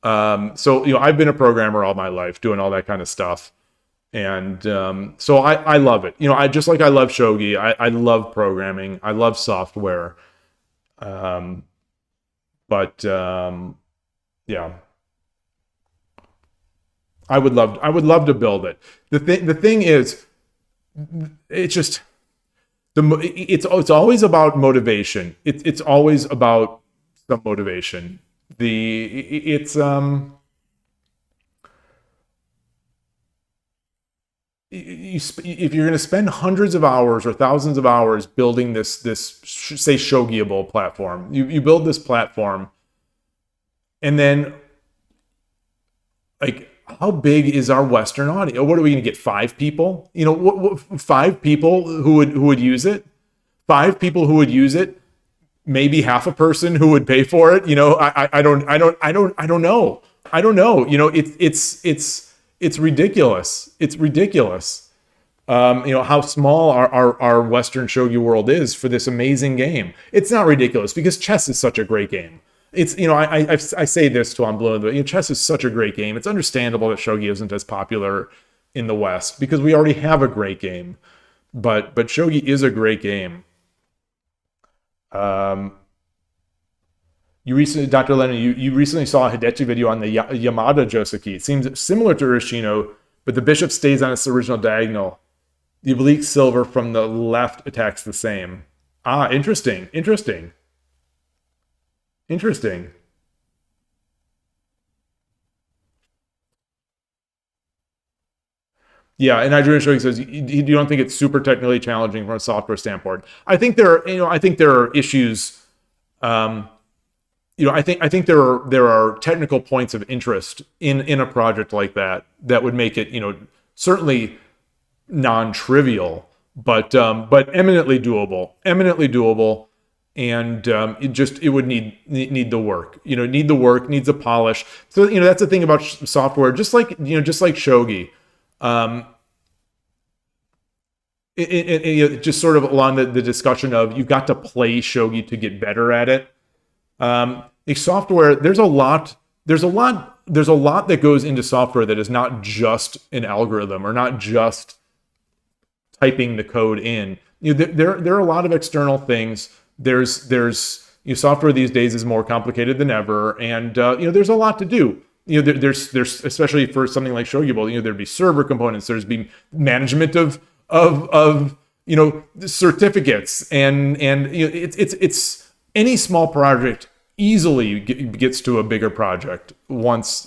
So I've been a programmer all my life, doing all that kind of stuff, and so I love it. I just like I love shogi. I love programming. I love software. But yeah, I would love to build it. The thing is, it's just it's always about motivation. It's always about some motivation. It's if you're going to spend hundreds of hours or thousands of hours building this say shogiable platform, you build this platform, and then like, how big is our Western audience? What are we going to get? 5 people? What 5 people who would use it? 5 people who would use it? Maybe half a person who would pay for it? I don't know. I don't know. It's ridiculous. It's ridiculous. How small our Western shogi world is for this amazing game. It's not ridiculous because chess is such a great game. It's I say this till I'm blown away. Chess is such a great game. It's understandable that shogi isn't as popular in the West because we already have a great game. But shogi is a great game. Dr. Lennon, you recently saw a Hidechi video on the Yamada Joseki. It seems similar to Urashino, but the bishop stays on its original diagonal. The oblique silver from the left attacks the same. Interesting. Yeah, and Nigerian Shogi says you don't think it's super technically challenging from a software standpoint. I think there are issues. I think there are technical points of interest in a project like that would make it certainly non-trivial, but eminently doable, and it would need the work. Needs the polish. So that's the thing about software, just like shogi. Just sort of along the discussion of you've got to play shogi to get better at it. Software, there's a lot that goes into software that is not just an algorithm or not just typing the code in. There are a lot of external things. There's software these days is more complicated than ever, and there's a lot to do. There's especially for something like Shogiable, there'd be server components, there's be management of certificates, and it's any small project easily gets to a bigger project once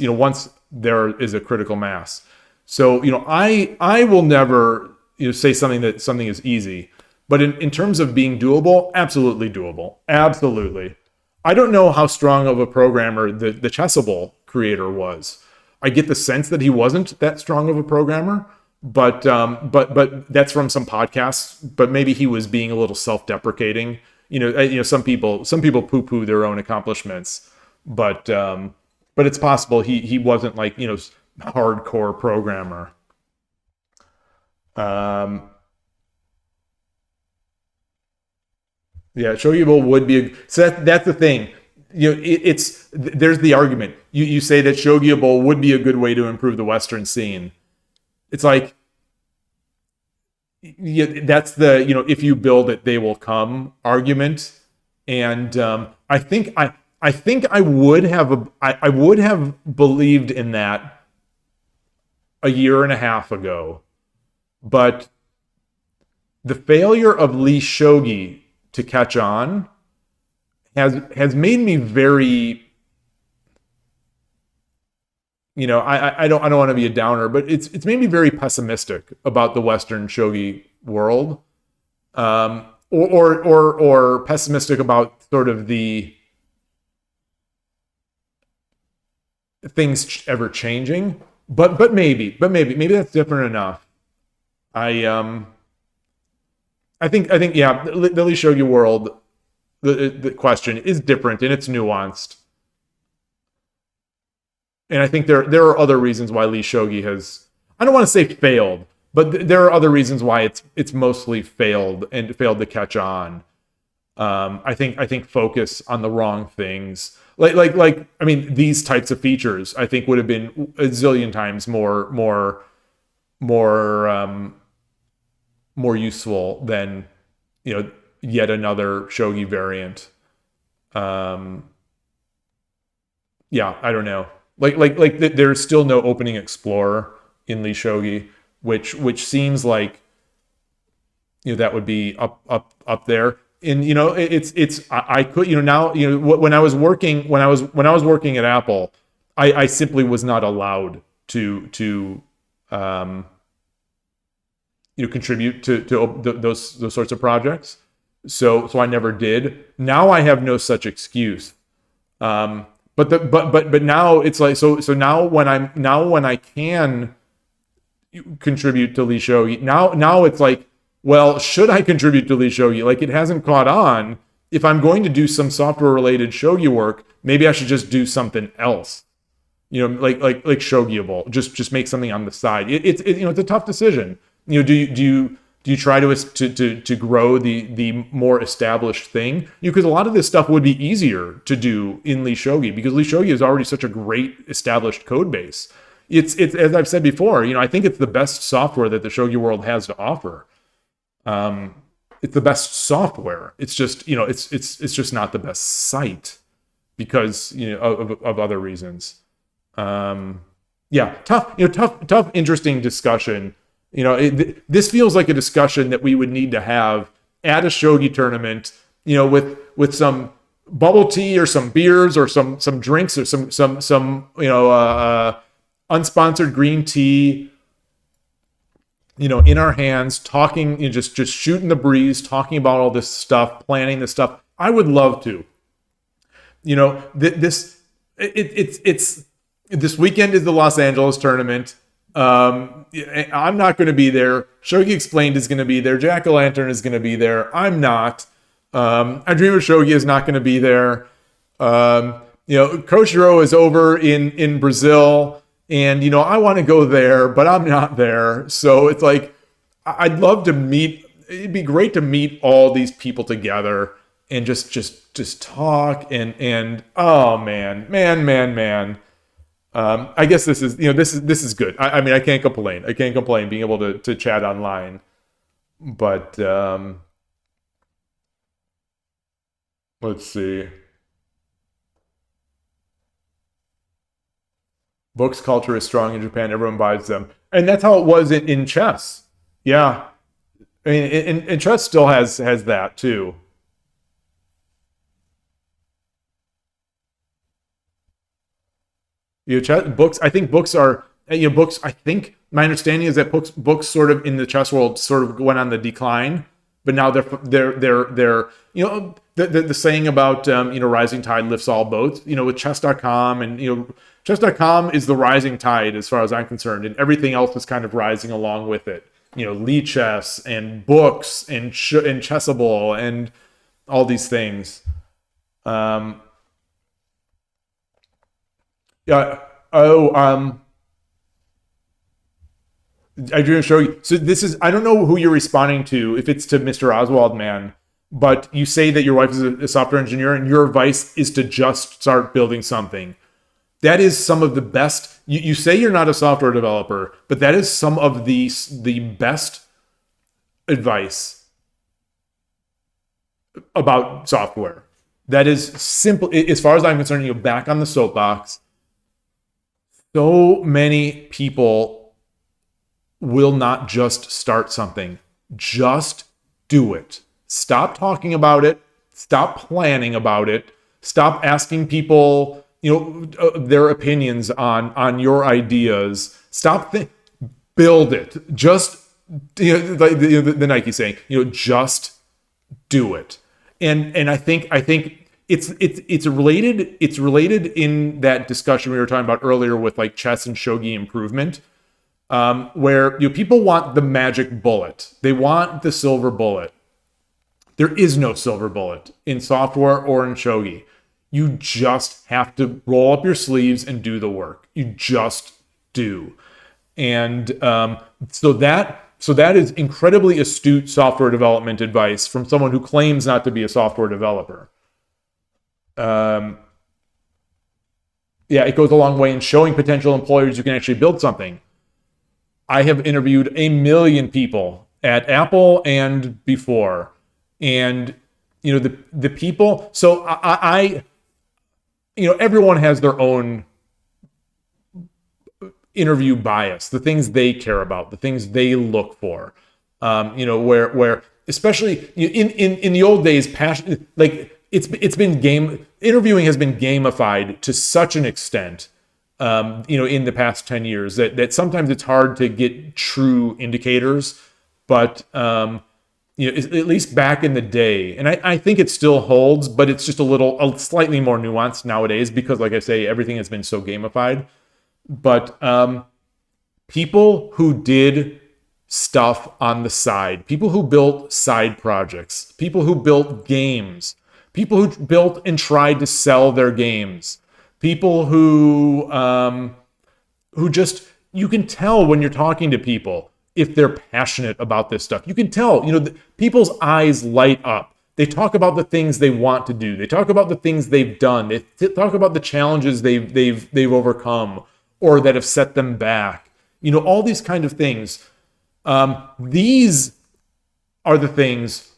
there is a critical mass. So I will never say something is easy, but in terms of being doable, absolutely doable, absolutely. I don't know how strong of a programmer the Chessable creator was. I get the sense that he wasn't that strong of a programmer, but that's from some podcasts. But maybe he was being a little self-deprecating. Some people poo-poo their own accomplishments, but it's possible he wasn't like hardcore programmer. Yeah, Shogiable would be so that's the thing. There's the argument. You say that Shogiable would be a good way to improve the Western scene. It's like, that's the if you build it, they will come argument. And I think I would have believed in that a year and a half ago, but the failure of Lee Shogi to catch on has made me very, I don't want to be a downer, but it's made me very pessimistic about the Western shogi world, or pessimistic about sort of the things ever changing. But maybe that's different enough. I think yeah, the Lee Shogi world, the question is different and it's nuanced. And I think there are other reasons why Lee Shogi has, I don't want to say failed, but there are other reasons why it's mostly failed and failed to catch on. I think focus on the wrong things. I mean, these types of features I think would have been a zillion times more useful than, you know, yet another shogi variant. Yeah, I don't know. There's still no opening explorer in Lee Shogi, which seems like, you know, that would be up there. And, you know, I could, you know, now, you know, when I was working at Apple, I simply was not allowed to you know, contribute to those sorts of projects. So I never did. Now I have no such excuse. But now it's like, so now when I can contribute to Lee Shogi, now it's like, well, should I contribute to Lee Shogi? Like, it hasn't caught on. If I'm going to do some software related shogi work, maybe I should just do something else. You know, like shogiable. Just make something on the side. It's you know, it's a tough decision. You know, do you try to grow the more established thing? Because a lot of this stuff would be easier to do in Lee Shogi, because Lee Shogi is already such a great established code base. It's as I've said before, you know, I think it's the best software that the shogi world has to offer. It's the best software. It's just, you know, it's just not the best site because, you know, of other reasons. Yeah, tough, interesting discussion. You know, this feels like a discussion that we would need to have at a shogi tournament, you know, with some bubble tea or some beers or some drinks or some you know, unsponsored green tea, you know, in our hands, talking, you know, just shooting the breeze, talking about all this stuff, planning this stuff. I would love to. You know, it's this weekend is the Los Angeles tournament. I'm not going to be there. Shogi Explained is going to be there. Jack-o'-lantern is going to be there. I'm not. I Dream of Shogi is not going to be there. You know, Koshiro is over in Brazil, and, you know, I want to go there, but I'm not there. So it's like, I'd love to meet. It'd be great to meet all these people together and just talk and oh man. I guess this is, you know, this is good. I mean, I can't complain. Being able to chat online, but let's see. Books culture is strong in Japan. Everyone buys them, and that's how it was in chess. Yeah, I mean, and chess still has that too. You know, books. I think books are, you know, books. I think my understanding is that books sort of in the chess world sort of went on the decline, but now they're you know, the saying about you know, rising tide lifts all boats. You know, with chess.com, and, you know, chess.com is the rising tide as far as I'm concerned, and everything else is kind of rising along with it. You know, Lee Chess and books and Chessable and all these things. Yeah. Oh, I do show you. So this is, I don't know who you're responding to, if it's to Mr. Oswald man, but you say that your wife is a software engineer and your advice is to just start building something. That is some of the best. You say you're not a software developer, but that is some of the best advice about software. That is simple. As far as I'm concerned, you back on the soapbox. So many people will not just start something. Just do it. Stop talking about it. Stop planning about it. Stop asking people, you know, their opinions on your ideas. Stop build it. Just, you know, like the Nike saying, you know, just do it. And I think it's related in that discussion we were talking about earlier with like chess and shogi improvement, where, you know, people want the magic bullet. They want the silver bullet. There is no silver bullet in software or in shogi. You just have to roll up your sleeves and do the work. You just do. And so that is incredibly astute software development advice from someone who claims not to be a software developer. Yeah, it goes a long way in showing potential employers you can actually build something. I have interviewed a million people at Apple and before, and the people. So I everyone has their own interview bias, the things they care about, the things they look for. Where especially in the old days, passion, like it's been interviewing has been gamified to such an extent, in the past 10 years that sometimes it's hard to get true indicators. But at least back in the day, and I think it still holds, but it's just a slightly more nuanced nowadays because, like I say, everything has been so gamified. But people who did stuff on the side, people who built side projects, people who built games, people who built and tried to sell their games, people who just, you can tell when you're talking to people if they're passionate about this stuff. You can tell, people's eyes light up. They talk about the things they want to do. They talk about the things they've done. They talk about the challenges they've overcome or that have set them back. All these kind of things. These are the things.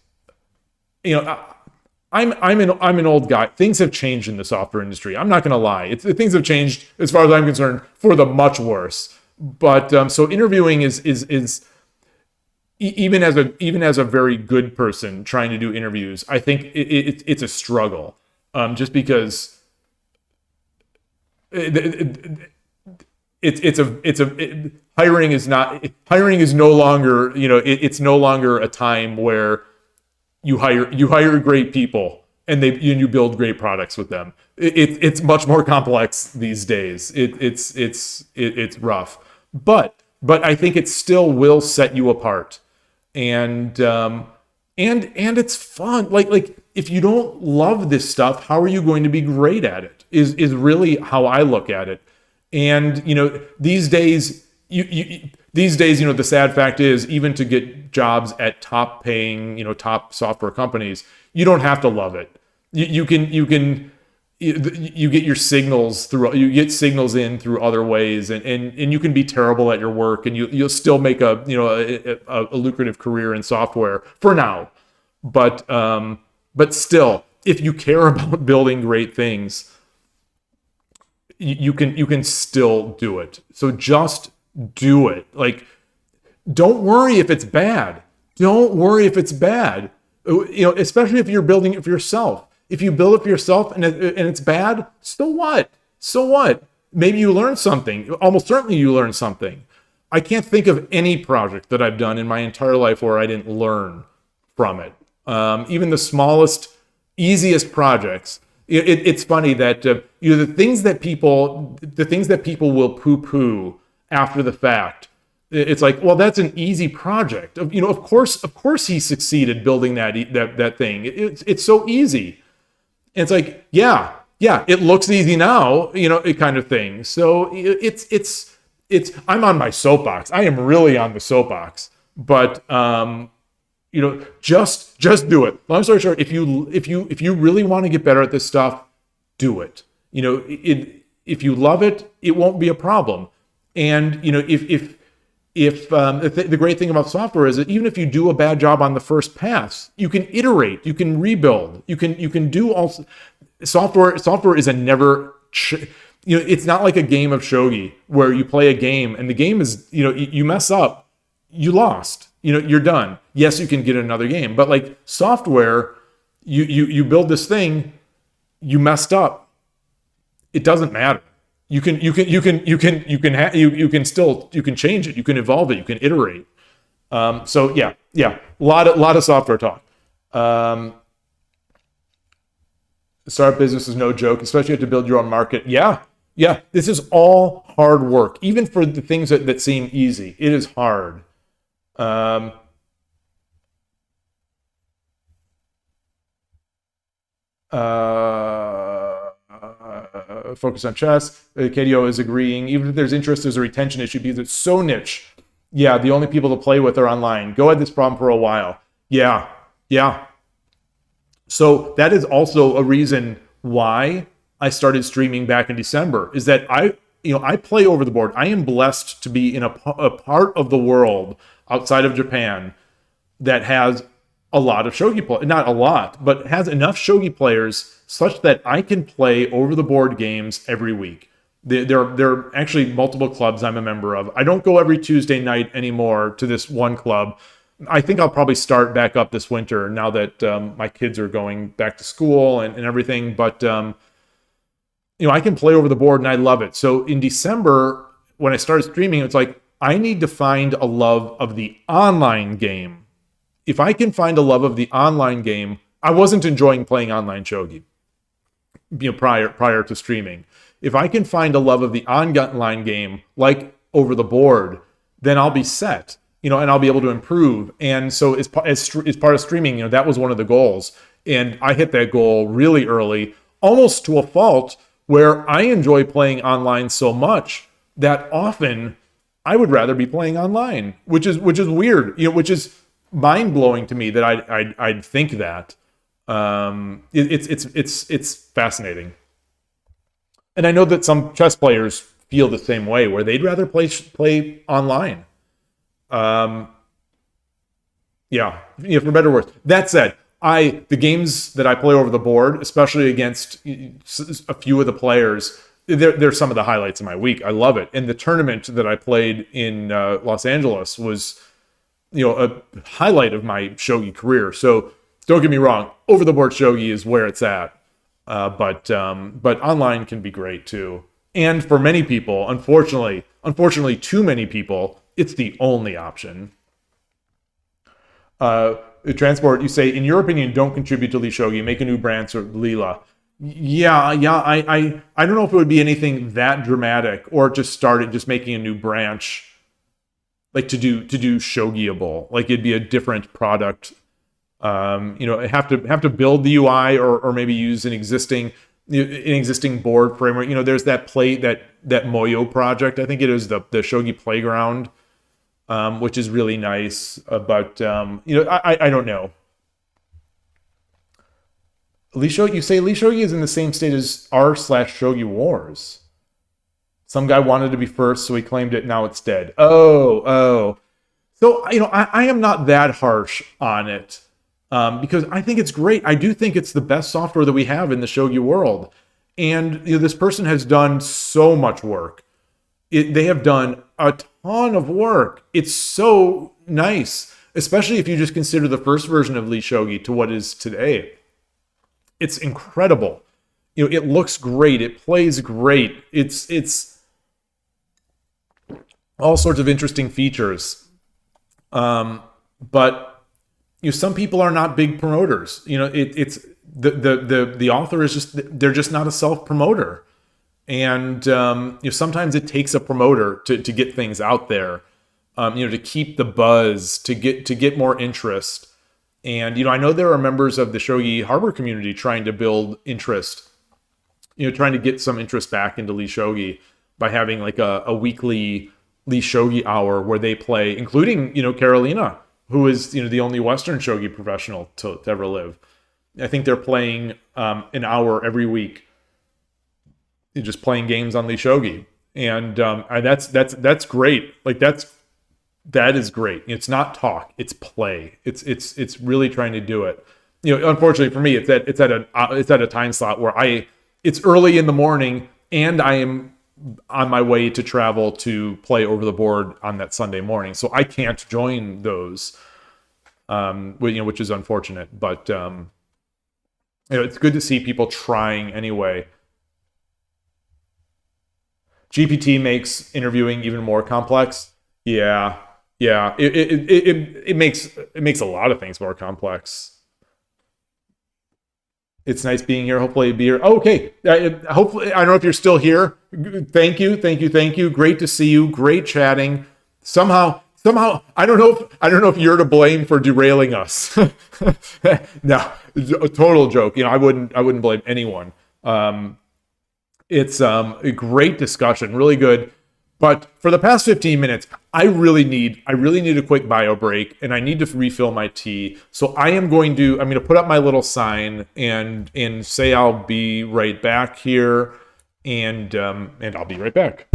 I'm an old guy. Things have changed in the software industry. I'm not going to lie. Things have changed as far as I'm concerned for the much worse. But so interviewing is even as a very good person trying to do interviews, I think it's a struggle. Just because hiring is no longer, it's no longer a time where you hire great people and you build great products with them. It's much more complex these days. It's rough, but I think it still will set you apart, and it's fun. Like if you don't love this stuff, how are you going to be great at it? Is really how I look at it. And these days, the sad fact is, even to get jobs at top paying, top software companies, you don't have to love it. You get your signals in through other ways, and you can be terrible at your work, and you'll still make a lucrative career in software for now. But still, if you care about building great things, you can still do it. So just do it. Like, don't worry if it's bad. Don't worry if it's bad. Especially if you're building it for yourself. If you build it for yourself and it's bad, so what? So what? Maybe you learn something. Almost certainly you learn something. I can't think of any project that I've done in my entire life where I didn't learn from it. Even the smallest, easiest projects. It's funny that the things that people will poo-poo after the fact. It's like, well, that's an easy project. Of course he succeeded building that thing. It's so easy. And it's like, yeah, it looks easy now, it kind of thing. So it's I'm on my soapbox. I am really on the soapbox. But just do it. Long story short, if you really want to get better at this stuff, do it. If you love it, it won't be a problem. And if the great thing about software is that even if you do a bad job on the first pass, you can iterate, you can rebuild, you can do all. Software is a never. It's not like a game of shogi where you play a game and the game is, you mess up, you lost. You're done. Yes, you can get another game, but like software, you build this thing, you messed up. It doesn't matter. You can change it. You can evolve it. You can iterate. So yeah, a lot of software talk. Startup business is no joke, especially if you have to build your own market. Yeah. This is all hard work, even for the things that seem easy. It is hard. focus on chess. KDO is agreeing. Even if there's interest, there's a retention issue because it's so niche. Yeah, the only people to play with are online. Go had this problem for a while. Yeah. So that is also a reason why I started streaming back in December, is that I play over the board. I am blessed to be in a part of the world outside of Japan that has a lot of shogi play, not a lot, but has enough shogi players such that I can play over the board games every week. There are actually multiple clubs I'm a member of. I don't go every Tuesday night anymore to this one club. I think I'll probably start back up this winter now that my kids are going back to school and everything. But I can play over the board and I love it. So in December, when I started streaming, it's like I need to find a love of the online game. If I can find a love of the online game, I wasn't enjoying playing online shogi, prior to streaming. If I can find a love of the online game, like over the board, then I'll be set, and I'll be able to improve. And so as part of streaming, that was one of the goals. And I hit that goal really early, almost to a fault, where I enjoy playing online so much that often I would rather be playing online, which is weird, which is mind-blowing to me that I'd think that. It's fascinating. And I know that some chess players feel the same way, where they'd rather play online. For better or worse. That said, the games that I play over the board, especially against a few of the players, they're some of the highlights of my week. I love it. And the tournament that I played in Los Angeles was, a highlight of my shogi career. So don't get me wrong, over the board shogi is where it's at. But online can be great too. And for many people, unfortunately, too many people, it's the only option. Transport, you say, in your opinion, don't contribute to Lee Shogi, make a new branch or Leela. Yeah. I don't know if it would be anything that dramatic, or just making a new branch, like to do Shogiable. Like it'd be a different product. Have to build the UI or maybe use an existing board framework. There's that that Moyo project. I think it is the Shogi Playground, which is really nice. But I don't know. You say Lee Shogi is in the same state as r/Shogi Wars. Some guy wanted to be first, so he claimed it. Now it's dead. Oh. So I am not that harsh on it. Because I think it's great. I do think it's the best software that we have in the shogi world. And this person has done so much work. They have done a ton of work. It's so nice, especially if you just consider the first version of Lee Shogi to what is today. It's incredible. It looks great. It plays great. It's all sorts of interesting features. But some people are not big promoters. It's the author is they're just not a self-promoter. And sometimes it takes a promoter to get things out there, to keep the buzz, to get more interest. And I know there are members of the Shogi Harbor community trying to build interest, trying to get some interest back into Lee Shogi by having like a weekly Lee Shogi hour where they play, including Carolina, who is the only Western shogi professional to ever live. I think they're playing an hour every week, just playing games on Lee Shogi, and that's great. Like that is great. It's not talk, it's play. It's really trying to do it. Unfortunately for me, it's at a time slot where it's early in the morning, and I am on my way to travel to play over the board on that Sunday morning, so I can't join those, which is unfortunate. But it's good to see people trying anyway. GPT makes interviewing even more complex. Yeah. It makes a lot of things more complex. It's nice being here. Hopefully be here. Oh, okay. Hopefully, I don't know if you're still here. Thank you. Great to see you. Great chatting. Somehow, I don't know if you're to blame for derailing us. No, a total joke. I wouldn't blame anyone. It's a great discussion, really good. But for the past 15 minutes, I really need a quick bio break, and I need to refill my tea. So I'm going to put up my little sign and say I'll be right back here, and I'll be right back.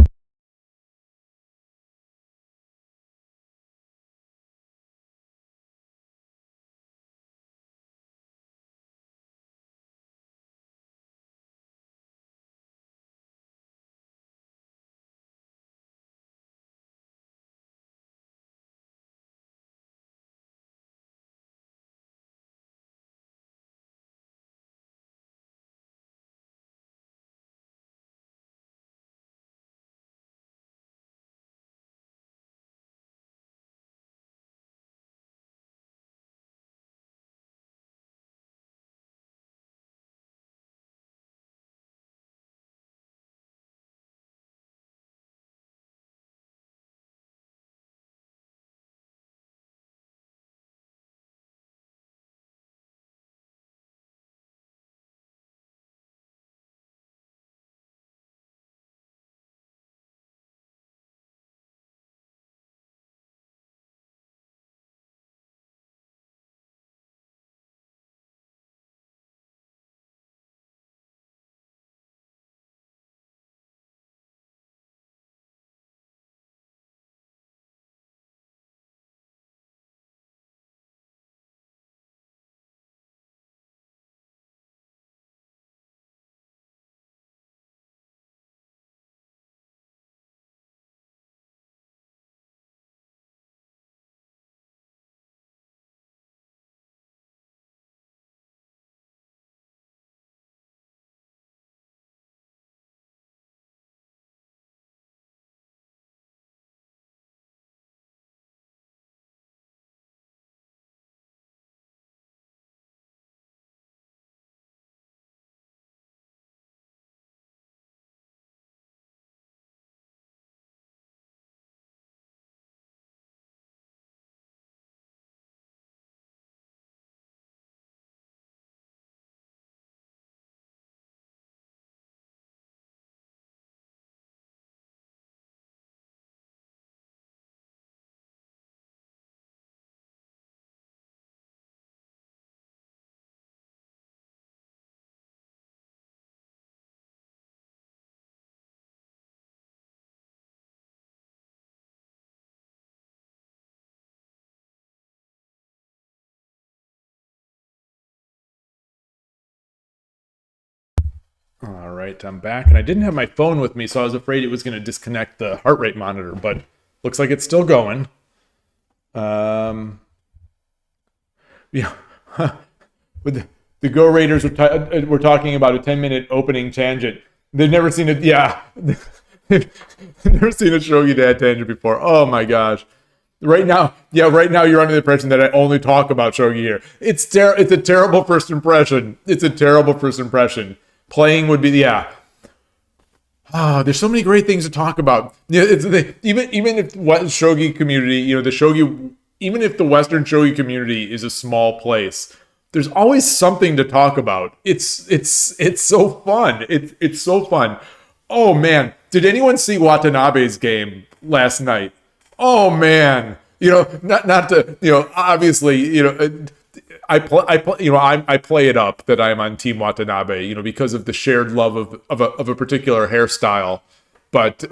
All right, I'm back, and I didn't have my phone with me, so I was afraid it was going to disconnect the heart rate monitor, but looks like it's still going. Yeah, with the Go Raiders were talking about a 10-minute opening tangent. They've never seen it. Yeah, they've never seen a Shogi Dad tangent before. Oh my gosh. Right now you're under the impression that I only talk about Shogi here. It's a terrible first impression. It's a terrible first impression. Playing would be, yeah. There's so many great things to talk about. Yeah, even if what shogi community, even if the Western shogi community is a small place, there's always something to talk about. It's so fun. It's so fun. Oh man, did anyone see Watanabe's game last night? Oh man, not to, obviously, I play it up that I'm on Team Watanabe, because of the shared love of a particular hairstyle, but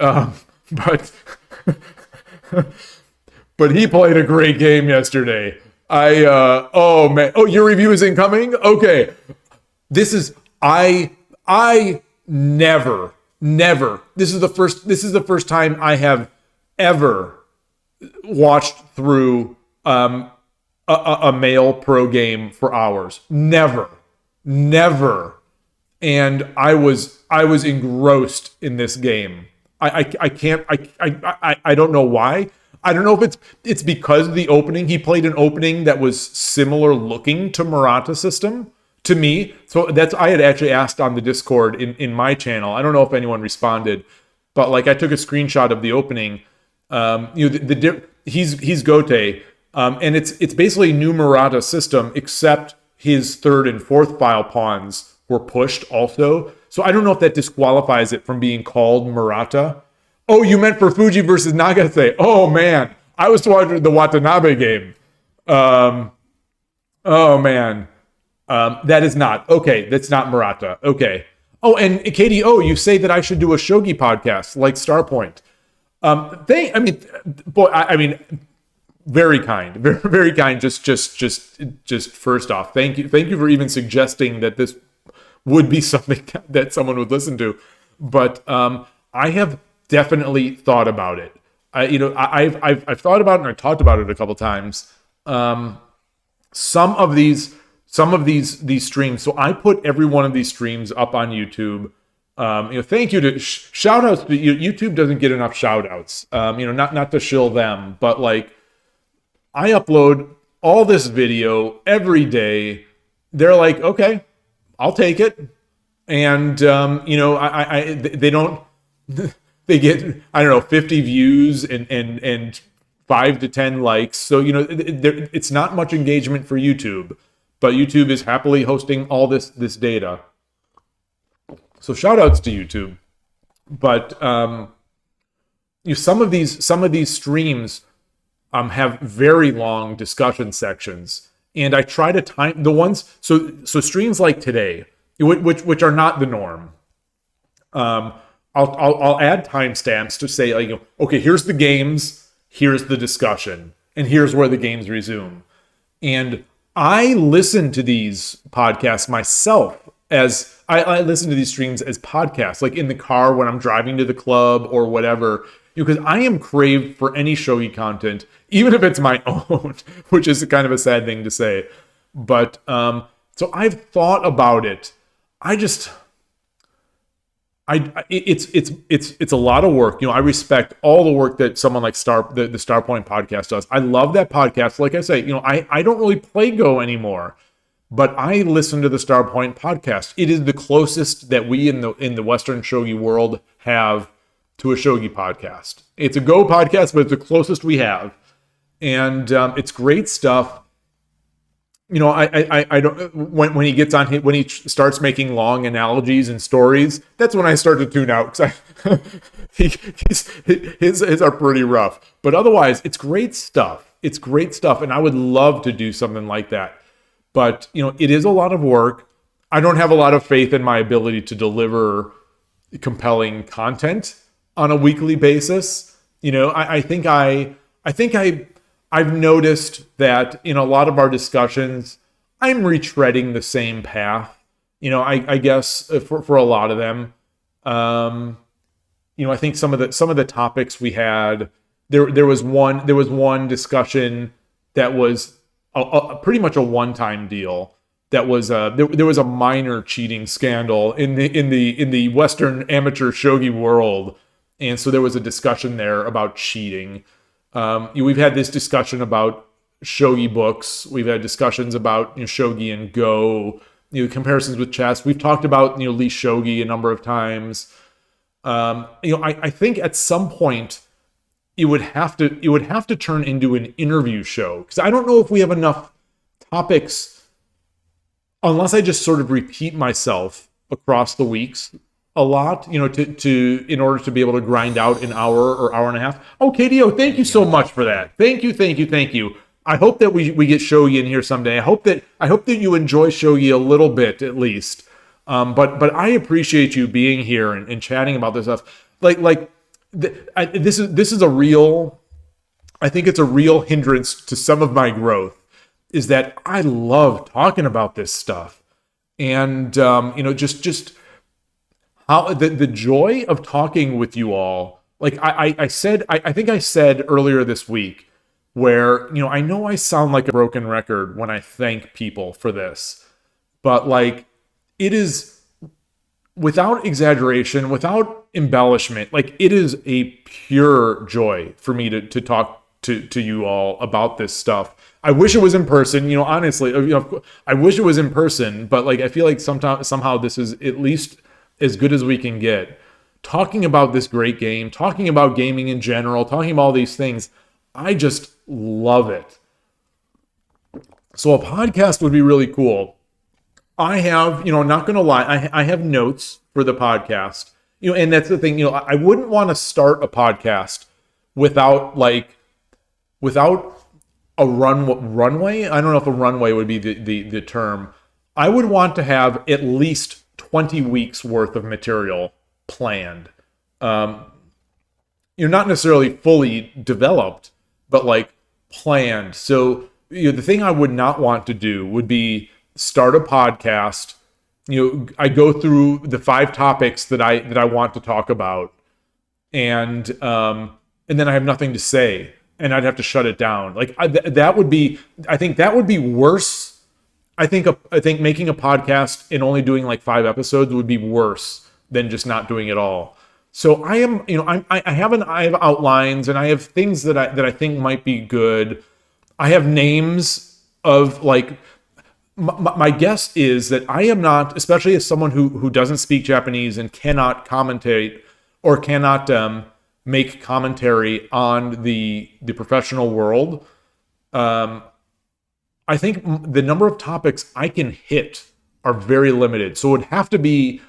but he played a great game yesterday. Oh man, your review is incoming. Okay, I never. This is the first time I have ever watched through a male pro game for hours. Never, and I was engrossed in this game. I don't know why. I don't know if it's because of the opening. He played an opening that was similar looking to Murata system to me. So I had actually asked on the Discord in my channel. I don't know if anyone responded, but I took a screenshot of the opening. He's Gote, and it's basically new Murata system, except his third and fourth file pawns were pushed also. So I don't know if that disqualifies it from being called Murata. Oh, you meant for Fuji versus Nagase. Oh man, I was watching the Watanabe game. Oh man, that is not okay. That's not Murata. Okay. Oh, and Katie, you say that I should do a shogi podcast like Starpoint. Very kind, very, very kind. Just first off, thank you for even suggesting that this would be something that someone would listen to. But I have definitely thought about it. I've thought about it, and I talked about it a couple times. Some of these streams. So I put every one of these streams up on YouTube. Thank you to shout outs. YouTube doesn't get enough shout outs. Not to shill them, but like I upload all this video every day. They're like, okay, I'll take it. And, they don't, they get, I don't know, 50 views and 5 to 10 likes. So, it's not much engagement for YouTube, but YouTube is happily hosting all this data. So shout outs to YouTube. But, some of these streams have very long discussion sections, and I try to time the ones. So streams like today, which are not the norm. I'll add timestamps to say, okay, here's the games, here's the discussion, and here's where the games resume. And I listen to these podcasts myself as I listen to these streams as podcasts, like in the car when I'm driving to the club or whatever, because I am craved for any shogi content, even if it's my own, which is kind of a sad thing to say. But so I've thought about it. It's a lot of work. I respect all the work that someone like the Starpoint podcast does. I love that podcast. Like I say, I don't really play Go anymore, but I listen to the Starpoint podcast. It is the closest that we in the Western shogi world have to a shogi podcast. It's a Go podcast, but it's the closest we have, and it's great stuff. I don't when he gets on when he starts making long analogies and stories, that's when I start to tune out because his are pretty rough. But otherwise, it's great stuff. It's great stuff, and I would love to do something like that. But it is a lot of work. I don't have a lot of faith in my ability to deliver compelling content on a weekly basis. I think I've noticed that in a lot of our discussions, I'm retreading the same path. I guess for a lot of them, I think some of the topics we had, there was one discussion that was pretty much a one-time deal. That was there was a minor cheating scandal in the Western amateur shogi world, and so there was a discussion there about cheating. We've had this discussion about shogi books. We've had discussions about shogi and Go, comparisons with chess. We've talked about Lee Shogi a number of times. I think at some point it would have to turn into an interview show, because I don't know if we have enough topics, unless I just sort of repeat myself across the weeks a lot, to in order to be able to grind out an hour or hour and a half. Oh, KDO, thank you so much for that. Thank you. I hope that we get Shogi in here someday. I hope that you enjoy Shogi a little bit at least. But I appreciate you being here and chatting about this stuff. This is a real. I think it's a real hindrance to some of my growth, is that I love talking about this stuff, and just how the joy of talking with you all. Like I think I said earlier this week, where I know I sound like a broken record when I thank people for this, but like it is, without exaggeration, without embellishment, like it is a pure joy for me to talk to you all about this stuff. I wish it was in person, honestly, I wish it was in person, but like I feel like somehow this is at least as good as we can get. Talking about this great game, talking about gaming in general, talking about all these things, I just love it. So a podcast would be really cool. I have, not going to lie, I have notes for the podcast. And that's the thing, I wouldn't want to start a podcast without a runway. I don't know if a runway would be the term. I would want to have at least 20 weeks worth of material planned. Not necessarily fully developed, but planned. So the thing I would not want to do would be start a podcast. I go through the 5 topics that I want to talk about, and then I have nothing to say, and I'd have to shut it down. That would be. I think that would be worse. I think making a podcast and only doing 5 episodes would be worse than just not doing it all. So I am, I have outlines, and I have things that I think might be good. I have names of my guess is that I am not, especially as someone who doesn't speak Japanese and cannot commentate or cannot make commentary on the professional world. I think the number of topics I can hit are very limited. So it would have to be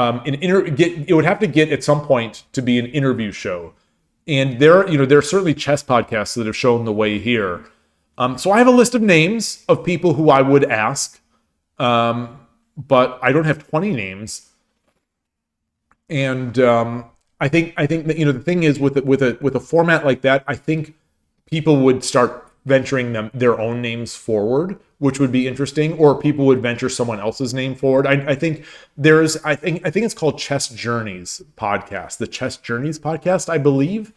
it would have to get at some point to be an interview show. And there are certainly chess podcasts that have shown the way here. So I have a list of names of people who I would ask, but I don't have 20 names. And I think that the thing is with a format like that, I think people would start venturing their own names forward, which would be interesting, or people would venture someone else's name forward. I think it's called Chess Journeys podcast, the Chess Journeys podcast, I believe.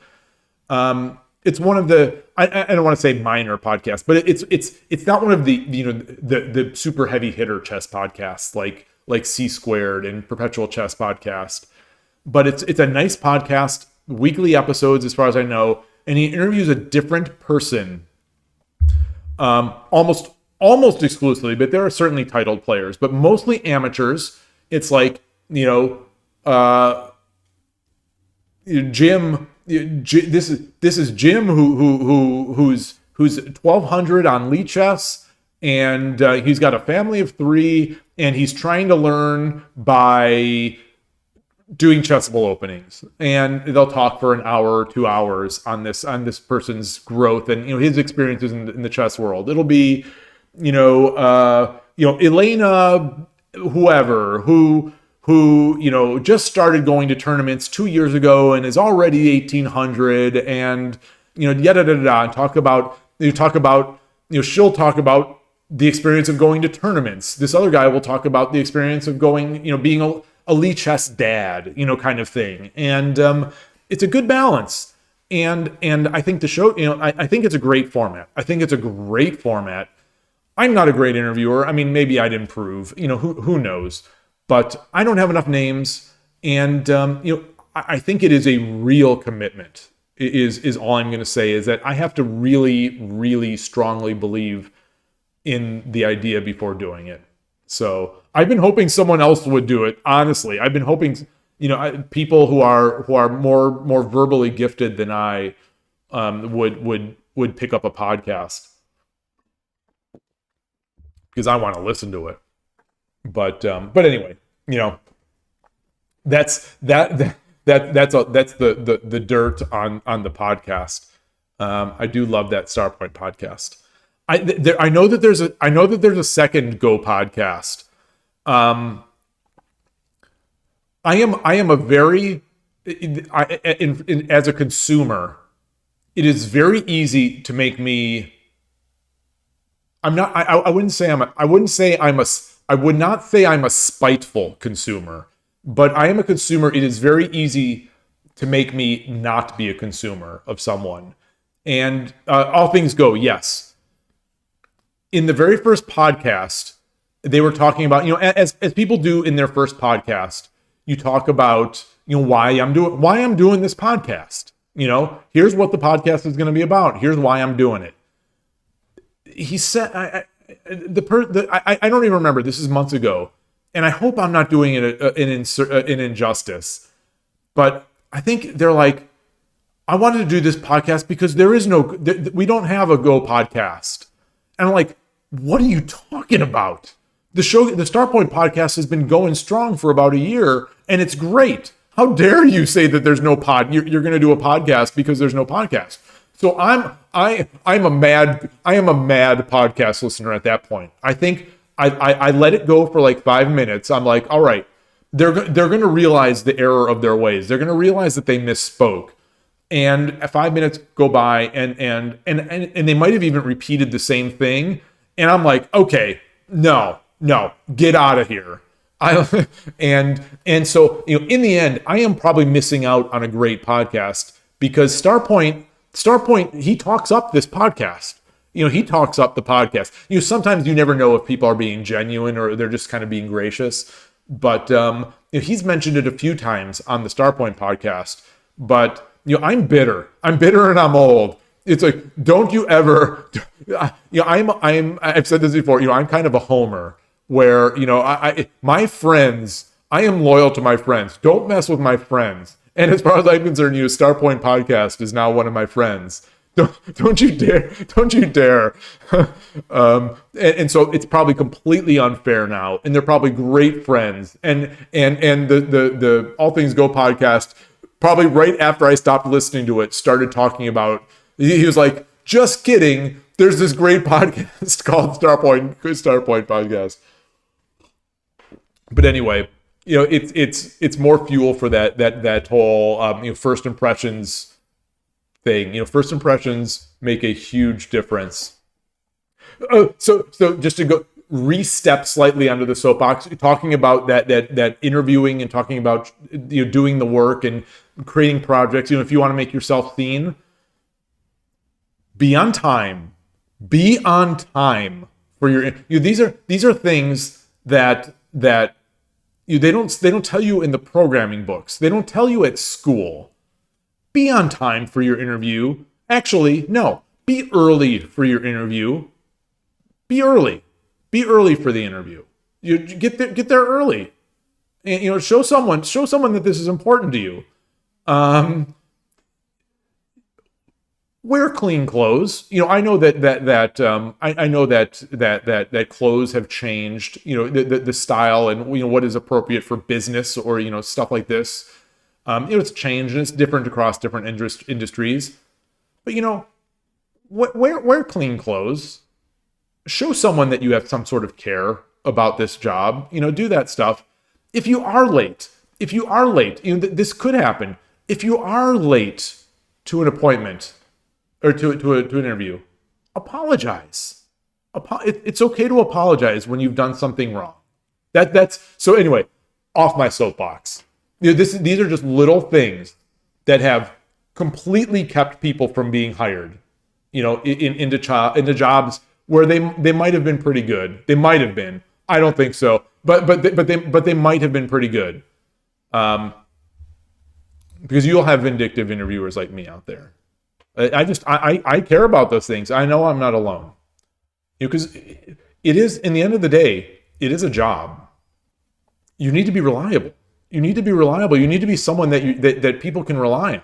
It's one of the I don't want to say minor podcasts, but it's not one of the super heavy hitter chess podcasts like C Squared and Perpetual Chess podcast. But it's a nice podcast, weekly episodes as far as I know, and he interviews a different person almost exclusively, but there are certainly titled players, but mostly amateurs. It's Jim. This is Jim who's 1200 on Lee Chess, and he's got a family of 3, and he's trying to learn by doing chessable openings, and they'll talk for an hour or 2 hours on this person's growth and his experiences in the chess world. It'll be Elena whoever who just started going to tournaments 2 years ago and is already 1800, and yada da da, and she'll talk about the experience of going to tournaments. This other guy will talk about the experience of going, being a Lee Chess dad, kind of thing. And it's a good balance. And I think the show, I think it's a great format. I'm not a great interviewer. I mean, maybe I'd improve, who knows? But I don't have enough names. And, I think it is a real commitment is all I'm going to say, is that I have to really, really strongly believe in the idea before doing it. So I've been hoping someone else would do it. Honestly, I've been hoping, people who are more verbally gifted than I would pick up a podcast, because I want to listen to it. But anyway, that's the dirt on the podcast. I do love that Starpoint podcast. I know that there's a second Go podcast. I am a very as a consumer, it is very easy to make me. I would not say I'm a spiteful consumer, but I am a consumer. It is very easy to make me not be a consumer of someone. And all things go, yes. In the very first podcast, they were talking about, as people do in their first podcast, you talk about, why I'm doing this podcast. Here's what the podcast is going to be about. Here's why I'm doing it. He said, I don't even remember. This is months ago, and I hope I'm not doing it an injustice. But I think they're like, I wanted to do this podcast because we don't have a Go podcast. And I'm like, what are you talking about? The Starpoint podcast has been going strong for about a year, and it's great. How dare you say that there's no pod? You're going to do a podcast because there's no podcast. So I am a mad podcast listener at that point. I think I let it go for like 5 minutes. I'm like, all right, they're going to realize the error of their ways. They're going to realize that they misspoke. And 5 minutes go by, and they might have even repeated the same thing. And I'm like, okay, no, get out of here. And so, in the end, I am probably missing out on a great podcast because Starpoint, he talks up this podcast. He talks up the podcast. Sometimes you never know if people are being genuine or they're just kind of being gracious. But he's mentioned it a few times on the Starpoint podcast. But I'm bitter. I'm bitter and I'm old. It's like, don't you ever? I've said this before. I'm kind of a homer where my friends. I am loyal to my friends. Don't mess with my friends. And as far as I'm concerned, Starpoint podcast is now one of my friends. Don't you dare! Don't you dare! And so it's probably completely unfair now, and they're probably great friends. And the All Things Go podcast, probably right after I stopped listening to it, started talking about. He was like, "Just kidding. There's this great podcast called Starpoint podcast." But anyway, it's more fuel for that whole first impressions thing. First impressions make a huge difference. So just to go re-step slightly onto the soapbox, talking about that interviewing and talking about doing the work and creating projects. If you want to make yourself seen, be on time. Be on time for your. These are things that they don't tell you in the programming books. They don't tell you at school. Be on time for your interview. Actually, no. Be early for your interview. Be early. Be early for the interview. You get there early, and show someone that this is important to you. Wear clean clothes. I know I know that clothes have changed. The style and what is appropriate for business or stuff like this. It's changed and it's different across different industries. But wear clean clothes. Show someone that you have some sort of care about this job. Do that stuff. If you are late, this could happen. If you are late to an appointment or to an interview, apologize. It's okay to apologize when you've done something wrong. That's so. Anyway, off my soapbox. These are just little things that have completely kept people from being hired. Into jobs where they might have been pretty good. They might have been. I don't think so, but they might have been pretty good. Because you'll have vindictive interviewers like me out there. I care about those things. I know I'm not alone. Because it is, in the end of the day, it is a job. You need to be reliable. You need to be reliable. You need to be someone that people can rely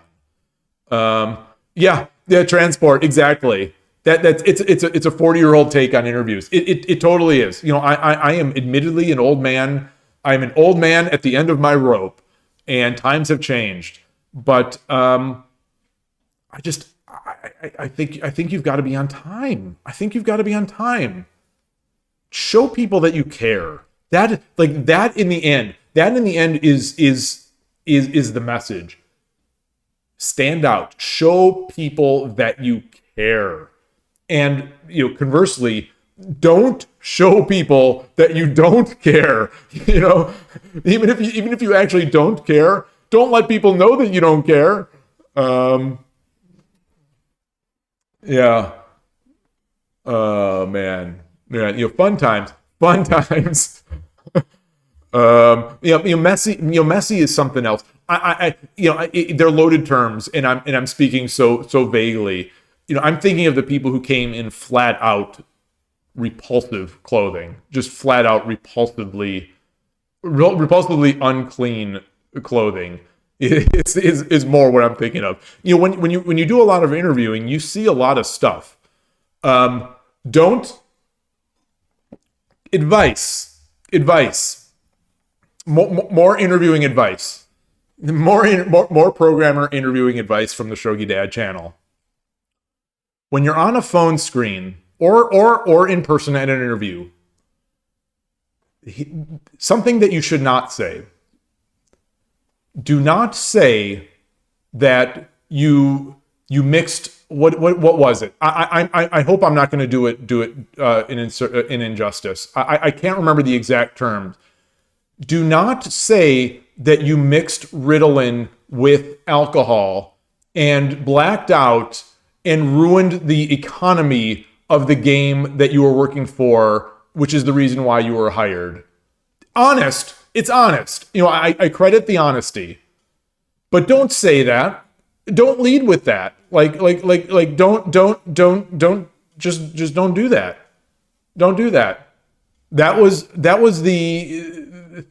on. Yeah, transport, exactly. It's a 40-year-old take on interviews. It totally is. I am admittedly an old man. I'm an old man at the end of my rope, and times have changed. But I think you've got to be on time. I think you've got to be on time. Show people that you care. That in the end is the message. Stand out. Show people that you care. And conversely, don't show people that you don't care. Even if you actually don't care, don't let people know that you don't care. Yeah. Oh man. Yeah. Fun times. Messy is something else. They're loaded terms, and I'm speaking so vaguely. I'm thinking of the people who came in flat out repulsive clothing, just flat out repulsively unclean clothing. Is more what I'm thinking of. When you do a lot of interviewing, you see a lot of stuff. Advice. Advice. More interviewing advice. More programmer interviewing advice from the Shogi Dad channel. When you're on a phone screen or in person at an interview, something that you should not say. Do not say that you mixed what was it? I hope I'm not going to do it in injustice. I can't remember the exact terms. Do not say that you mixed Ritalin with alcohol and blacked out and ruined the economy of the game that you were working for, which is the reason why you were hired. Honest. It's honest. I credit the honesty. But don't say that. Don't lead with that. Like don't just don't do that. Don't do that. That was the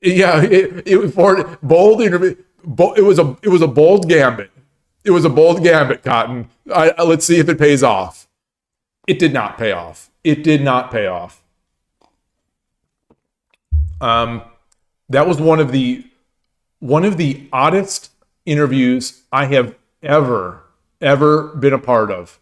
yeah, it was for bold interview. It was a bold gambit. It was a bold gambit, Cotton. Let's see if it pays off. It did not pay off. It did not pay off. That was one of the oddest interviews I have ever been a part of.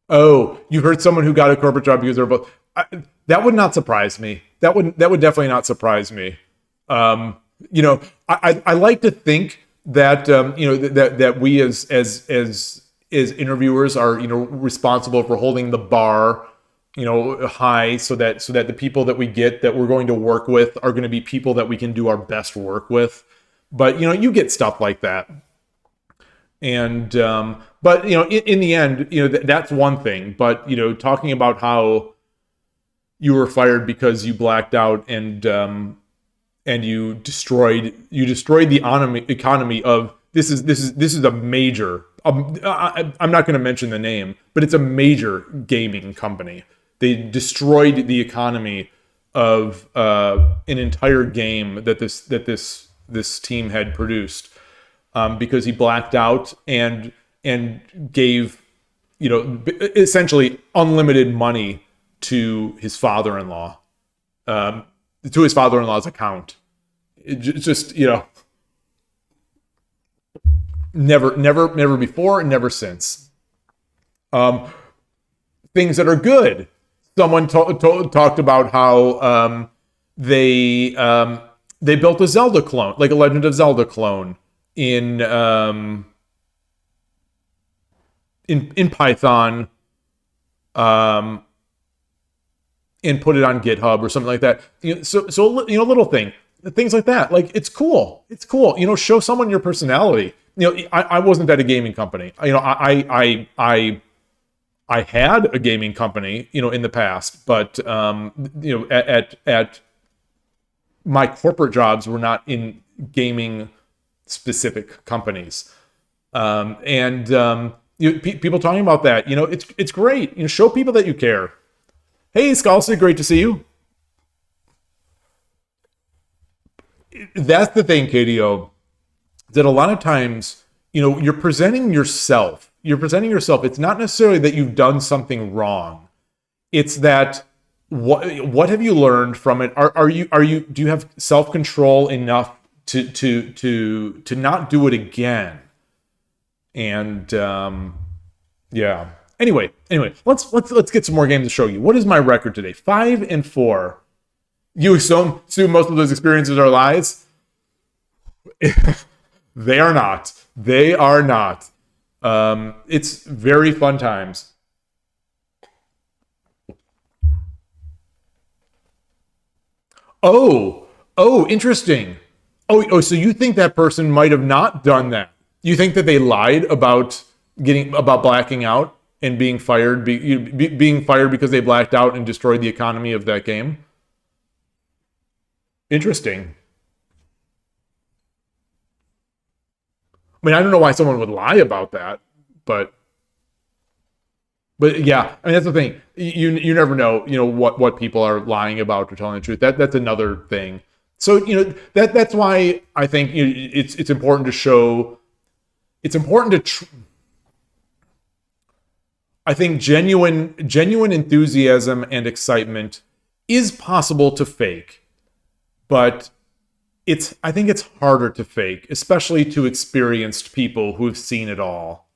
Oh, you heard someone who got a corporate job because they're both. That would not surprise me. That would definitely not surprise me. I like to think that that we as interviewers are responsible for holding the bar high so that the people that we get that we're going to work with are going to be people that we can do our best work with. But you get stuff like that. And but in the end, that's one thing. But talking about how you were fired because you blacked out and you destroyed the economy of this is a major. I'm not going to mention the name, but it's a major gaming company. They destroyed the economy of an entire game that this team had produced. Because he blacked out and gave, essentially unlimited money to his father-in-law, to his father-in-law's account. It just, never before and never since. Things that are good. Someone talked about how they built a Zelda clone, like a Legend of Zelda clone. In Python, and put it on GitHub or something like that. Little things like that. Like it's cool. It's cool. Show someone your personality. I wasn't at a gaming company. I had a gaming company. In the past, but at my corporate jobs were not in gaming specific companies, people talking about that. It's great. Show people that you care. Hey, Scalzi, great to see you. That's the thing, KDO, that a lot of times, you're presenting yourself. It's not necessarily that you've done something wrong. It's that what have you learned from it? Do you have self-control enough to not do it again? And yeah. Anyway, let's get some more games to show you. What is my record today? 5-4. You assume most of those experiences are lies? They are not. They are not. It's very fun times. Oh, interesting. Oh, so you think that person might have not done that? You think that they lied about blacking out and being fired, being fired because they blacked out and destroyed the economy of that game? Interesting. I mean, I don't know why someone would lie about that, but yeah, I mean, that's the thing. You never know, what people are lying about or telling the truth. That's another thing. So, that's why I think it's important to show it's important to I think genuine enthusiasm and excitement is possible to fake, but I think it's harder to fake, especially to experienced people who've seen it all.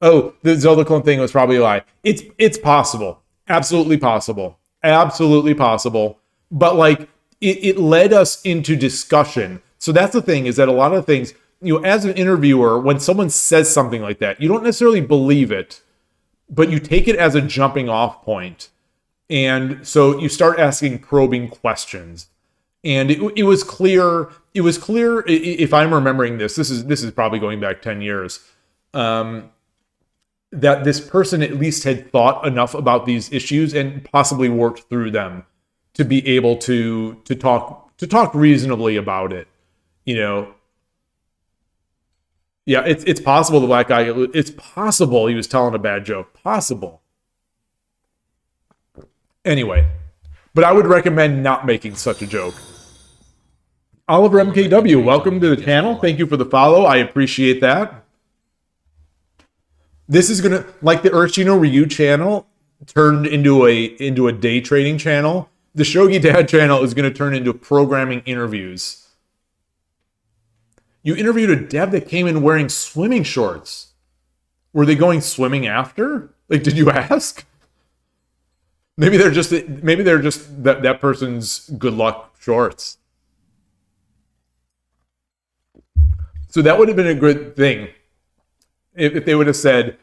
Oh, the Zelda clone thing was probably a lie. It's possible. Absolutely possible. Absolutely possible. But like it led us into discussion. So that's the thing, is that a lot of things, as an interviewer, when someone says something like that, you don't necessarily believe it, but you take it as a jumping off point. And so you start asking probing questions. And it was clear, if I'm remembering this is probably going back 10 years, that this person at least had thought enough about these issues and possibly worked through them to be able to talk reasonably about it. Yeah, it's possible the black guy, it's possible he was telling a bad joke. Possible. Anyway, but I would recommend not making such a joke. Oliver MKW, welcome to the channel. Thank you for the follow. I appreciate that. This is gonna, like the Urshino Ryu channel turned into a day trading channel, the Shogi Dad channel is gonna turn into programming interviews. You interviewed a dev that came in wearing swimming shorts. Were they going swimming after? Like, did you ask? Maybe they're just that person's good luck shorts. So that would have been a good thing if they would have said,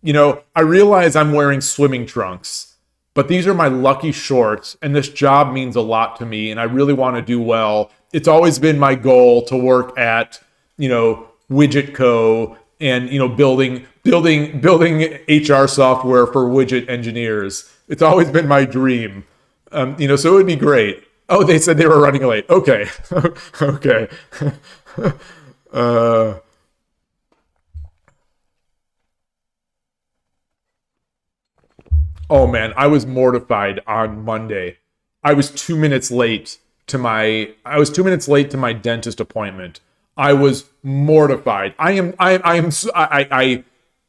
I realize I'm wearing swimming trunks, but these are my lucky shorts, and this job means a lot to me, and I really want to do well. It's always been my goal to work at, Widget Co. and, building HR software for widget engineers. It's always been my dream. So it would be great. Oh, they said they were running late. Okay. Okay. Oh man, I was mortified on Monday. I was 2 minutes late to my dentist appointment. I was mortified. I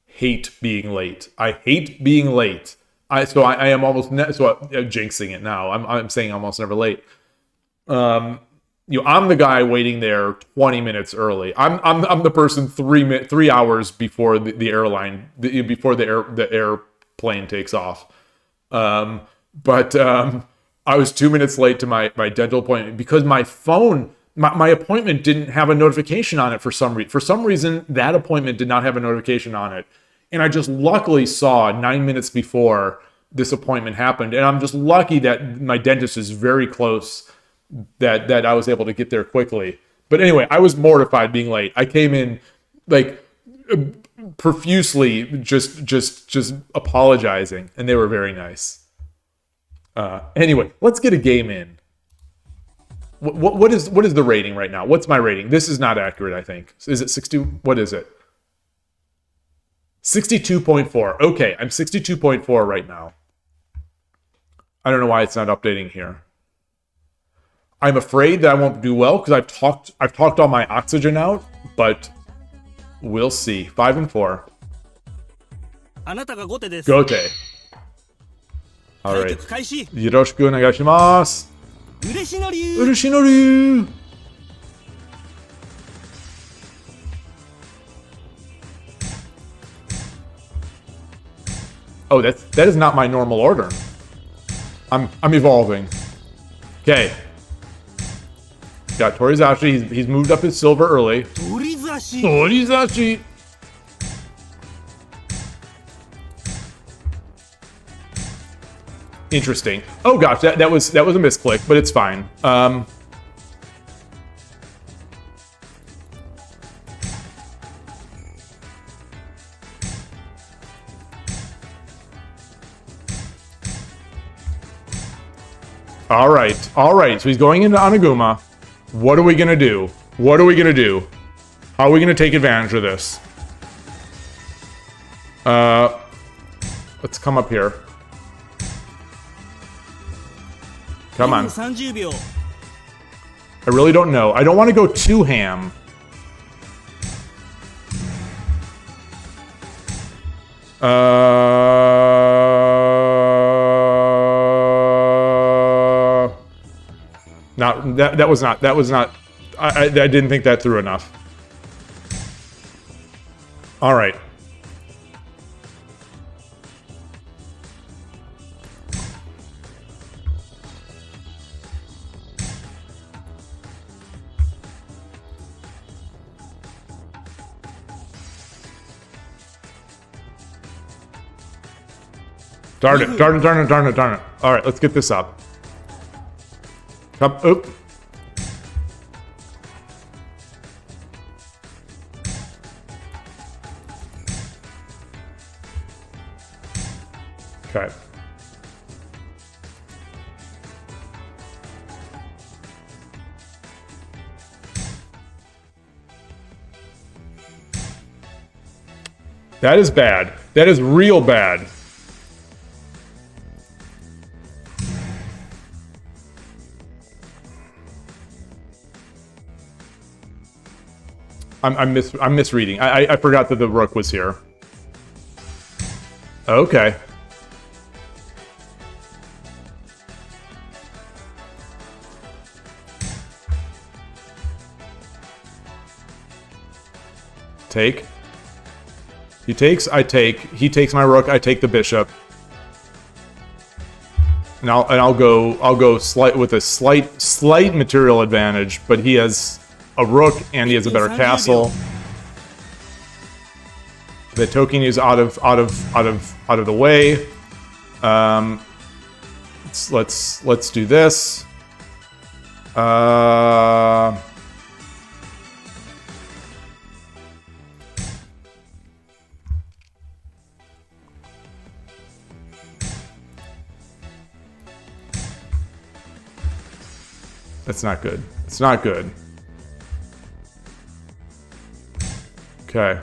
hate being late. I hate being late. I am almost I'm jinxing it now. I'm saying almost never late. I'm the guy waiting there 20 minutes early. I'm the person 3 hours before the airplane takes off. But I was 2 minutes late to my dental appointment because my phone, my appointment didn't have a notification on it for some reason. For some reason, that appointment did not have a notification on it. And I just luckily saw 9 minutes before this appointment happened. And I'm just lucky that my dentist is very close, that I was able to get there quickly. But anyway, I was mortified being late. I came in like profusely just apologizing, and they were very nice. Anyway, let's get a game in. What is the rating right now? What's my rating? This is not accurate, I think. Is it 60? What is it? 62.4. Okay, I'm 62.4 right now. I don't know why it's not updating here. I'm afraid that I won't do well because I've talked all my oxygen out, but we'll see. 5 and 4. あなたが後手です。 Gote. All 対 right. 局開始。よろしくお願いします。嬉しのり。嬉しのり。Oh, that is not my normal order. I'm evolving. Okay. Got Torizashi. He's moved up his silver early. 鳥差し。 Torizashi. Interesting. Oh gosh, that was a misclick, but it's fine. All right. So he's going into Oniguma. What are we gonna do? How are we gonna take advantage of this? Let's come up here. Come on. 30秒。 I really don't know. I don't want to go too ham. Not that was not. I didn't think that through enough. All right. Darn it, darn it, darn it, darn it, darn it. All right, let's get this up. Come, oop. Okay. That is bad. That is real bad. I'm misreading. I forgot that the rook was here. Okay. Take. He takes, I take. He takes my rook, I take the bishop. And I'll go slight with a slight material advantage, but he has a rook and he has a better castle. The token is out of the way. Let's do this. That's not good. It's not good. Okay.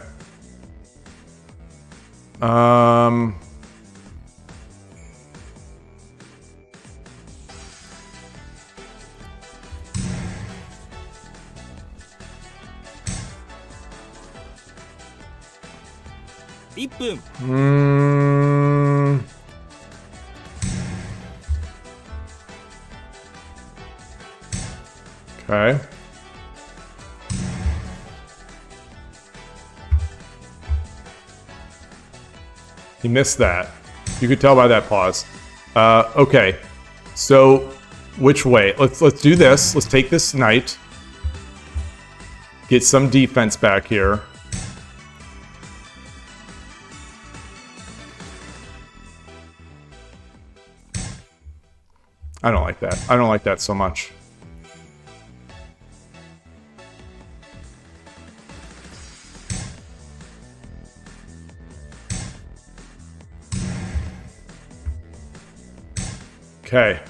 Okay. He missed that. You could tell by that pause. Okay. So, which way? Let's do this. Let's take this knight. Get some defense back here. I don't like that. I don't like that so much. Okay.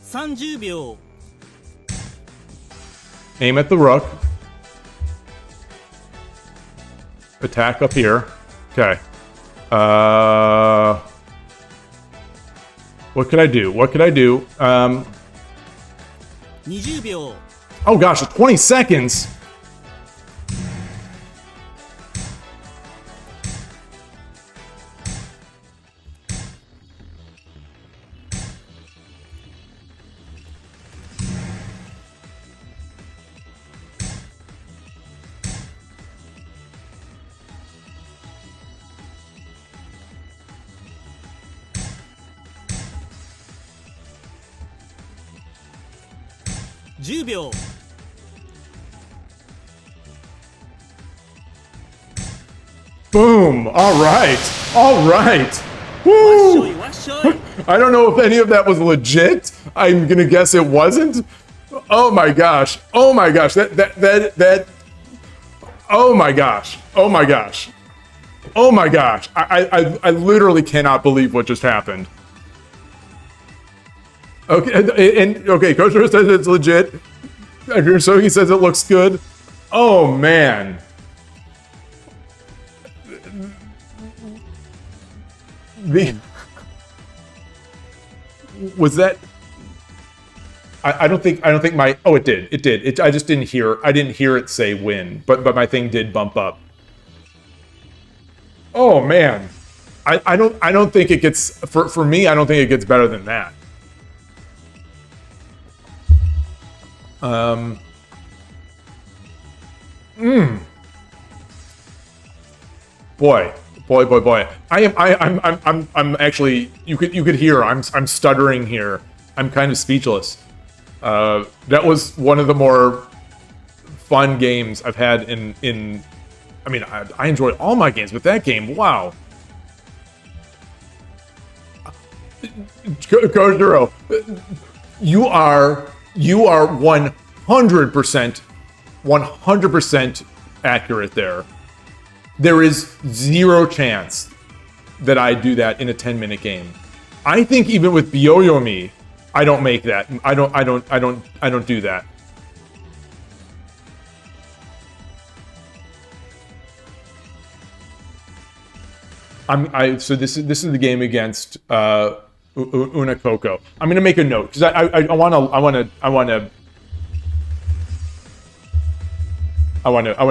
30秒 Aim at the rook. Attack up here. Okay. What could I do? What could I do? 20秒 Oh gosh, 20 seconds! ,10 秒 Boom! Alright! Alright! わっしょ Woo! いわっしょい I don't know if any of that was legit. I'm gonna guess it wasn't. Oh my gosh. Oh my gosh. That. Oh my gosh. Oh my gosh. Oh my gosh. I literally cannot believe what just happened. Okay, and okay, Coach says it's legit. So he says it looks good. Oh man. Was that? I don't think my. Oh, it did. I just didn't hear. I didn't hear it say win, but my thing did bump up. Oh man, I don't think it gets for me. I don't think it gets better than that. Boy. I'm actually you could hear I'm stuttering here. I'm kind of speechless. That was one of the more fun games I've had in I mean, I enjoy all my games, but that game, wow. Kojiro, you are 100% accurate there. There is zero chance that I do that in a 10-minute game. I think even with Byoyomi, I don't make that. I don't do that. So this is the game against Unakoko. I'm gonna make a note because I want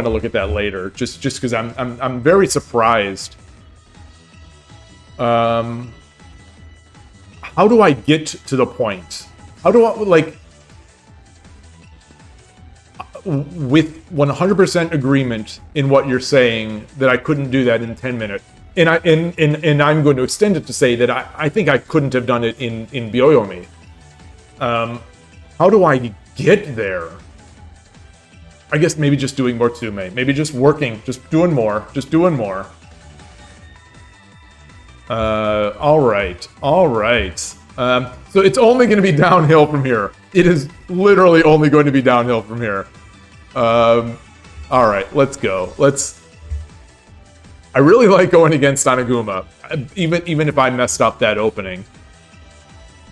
to look at that later. Just because I'm very surprised. How do I get to the point? How do I like with 100% agreement in what you're saying that I couldn't do that in 10 minutes? And I'm going to extend it to say that I think I couldn't have done it in Byoyomi. How do I get there? I guess maybe just doing more Tsume. Maybe just working, just doing more. All right. So it's only going to be downhill from here. It is literally only going to be downhill from here. All right, let's go. I really like going against Tanaguma, even if I messed up that opening.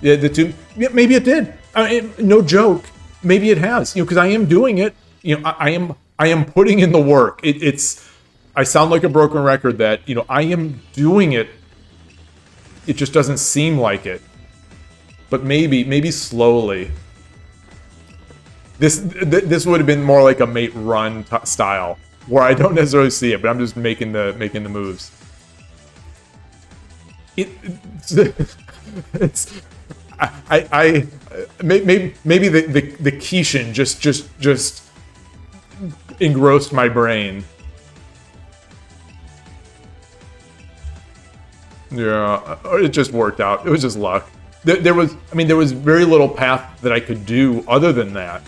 Yeah, maybe it did. No joke. Maybe it has. Because I am doing it. I am putting in the work. I sound like a broken record that I am doing it. It just doesn't seem like it. But maybe slowly. This would have been more like a mate run style, where I don't necessarily see it, but I'm just making the moves. Maybe the Kishin just engrossed my brain. Yeah, it just worked out. It was just luck. There was very little path that I could do other than that.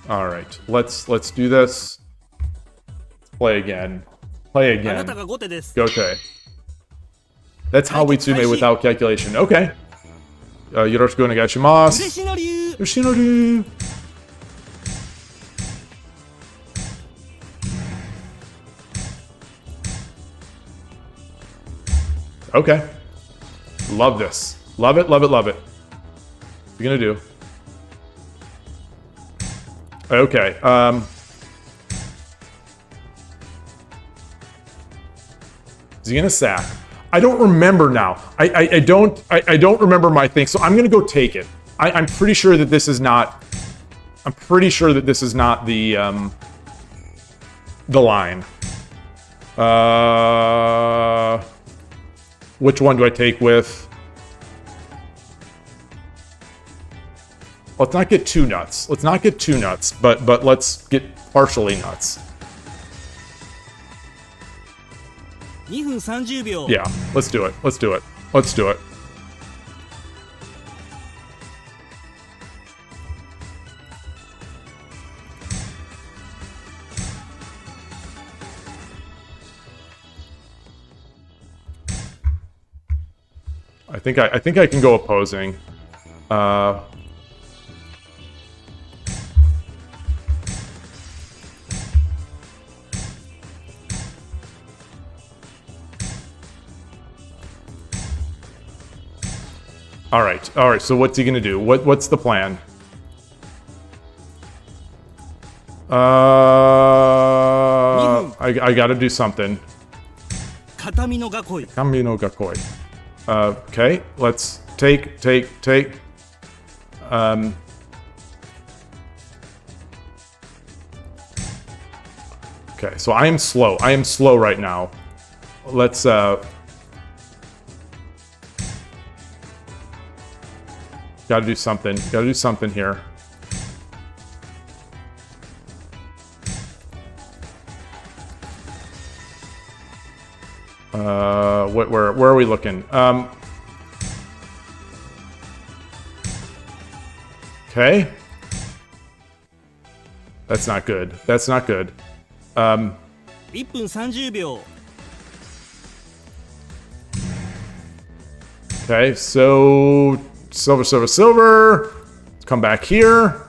All right, let's do this. Play again. Okay. That's how we Tsume without calculation. Okay. Yoroshiku onegaishimasu. Yoshinori. Okay. Love this. Love it. What are you gonna do? Okay. Is he gonna sack? I don't remember now. I don't remember my thing, so I'm gonna go take it. I'm pretty sure that this is not. I'm pretty sure that this is not the line. Which one do I take with? Let's not get too nuts. But let's get partially nuts. 2分30秒 Yeah, let's do it. I think I can go opposing. All right. So what's he gonna do? What's the plan? I gotta do something. Katami no Gakoi. Kami no Gakoi. Okay, let's take. Okay, so I am slow. I am slow right now. Let's, gotta do something. Gotta do something here. Where are we looking? Okay. That's not good. That's not good. 1分30秒 Okay, so silver, silver, silver. Let's come back here.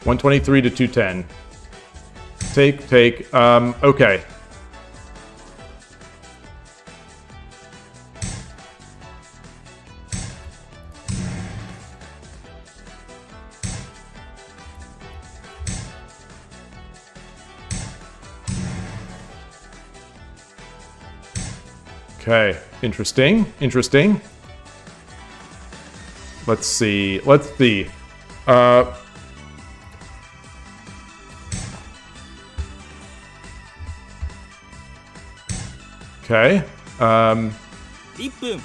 $123 to $210. Take. Okay. Okay, interesting. Let's see. Okay. 1分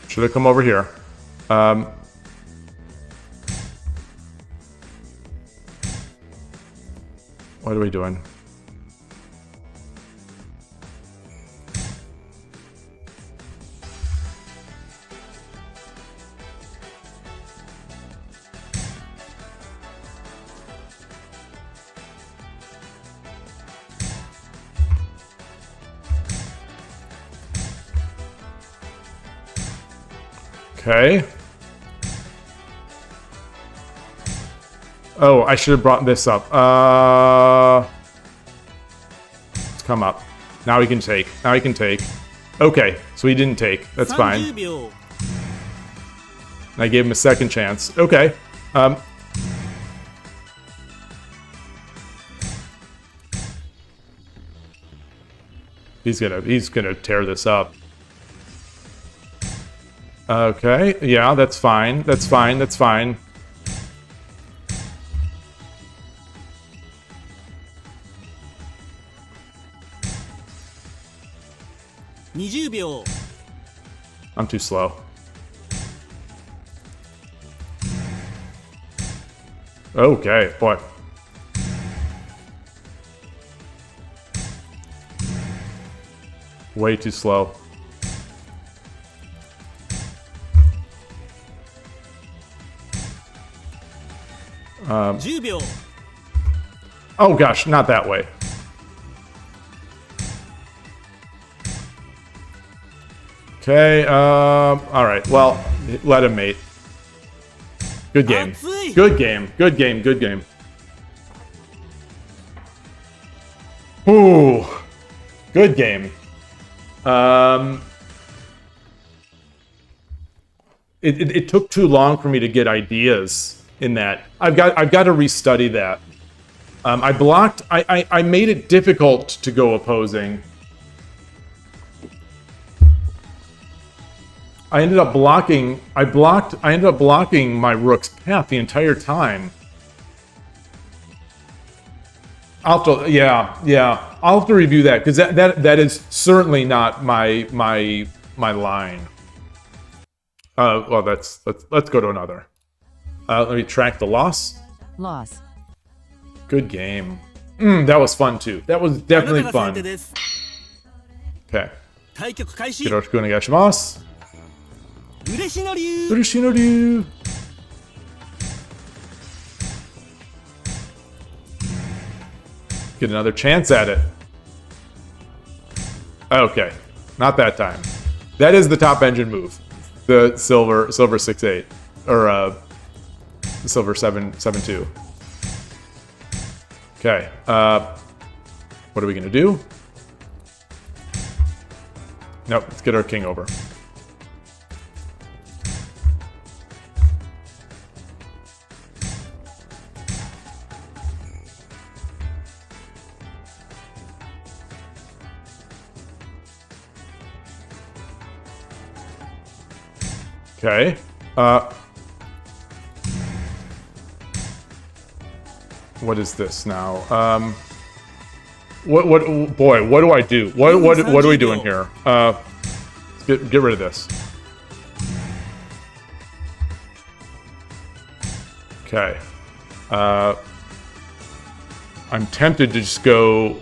Should have come over here. What are we doing? Okay. Oh, I should have brought this up. Let's come up. Now he can take. Okay, so he didn't take. That's 30 fine. 秒 I gave him a second chance. Okay. He's gonna tear this up. Okay, yeah, that's fine. 20秒 I'm too slow. Okay, boy. Way too slow. Um, 10秒 Oh gosh, not that way. Okay, alright, well, let him mate. Good game. Atsui. Good game. Ooh, good game. It took too long for me to get ideas in that. I've got to restudy that. I made it difficult to go opposing. I ended up blocking my rook's path the entire time. I'll have to review that because that is certainly not my line. Well, let's go to another. Let me track the loss. Loss. Good game. That was fun too. That was definitely あなたが先手 fun. です Okay. 対局開始 Yoroshiku onegaishimasu. 嬉野流 Urushinoryu. Get another chance at it. Okay. Not that time. That is the top engine move. The silver 6-8. Or silver 7-2. Okay. What are we gonna do? Nope, let's get our king over. Okay. What is this now? Boy, what do I do? What are we doing here? Let's get rid of this. Okay. I'm tempted to just go...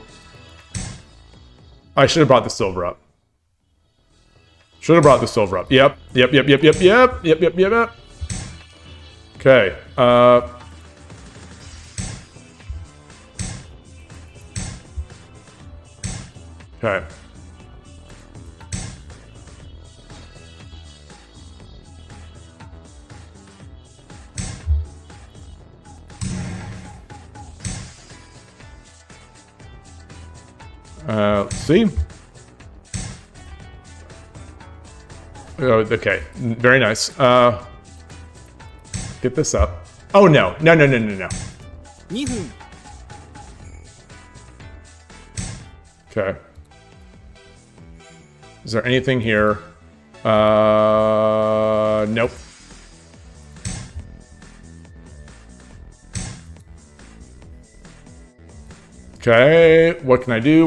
I should have brought the silver up. Should have brought the silver up. Yep. Okay. Okay. Let's see. Oh, okay. Very nice. Get this up. Oh, no. No. 2分 Okay. Is there anything here? Nope. Okay, what can I do?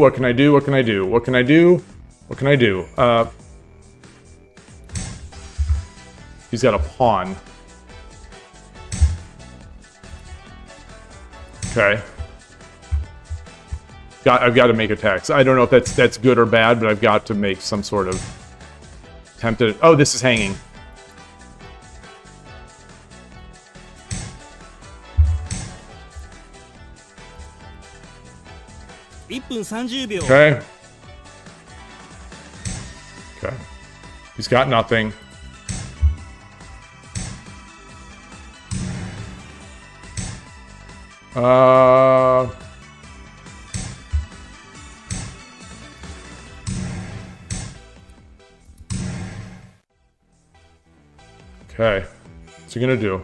He's got a pawn. Okay. I've got to make attacks. I don't know if that's good or bad, but I've got to make some sort of attempted... Oh, this is hanging.1分30秒 Okay. Okay. He's got nothing. Okay. What's he gonna do?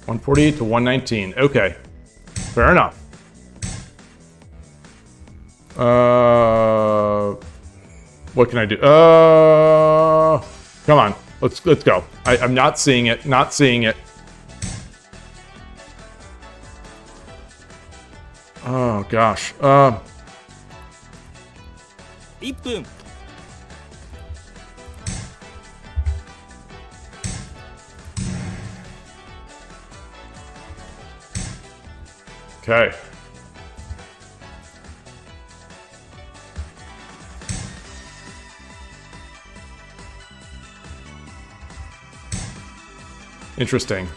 $148 to $119. Okay. Fair enough. What can I do? Come on. Let's go. I'm not seeing it. Not seeing it. Oh gosh. 1分 Okay. Interesting.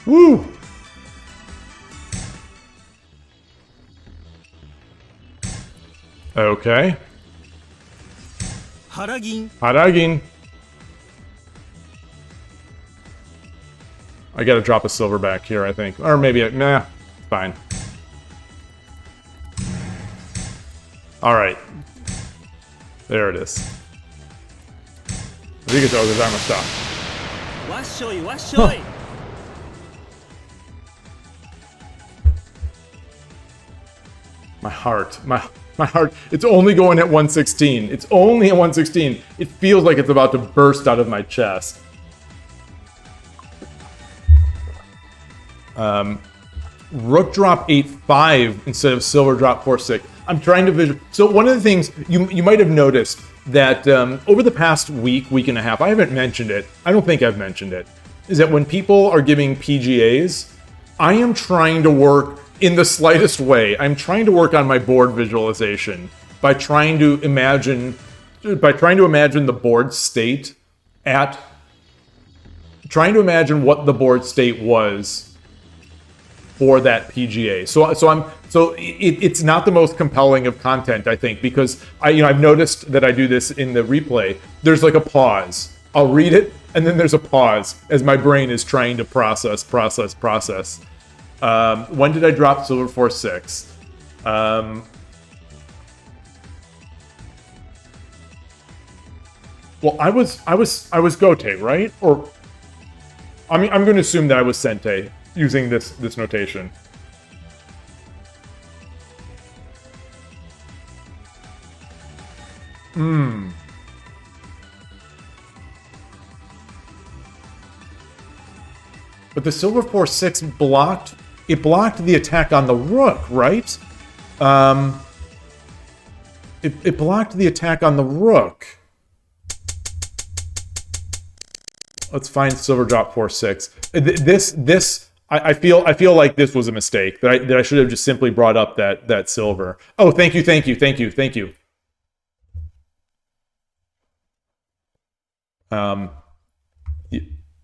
Woo! Okay. 腹銀 Haragin. I gotta drop a silver back here, I think. Or maybe, nah, fine. Alright. There it is. Rigato gozaimashita. わっしょいわっしょい My heart. My heart. It's only going at 116. It's only at 116. It feels like it's about to burst out of my chest. Rook drop 8-5 instead of silver drop 4-6. I'm trying to visual. So one of the things you might have noticed that over the past week and a half, I haven't mentioned it. I don't think I've mentioned it. Is that when people are giving PGAs, I am trying to work in the slightest way. I'm trying to work on my board visualization by trying to imagine the board state at trying to imagine what the board state was for that PGA. So it's not the most compelling of content, I think, because I've noticed that I do this in the replay. There's like a pause. I'll read it, and then there's a pause as my brain is trying to process. When did I drop silver 4-6? Well, I was Gote, right? Or I'm going to assume that I was Sente using this notation. But the silver 4/6 blocked. It blocked the attack on the rook, right? It blocked the attack on the rook. Let's find silver drop 4/6. I feel like this was a mistake. That I should have just simply brought up that silver. Oh, thank you.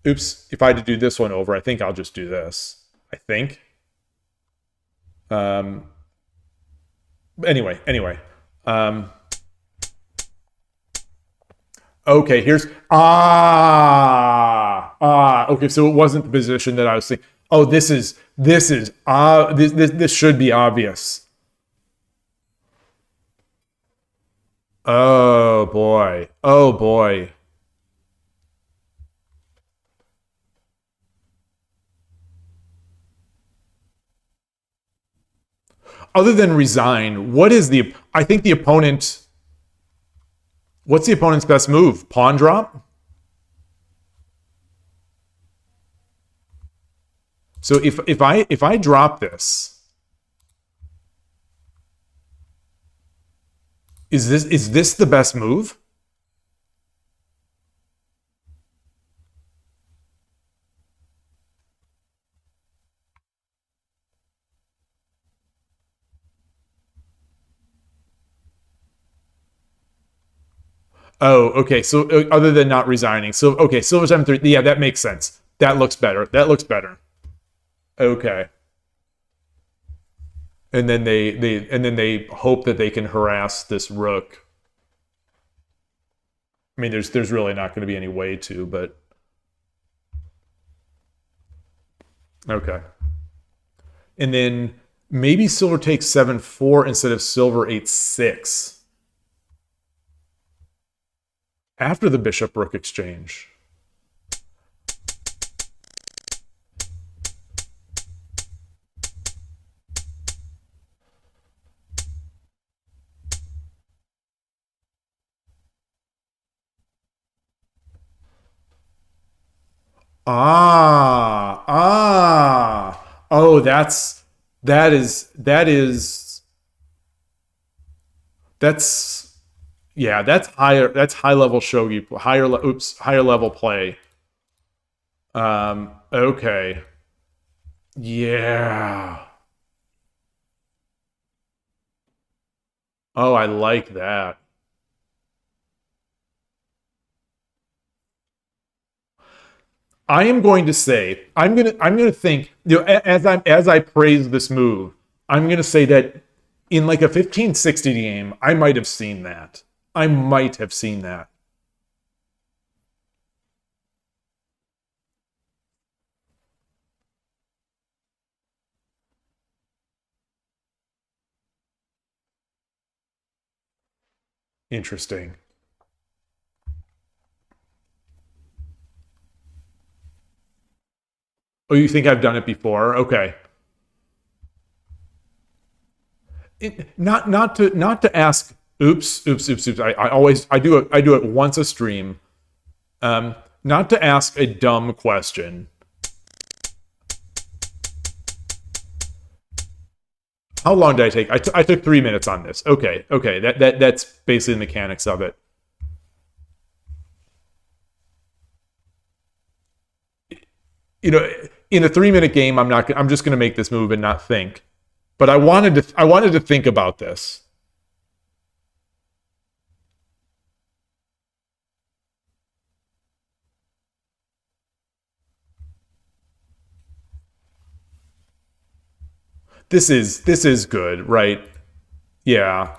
Oops. If I had to do this one over, I think I'll just do this. I think. Anyway. Okay, here's okay, so it wasn't the position that I was thinking. Oh, this should be obvious. Oh boy. Other than resign, what is the? I think the opponent. What's the opponent's best move? Pawn drop? So if I drop this, is this the best move? Oh, okay. So other than not resigning, so okay, silver 7/3. Yeah, that makes sense. That looks better. Okay. And then they hope that they can harass this rook. I mean, there's really not going to be any way to, but okay. And then maybe silver takes 7/4 instead of silver 8/6 after the bishop rook exchange. Oh, that's yeah, that's higher. That's high level shogi, higher level play. Okay, yeah. Oh, I like that. I am going to say I'm going to think, as I praise this move, I'm going to say that in like a 1560 game, I might have seen that. I might have seen that. Interesting. Oh, you think I've done it before? Okay. Not to ask. Oops. I do it once a stream. Not to ask a dumb question. How long did I take? I took 3 minutes on this. Okay. That's basically the mechanics of it. You know, in a 3 minute game, I'm just going to make this move and not think. But I wanted to think about this. This is good, right? Yeah.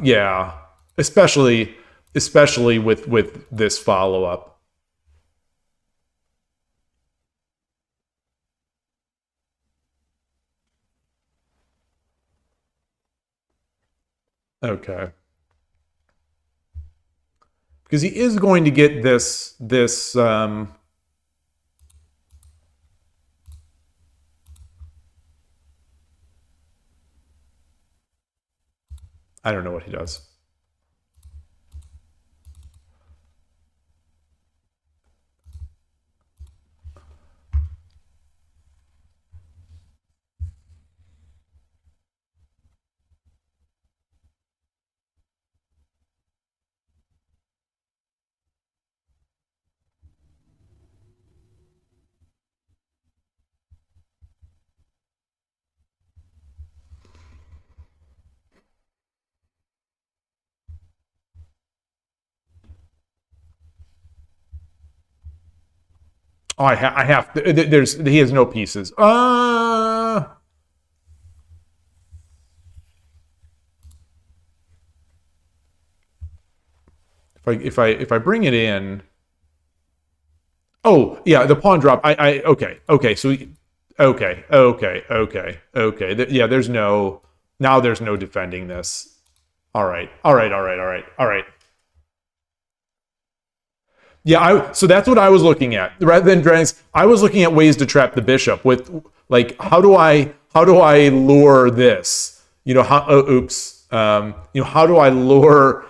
Especially with this follow up. Okay. Because he is going to get this I don't know what he does. Oh, I have to, he has no pieces. If I bring it in. Oh, yeah, the pawn drop. Okay. So okay. Yeah, there's no defending this. All right. Yeah, so that's what I was looking at. Rather than dragons, I was looking at ways to trap the bishop with, like, how do I lure this? How? Oh, oops. How do I lure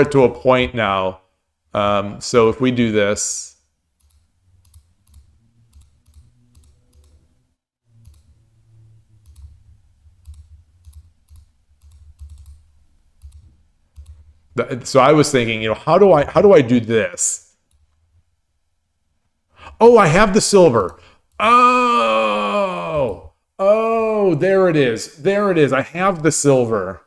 it to a point now? So if we do this. So I was thinking, how do I do this? Oh, I have the silver. Oh, there it is. There it is. I have the silver.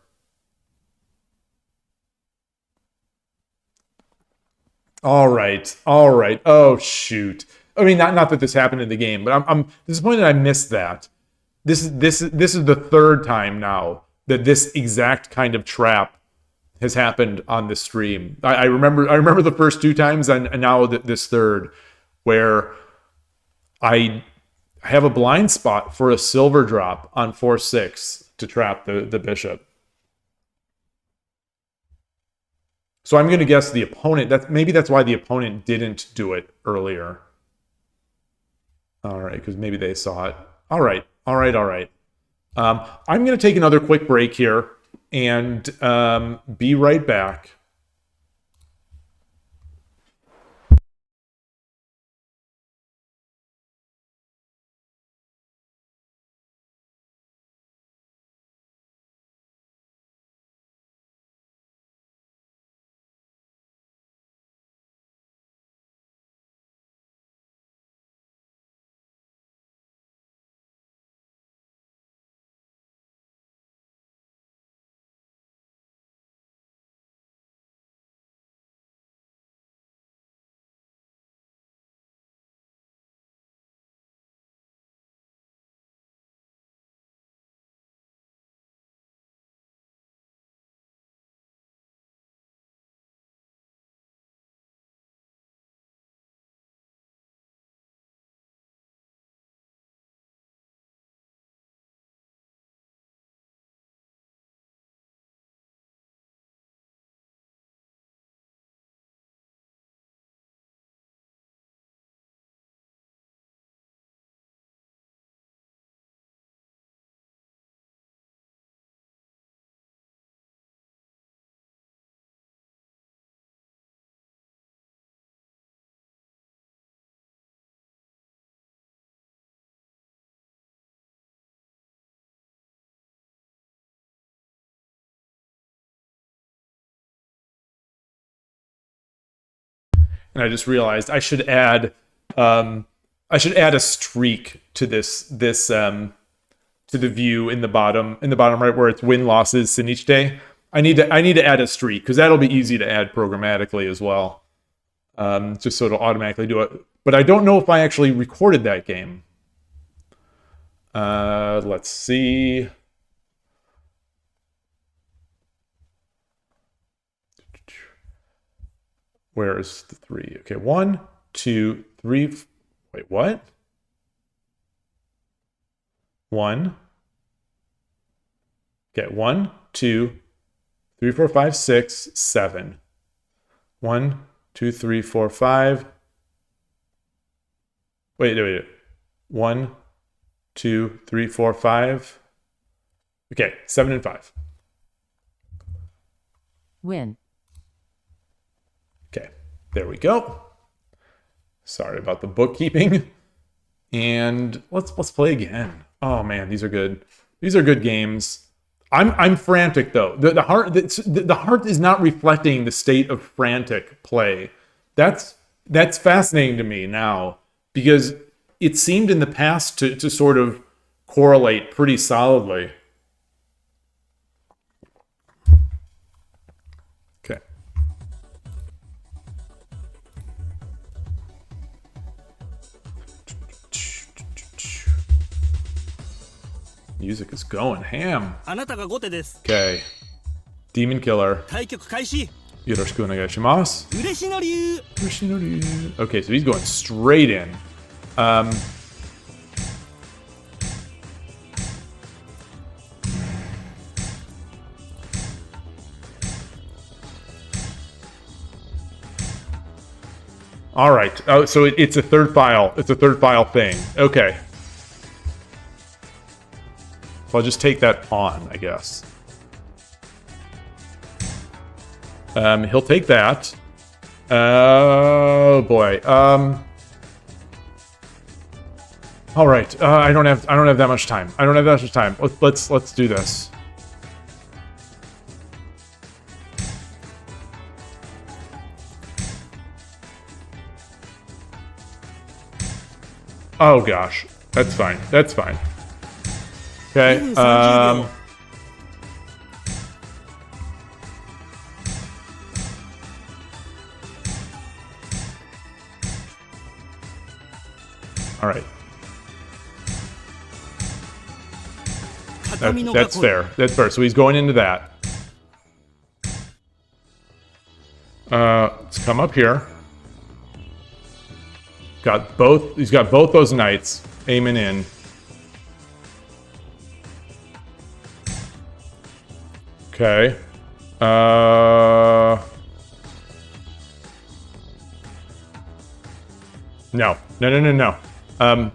All right. Oh, shoot. I mean, not that this happened in the game, but I'm disappointed I missed that. This is the third time now that this exact kind of trap has happened on the stream. I remember the first two times, and now this third, where I have a blind spot for a silver drop on 4-6 to trap the bishop. So I'm going to guess the opponent. That's why the opponent didn't do it earlier. All right, because maybe they saw it. All right. I'm going to take another quick break here and be right back. And I just realized I should add a streak to this to the view in the bottom right where it's win losses in each day. I need to add a streak because that'll be easy to add programmatically as well. Just so it'll automatically do it. But I don't know if I actually recorded that game. Let's see. Where is the 3? Okay, 1, 2, 3. Wait, what? 1. Okay, 1, 2, 3, 4, 5, 6, 7. 1, 2, 3, 4, 5. Wait. 1, 2, 3, 4, 5. Okay, 7 and 5. Win. Okay, there we go. Sorry about the bookkeeping. And let's play again. Oh man, these are good. These are good games. I'm frantic though. The heart is not reflecting the state of frantic play. That's fascinating to me now because it seemed in the past to sort of correlate pretty solidly. Okay. Music is going ham. あなたが後手です。 Okay. Demon Killer. 対局開始。 Yoroshiku onegaishimasu. 嬉しの竜。 Okay, so he's going straight in. All right. Oh, so it's a third file. It's a third file thing. Okay. So I'll just take that pawn, I guess. He'll take that. Oh boy. All right. I don't have that much time. I don't have that much time. Let's do this. Oh gosh. That's fine. That's fine. Okay. All right. That's fair. That's fair. So he's going into that. Let's come up here. He's got both those knights aiming in. Okay. No.2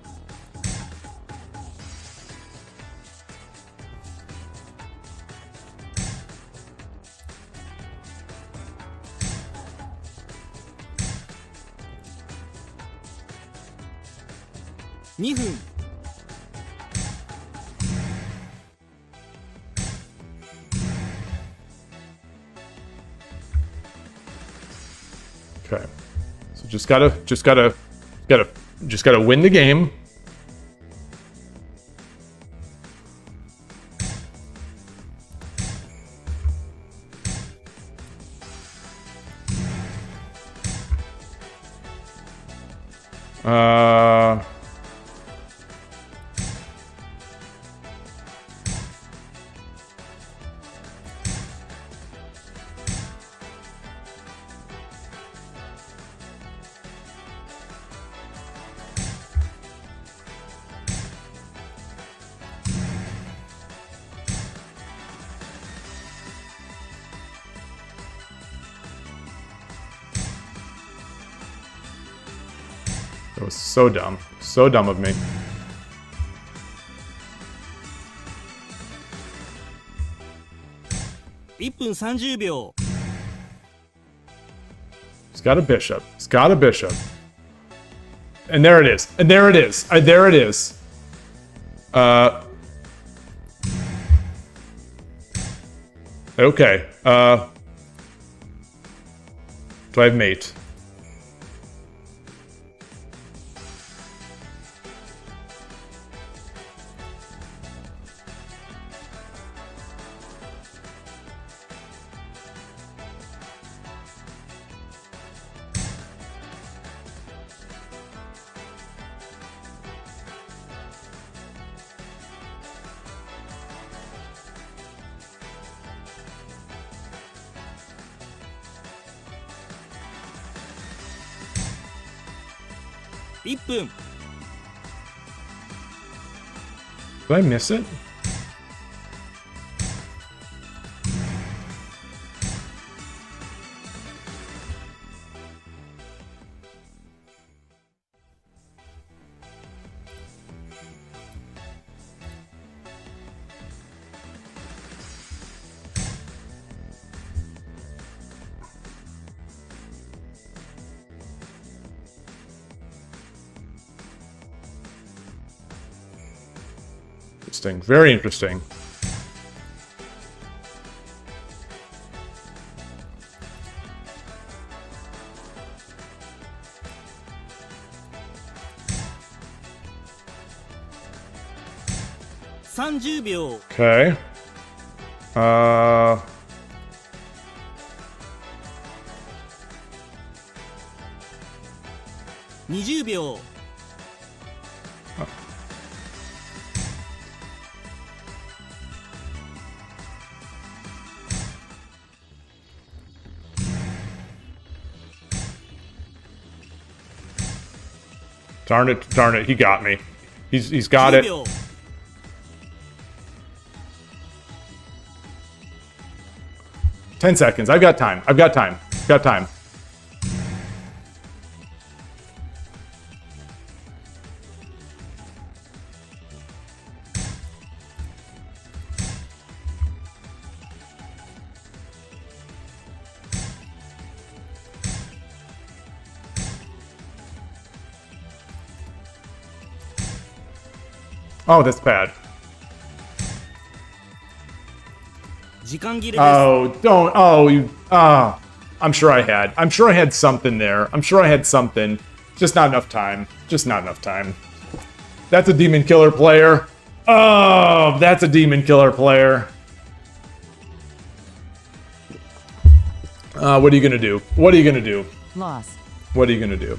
分。 Okay. So just gotta win the game. That was so dumb. So dumb of me.1分30秒。 He's got a bishop. He's got a bishop. And there it is. And there it is. There it is. Okay. Do I have mate?1分。 Did I miss it? Interesting. Very interesting. $30 秒。 Okay. 20秒。Darn it, he got me. He's got 10 it. 秒 10 seconds. I've got time. Got time. Oh, that's bad. 時間切れです Oh, don't. Oh, you. I'm sure I had something there. I'm sure I had something. Just not enough time. That's a demon killer player. Oh, that's a demon killer player. What are you gonna do? Loss. What are you gonna do?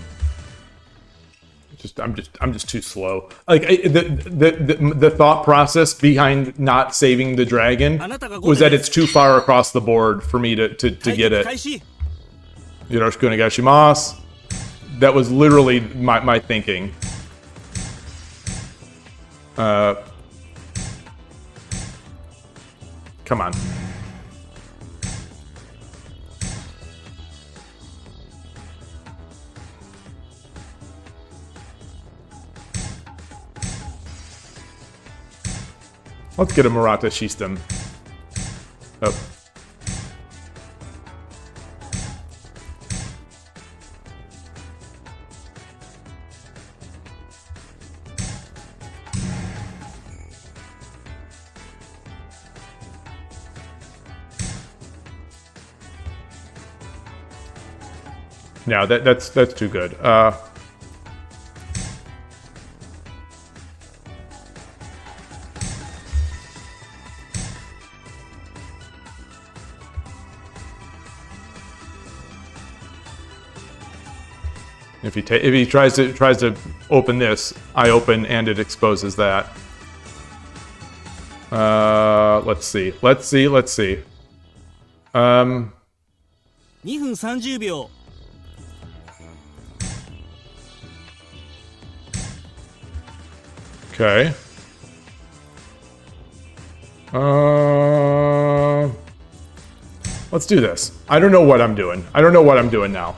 I'm just too slow. Like the thought process behind not saving the dragon was that it's too far across the board for me to get 開 it. 始 Yoroshiku onegaishimasu. That was literally my thinking. Come on. Let's get a Murata System. Oh. No, that's too good. If he tries to open this, I open and it exposes that. Let's see. 2分30秒 Okay. Let's do this. I don't know what I'm doing now.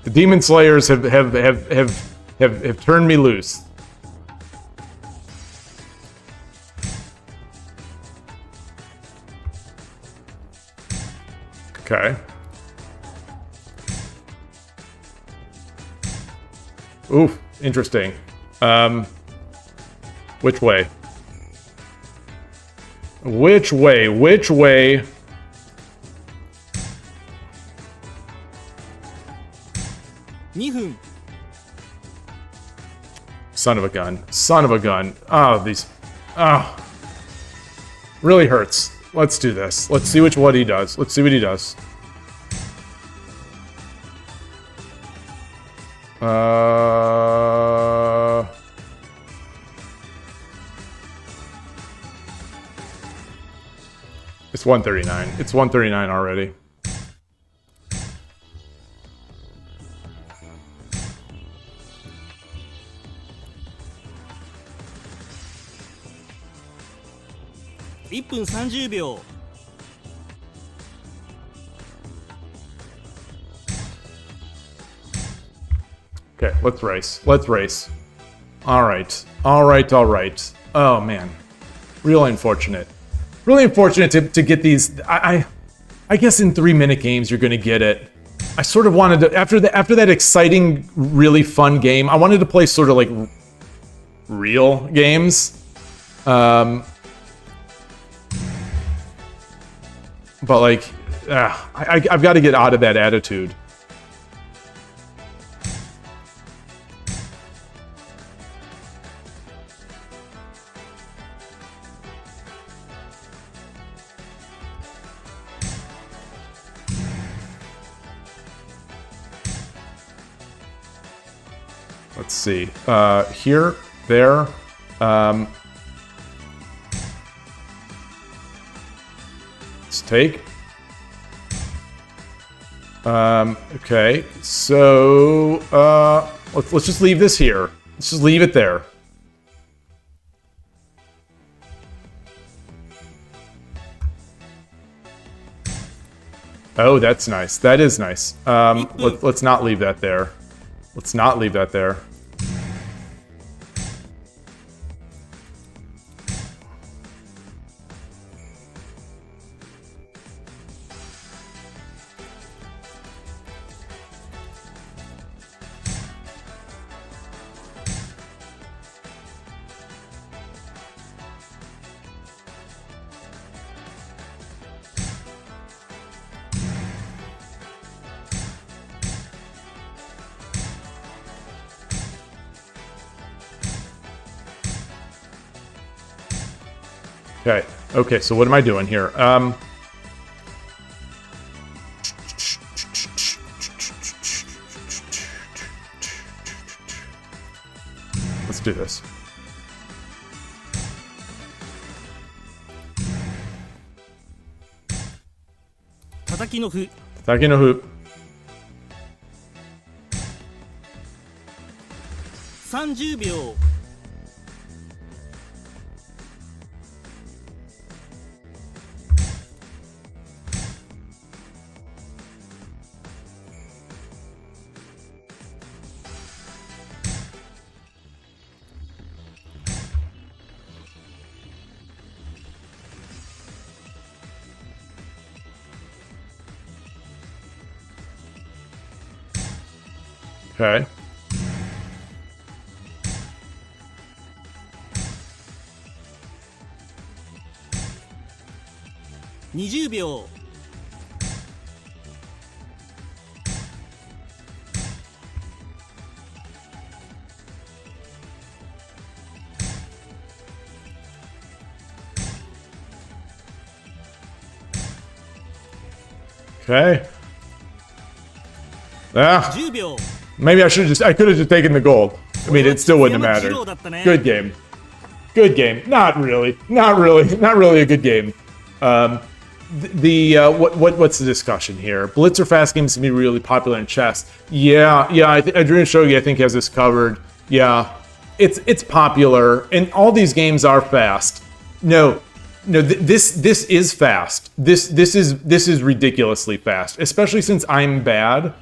The Demon Slayers have turned me loose. Okay. Oof, interesting. Which way? Which way?2分 Son of a gun. Oh, these. Oh. Really hurts. Let's do this. Let's see what he does. It's 139. It's 139 already.1分30秒 Okay, let's race. All right. Oh man, really unfortunate to get these. I guess in 3-minute games you're gonna get it. I sort of wanted to after that exciting, really fun game. I wanted to play sort of like real games. But like, I've got to get out of that attitude. Let's see. Here, there. Let's take. Okay, so Let's just leave this here. Let's just leave it there. Oh, that's nice. That is nice. Let's not leave that there. Let's not leave that there. Okay. Okay, so what am I doing here? Let's do this. Tataki no fu. Taki no hoop. 30秒。 Okay. 20秒。 Okay. Ah, 10秒。 maybe I could have just taken the gold. I mean, it still wouldn't have mattered. Good game. Good game. Not really. Not really. Not really a good game. What's the discussion here? Blitzer fast games can be really popular in chess. Yeah. Adrian Shogi, I think, has this covered. Yeah, it's popular, and all these games are fast. No, this is fast. This is ridiculously fast, especially since I'm bad.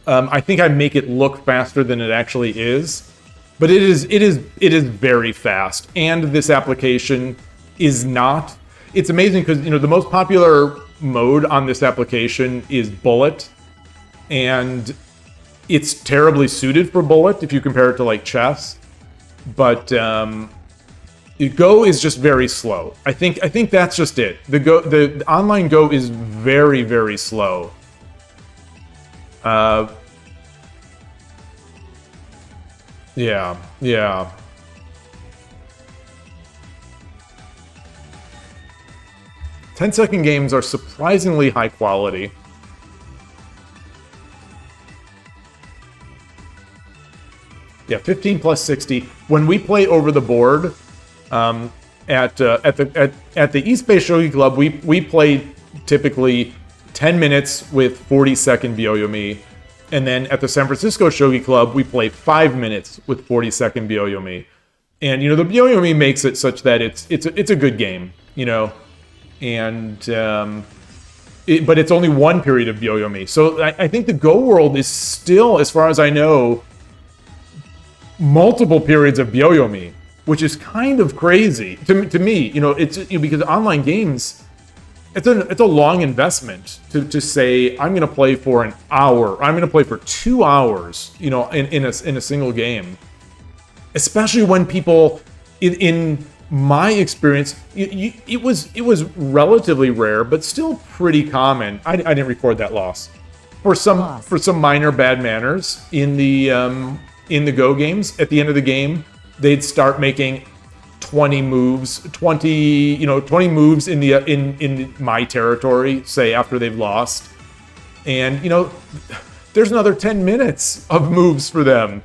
I think I make it look faster than it actually is, but it is very fast. And this application is not. It's amazing because the most popular mode on this application is bullet, and it's terribly suited for bullet if you compare it to like chess. But Go is just very slow. I think that's just it. The online Go is very, very slow. Yeah. 10-second games are surprisingly high quality. Yeah, 15 plus 60. When we play over the board, at the East Bay Shogi Club, we play typically 10 minutes with 40-second Byoyomi, and then at the San Francisco Shogi Club, we play 5 minutes with 40-second Byoyomi. And the Byoyomi makes it such that it's a good game, and but it's only one period of Byoyomi. So I think the Go world is still, as far as I know, multiple periods of Byoyomi, which is kind of crazy to me. It's because online games, it's a long investment to say I'm going to play for an hour, I'm going to play for 2 hours, in a single game. Especially when people, in my experience, it was relatively rare, but still pretty common. I didn't record that loss for some minor bad manners in the Go games. At the end of the game, they'd start making 20 moves in my territory, say after they've lost, and there's another 10 minutes of moves for them.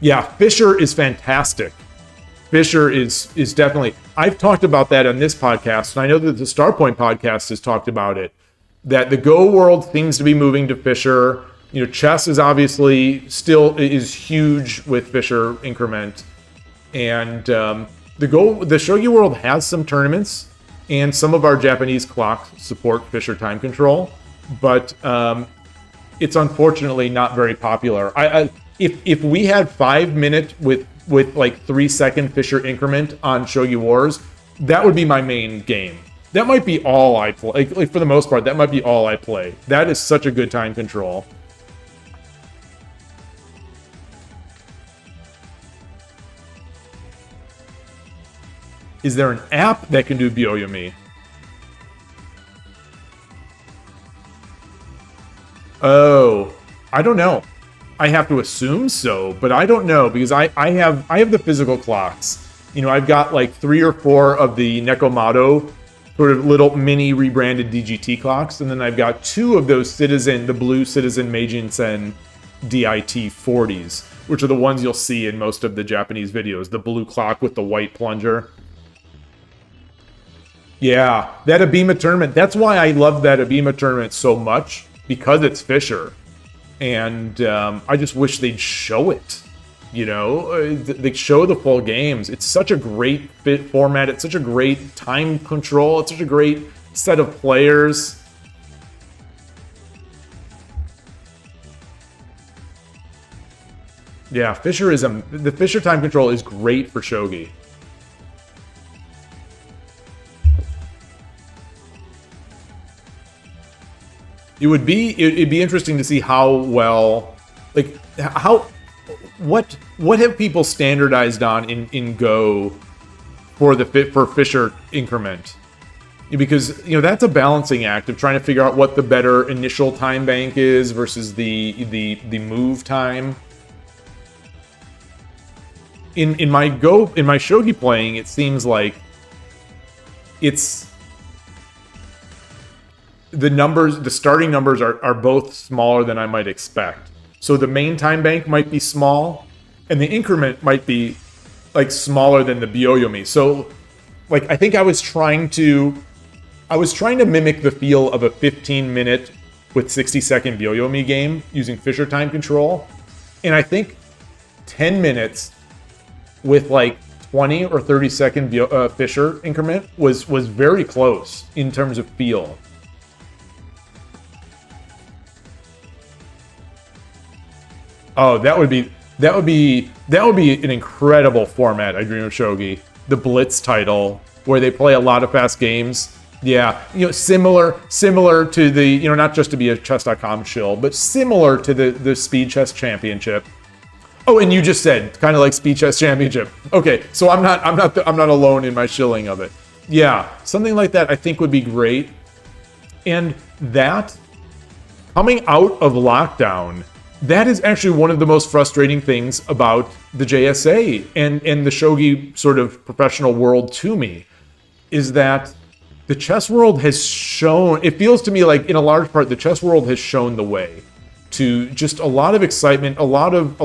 Yeah, Fisher is fantastic. Fisher is definitely. I've talked about that on this podcast, and I know that the Starpoint podcast has talked about it. That the Go world seems to be moving to Fisher. Chess is obviously still is huge with Fischer increment, and the Shogi World has some tournaments, and some of our Japanese clocks support Fischer time control, but it's unfortunately not very popular. If we had 5 minute with like 3-second Fischer increment on Shogi Wars, that would be my main game. That might be all I play. Like for the most part, that might be all I play. That is such a good time control. Is there an app that can do Byoyomi? Oh, I don't know. I have to assume so, but I don't know because I have the physical clocks. I've got like 3 or 4 of the Nekomato sort of little mini rebranded DGT clocks, and then I've got 2 of those the blue Citizen Meijin-sen DIT 40s, which are the ones you'll see in most of the Japanese videos. The blue clock with the white plunger. Yeah, that Abima tournament. That's why I love that Abima tournament so much, because it's Fischer. And I just wish they'd show it. They show the full games. It's such a great fit format. It's such a great time control. It's such a great set of players. Yeah, the Fischer time control is great for Shogi. It'd be interesting to see how well, what have people standardized on in Go for Fischer increment? Because that's a balancing act of trying to figure out what the better initial time bank is versus the move time. In my Shogi playing, it seems like the starting numbers are both smaller than I might expect. So the main time bank might be small, and the increment might be like smaller than the Byoyomi. So I think I was trying to mimic the feel of a 15-minute with 60-second Byoyomi game using Fischer time control. And I think 10 minutes with 20 or 30-second Fischer increment was very close in terms of feel. Oh, that would be an incredible format. I Dream of Shogi, the Blitz title, where they play a lot of fast games. Yeah, similar to the not just to be a chess.com shill, but similar to the Speed Chess Championship. Oh, and you just said kind of like Speed Chess Championship. Okay, so I'm not alone in my shilling of it. Yeah, something like that I think would be great. And that coming out of lockdown. That is actually one of the most frustrating things about the JSA and the Shogi sort of professional world to me, is that the chess world has shown, it feels to me like in a large part, the chess world has shown the way to just a lot of excitement, a lot of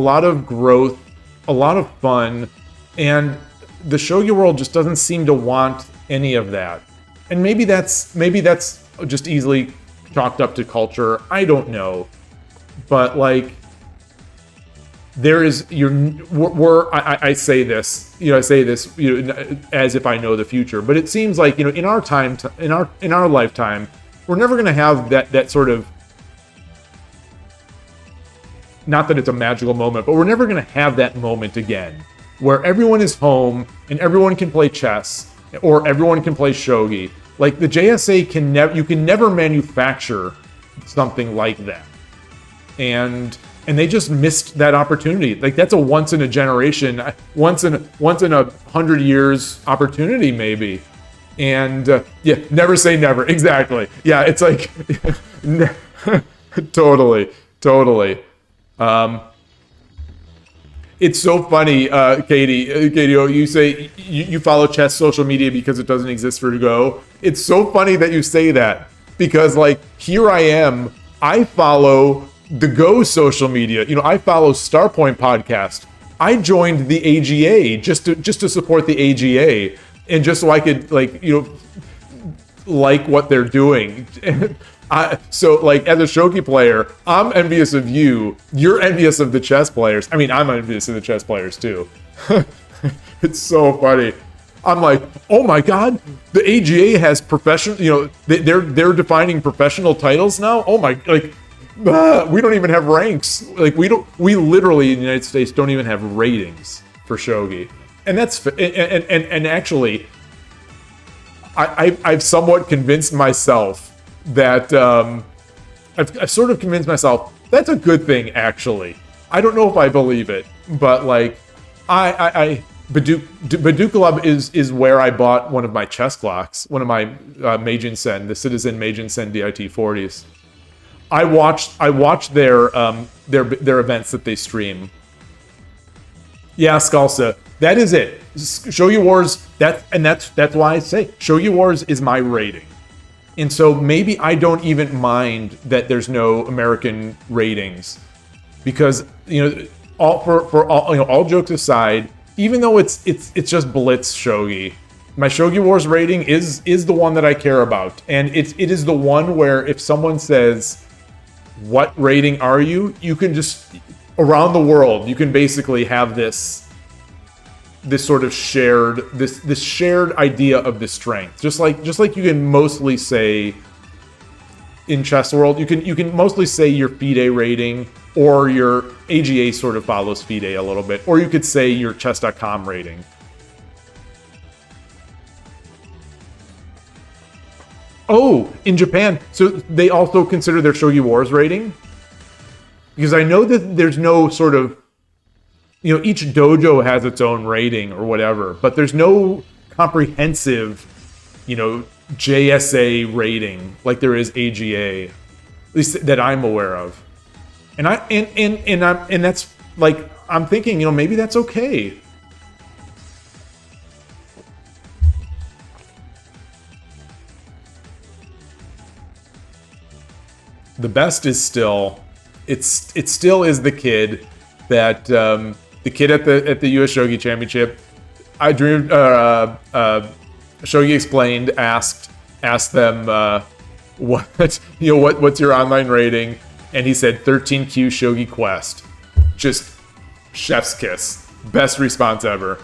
growth, a lot of fun, and the Shogi world just doesn't seem to want any of that. And maybe that's just easily chalked up to culture. I don't know. But there is I say this as if I know the future, but it seems like in our time in our lifetime, we're never going to have that sort of, not that it's a magical moment, but we're never going to have that moment again where everyone is home and everyone can play chess or everyone can play shogi. Like the JSA you can never manufacture something like that. And they just missed that opportunity. Like that's a once in a generation, once in 100 years opportunity maybe. And yeah, never say never. Exactly. Yeah, it's like totally. It's so funny, Katie, you say you follow chess social media because it doesn't exist for Go. It's so funny that you say that because here I am, I follow the Go social media. I follow Starpoint podcast. I joined the AGA just to support the AGA and just so I could like what they're doing. So, like, as a shogi player, I'm envious of you. You're envious of the chess players. I mean, I'm envious of the chess players too. It's so funny. I'm like, oh my god, the AGA has professional. You know, they're defining professional titles now. Oh my, like, we don't even have ranks. Like, we literally in the United States don't even have ratings for shogi, and that's and actually, I've somewhat convinced myself that I've sort of convinced myself that's a good thing. Actually, I don't know if I believe it, but like, Baduk Club is where I bought one of my chess clocks, one of my Meijin Sen, the Citizen Meijin Sen DIT 40s. I watched their events that they stream. Yeah, Skalsa, that is it. Shogi Wars. That's why I say Shogi Wars is my rating, and so maybe I don't even mind that there's no American ratings, because all jokes aside, even though it's just Blitz Shogi, my Shogi Wars rating is the one that I care about, and it is the one where if someone says, "What rating are you?" you can just around the world you can basically have this sort of shared this shared idea of the strength, just like you can mostly say in chess world you can mostly say your FIDE rating, or your AGA sort of follows FIDE a little bit, or you could say your chess.com rating. Oh, in Japan, so they also consider their Shogi Wars rating? Because I know that there's no sort of, each dojo has its own rating or whatever, but there's no comprehensive, JSA rating like there is AGA, at least that I'm aware of. And that's like, I'm thinking, maybe that's okay. The best is still, it still is the kid that the kid at the U.S. Shogi Championship. I dreamed. Shogi Explained asked them what's your online rating, and he said 13Q Shogi Quest. Just chef's kiss. Best response ever.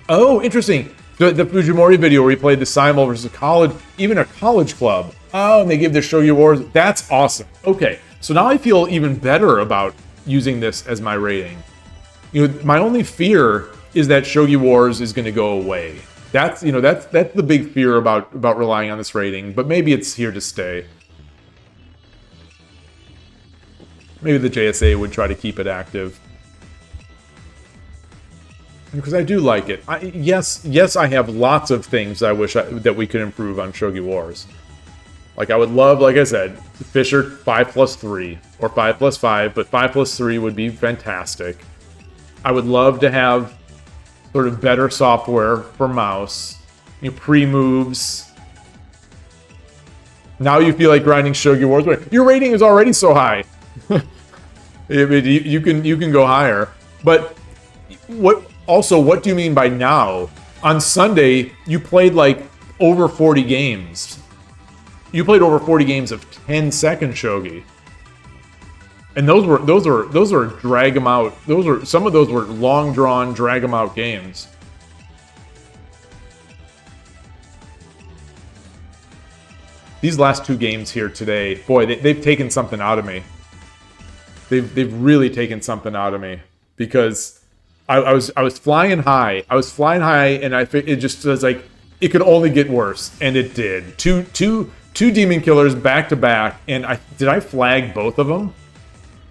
Oh, interesting. The Fujimori video where he played the Simul versus even a college club. Oh, and they give their Shogi Wars. That's awesome. Okay, so now I feel even better about using this as my rating. My only fear is that Shogi Wars is going to go away. That's the big fear about relying on this rating. But maybe it's here to stay. Maybe the JSA would try to keep it active. Because I do like it. Yes, I have lots of things I wish that we could improve on Shogi Wars. Like, I would love, like I said, Fisher 5+3 or 5+5, but 5+3 would be fantastic. I would love to have sort of better software for mouse, pre-moves. Now you feel like grinding Shogi Wars. Your rating is already so high. You can go higher. But what do you mean by now? On Sunday, you played like over 40 games. You played over 40 games of 10-second shogi, and those were drag 'em out. Some of those were long drawn, drag 'em out games. These last two games here today, boy, they've taken something out of me. They've really taken something out of me, because I was flying high. I was flying high, and it just was like it could only get worse, and it did. Two demon killers back to back, and did I flag both of them?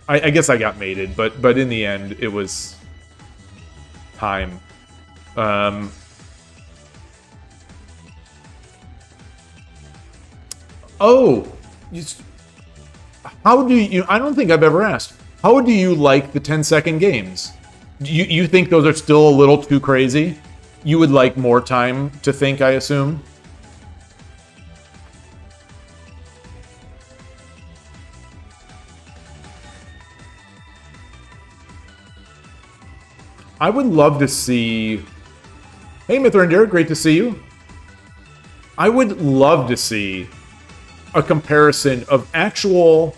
I guess I got mated, but in the end it was time. How do you? I don't think I've ever asked. How do you like the 10-second games? You think those are still a little too crazy? You would like more time to think, I assume? I would love to see... Hey, Mithrinder, great to see you. I would love to see a comparison of actual.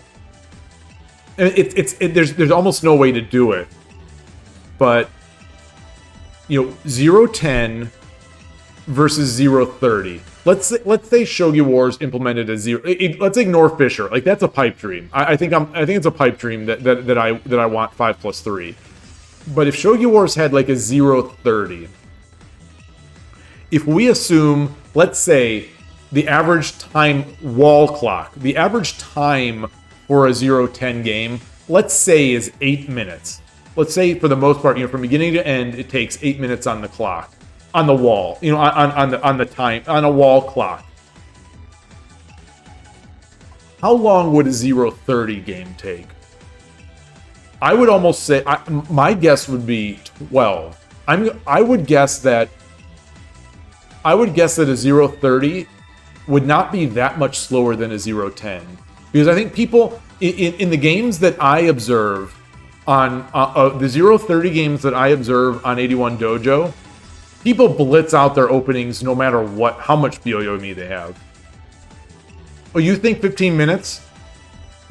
There's almost no way to do it, but 0-10 versus 0-30. Let's say Shogi Wars implemented a zero. Let's ignore Fisher. Like, that's a pipe dream. I think it's a pipe dream that I want 5+3. But if Shogi Wars had like a 0-30, if we assume, let's say, the average time wall clock, the average time for a 0-10 game, let's say is 8 minutes. Let's say for the most part, from beginning to end, it takes 8 minutes on the clock, on the wall, on the time, on a wall clock. How long would a 0-30 game take? I would almost say, my guess would be 12. I would guess that a 0-30 would not be that much slower than a 0-10. Because I think people, in the games that I observe, on the 0-30 games that I observe on 81 Dojo, people blitz out their openings no matter how much Byoyomi they have. Oh, you think 15 minutes?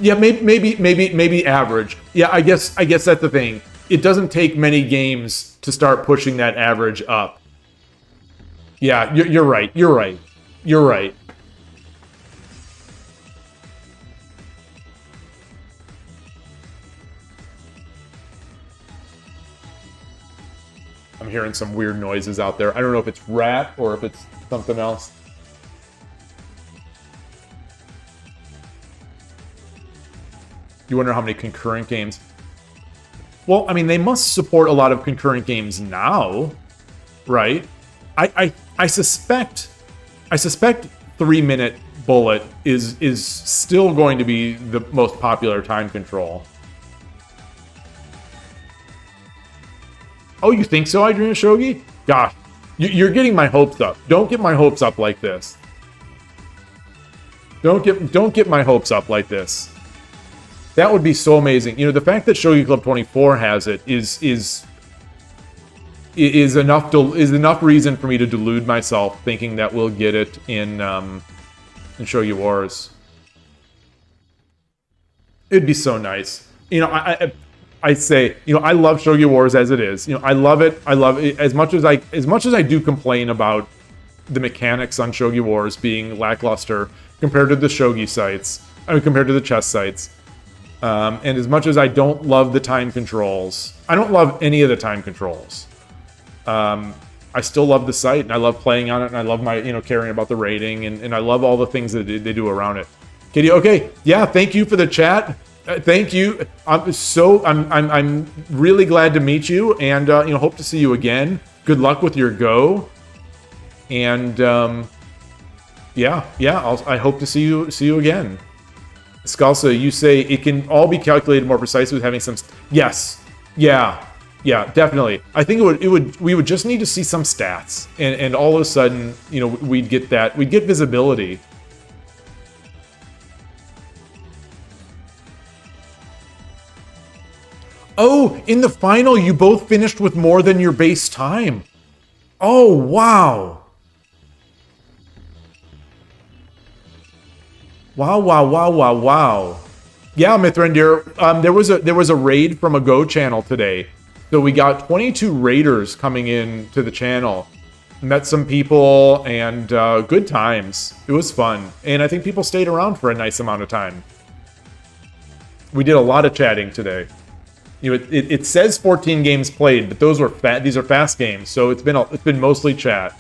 Yeah, maybe average. Yeah, I guess that's the thing. It doesn't take many games to start pushing that average up. Yeah, you're right. I'm hearing some weird noises out there. I don't know if it's rat or if it's something else. You wonder how many concurrent games. Well, I mean, they must support a lot of concurrent games now, right? I suspect 3-minute bullet is still going to be the most popular time control. Oh, you think so, Adrian Shogi? Gosh, you're getting my hopes up. Don't get my hopes up like this. Don't get my hopes up like this. That would be so amazing. The fact that Shogi Club 24 has it is enough reason for me to delude myself thinking that we'll get it in Shogi Wars. It'd be so nice. I say, I love Shogi Wars as it is. I love it. As much as I do complain about the mechanics on Shogi Wars being lackluster compared to the Shogi sites. Compared to the chess sites. And as much as I don't love the time controls, I don't love any of the time controls. I still love the site, and I love playing on it, and I love my, caring about the rating, and I love all the things that they do around it. Katie, okay, yeah, thank you for the chat. Thank you. I'm really glad to meet you, and hope to see you again. Good luck with your go, and I hope to see you again. Scalsa, you say it can all be calculated more precisely with having some. Yes, yeah, definitely. I think we would just need to see some stats, and all of a sudden, we'd get that. We'd get visibility. Oh, in the final, you both finished with more than your base time. Oh, wow. Wow. Yeah, Mithrandir, there was a raid from a Go channel today. So we got 22 raiders coming in to the channel. Met some people, and good times. It was fun. And I think people stayed around for a nice amount of time. We did a lot of chatting today. It says 14 games played, but these are fast games, so it's been mostly chat.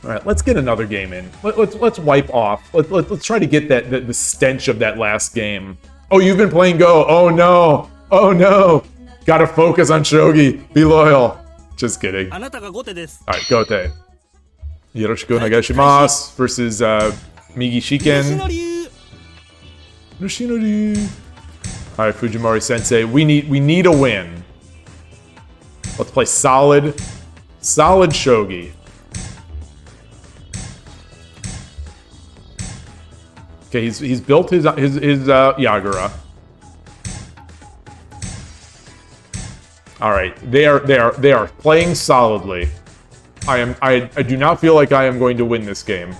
All right, let's get another game in. Let's wipe off. Let's try to get the stench of that last game. Oh, you've been playing Go. Oh no. Gotta focus on Shogi. Be loyal. Just kidding. All right, Gote. Yoroshiku onegaishimasu versus Migi Shiken. Yoshinori. All right, Fujimori Sensei. We need a win. Let's play solid Shogi. Okay, he's built his Yagura. All right, they are playing solidly. I do not feel like I am going to win this game.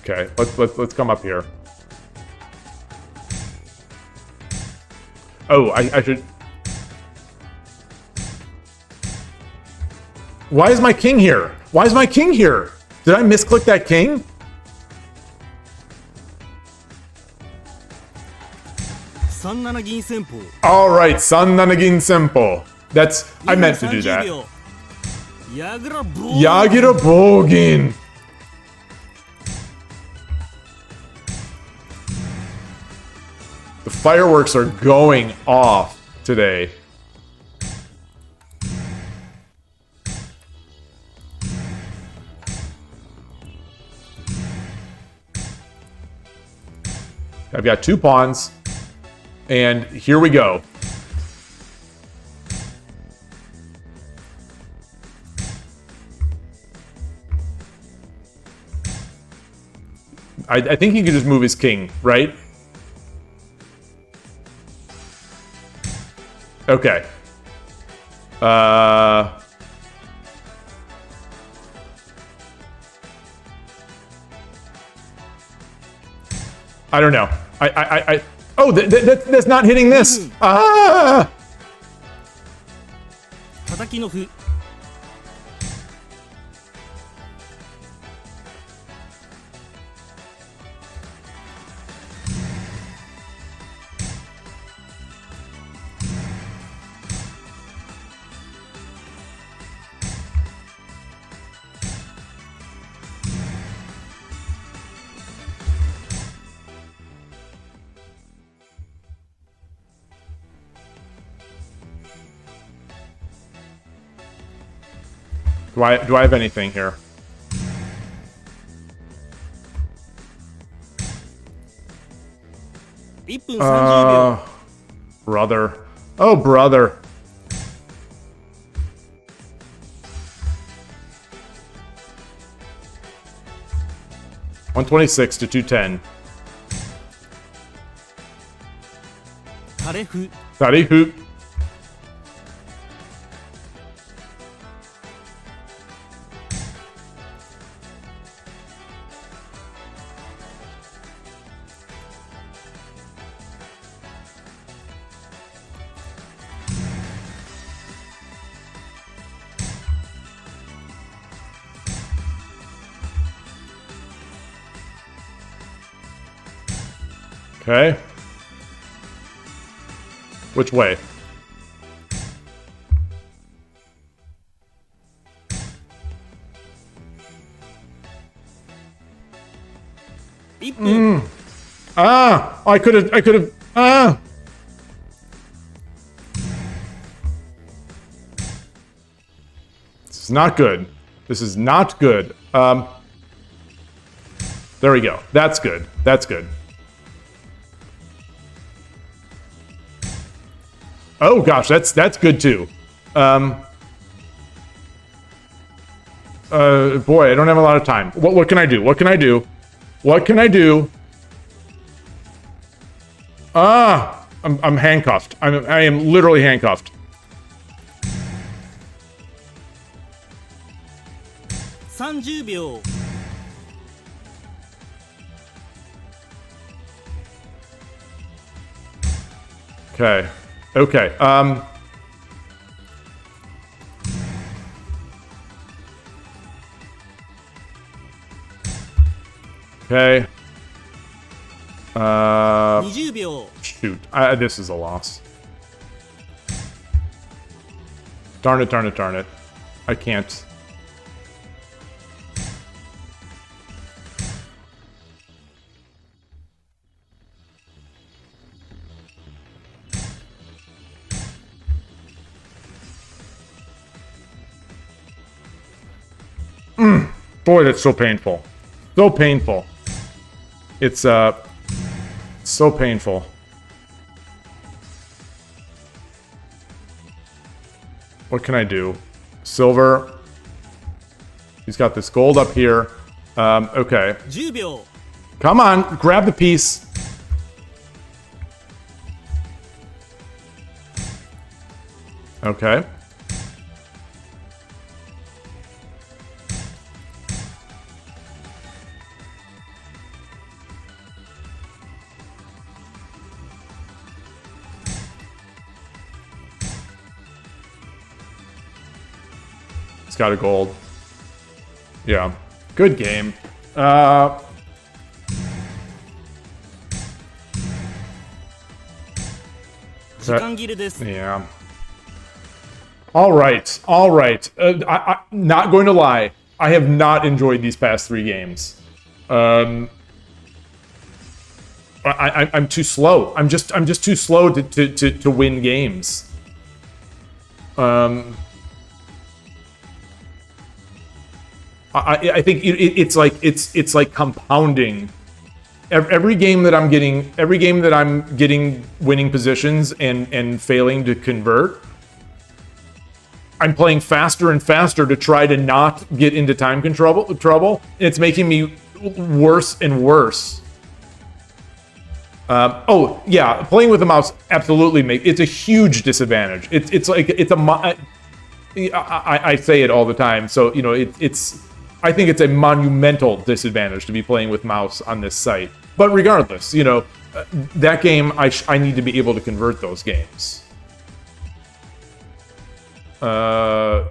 Okay, let's come up here. Oh, I should. Why is my king here? Why is my king here? Did I misclick that king? All right, Sannanagin Senpo. That's I meant to do that. Yagira Bogin. The fireworks are going off today. I've got 2 pawns, and here we go. I think he could just move his king, right? Okay. I don't know. Oh, that's not hitting this. Ah! Do I have anything here? Brother. Oh, brother. $126 to $210. Tarihu. Okay. Which way? Ah! I could have. Ah! This is not good. This is not good. There we go. That's good. That's good. Oh gosh, that's good too. Boy, I don't have a lot of time. What can I do? What can I do? What can I do? Ah, I'm handcuffed. I am literally handcuffed. Okay. Okay. Okay. Shoot. This is a loss. Darn it, darn it, darn it. I can't. Boy, that's so painful. So painful. It's so painful. What can I do? Silver. He's got this gold up here. Okay. Come on, grab the piece. Okay. It's got a gold. Yeah. Good game. Yeah. All right. All right. Not going to lie. I have not enjoyed these past 3 games. I'm too slow. I'm just too slow to win games. I think it's like compounding. Every game that I'm getting winning positions and failing to convert, I'm playing faster and faster to try to not get into time trouble. It's making me worse and worse. Oh yeah, playing with a mouse absolutely it's a huge disadvantage. I say it all the time, so you know I think it's a monumental disadvantage to be playing with mouse on this site. But regardless, you know, that game, I need to be able to convert those games. Where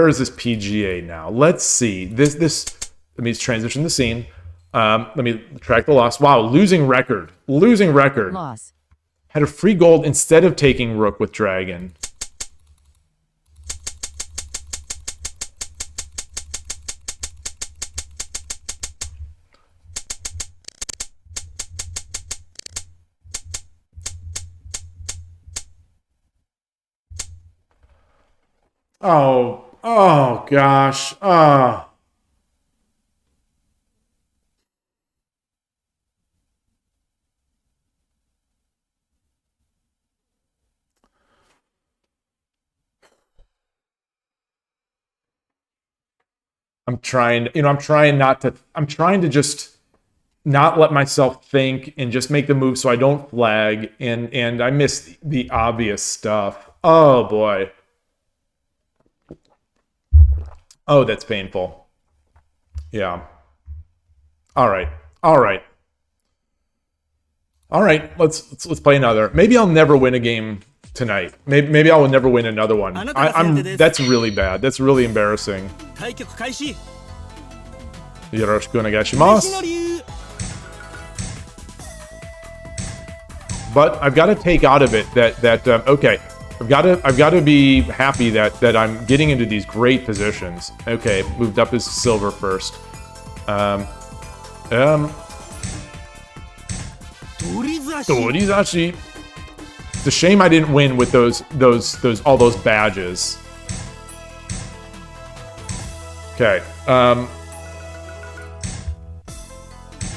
is this PGA now? Let's see. Let me transition the scene. Let me track the loss. Wow, losing record. Losing record. Loss. Had a free gold instead of taking rook with dragon. Oh gosh. I'm trying to just not let myself think and just make the move so I don't flag, and I miss the obvious stuff. Oh boy. Oh, that's painful. Yeah. All right. All right. All right. Let's play another. Maybe I'll never win a game tonight. Maybe I will never win another one. That's really bad. That's really embarrassing. 対局開始 Yoroshiku onegaishimasu. But I've got to take out of it that okay, I've got to be happy that I'm getting into these great positions. Okay, moved up as silver first. Torizashi. It's a shame I didn't win with all those badges. Okay.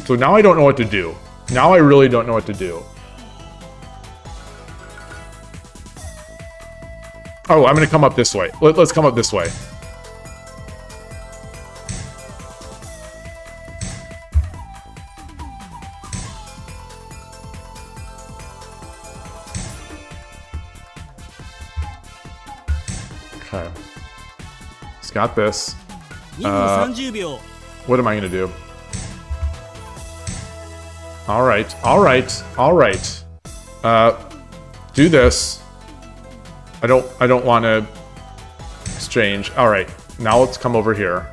So now I don't know what to do. Now I really don't know what to do. Oh, I'm going to come up this way. Let's come up this way. Okay. It's got this. 2分30秒 What am I going to do? All right. All right. All right. Do this. I don't want to exchange. All right. Now let's come over here.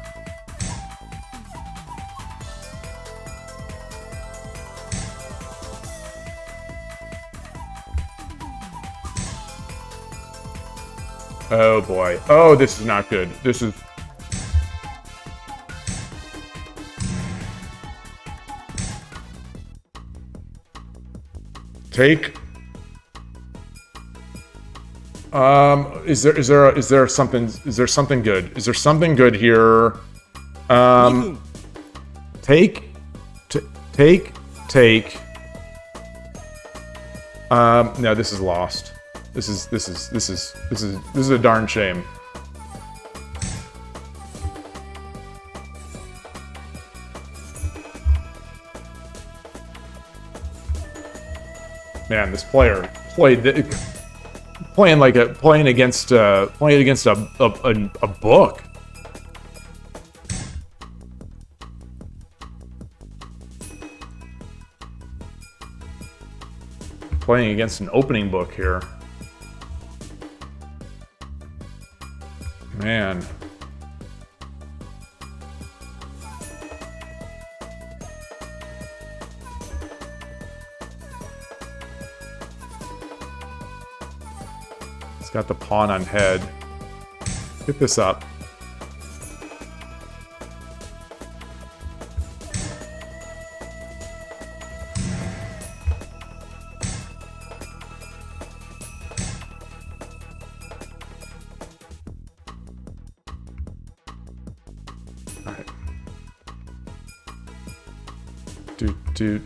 Oh boy. Oh, this is not good. This is... Take... is there something good? Is there something good here? Take. No, this is lost. This is a darn shame. Man, this player playing against a book. Playing against an opening book here. Man. It's got the pawn on head. Get this up. Do.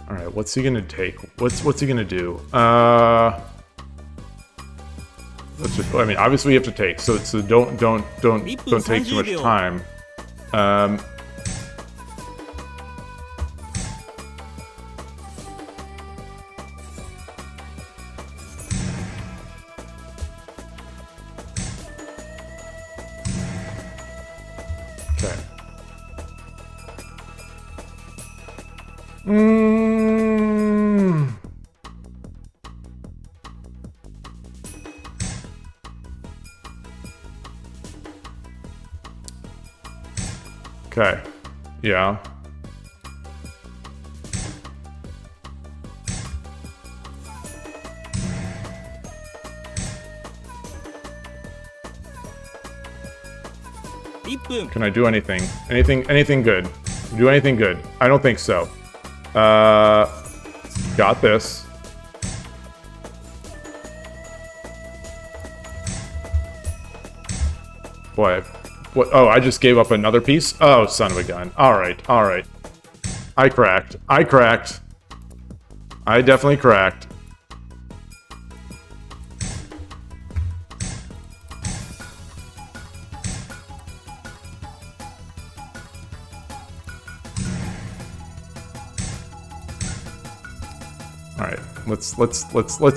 All right, what's he gonna take? What's he gonna do? I mean, obviously you have to take. So don't take too much time. Okay. Okay. Yeah. Can I do anything? Anything good? Do anything good? I don't think so. Got this. Boy, what? Oh, I just gave up another piece? Oh, son of a gun. Alright. I cracked. I definitely cracked. Alright, let's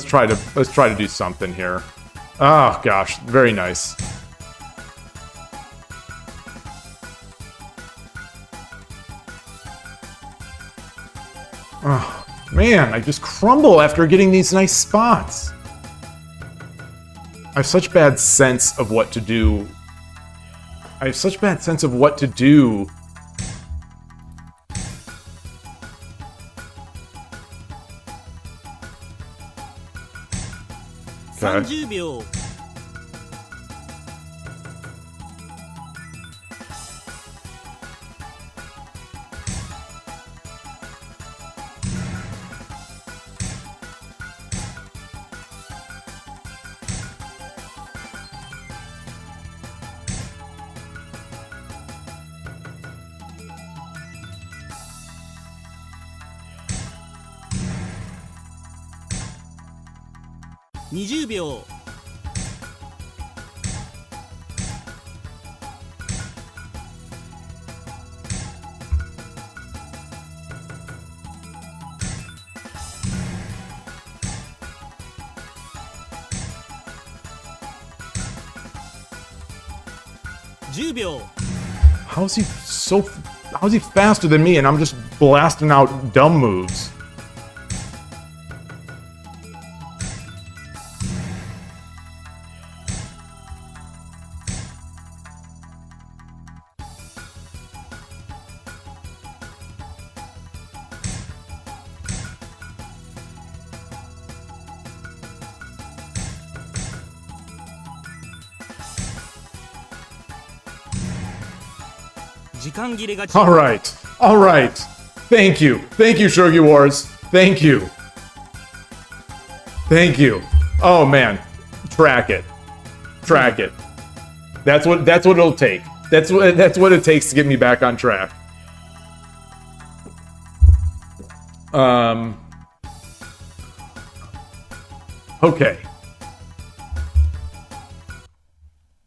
try to do something here. Oh gosh, very nice. Oh, man, I just crumble after getting these nice spots. I have such bad sense of what to do. Okay. 30秒 20秒 10秒 How's he faster than me and I'm just blasting out dumb moves? All right. Thank you, Shogi Wars. Thank you. Oh man, track it. That's what it'll take. That's what it takes to get me back on track. Okay.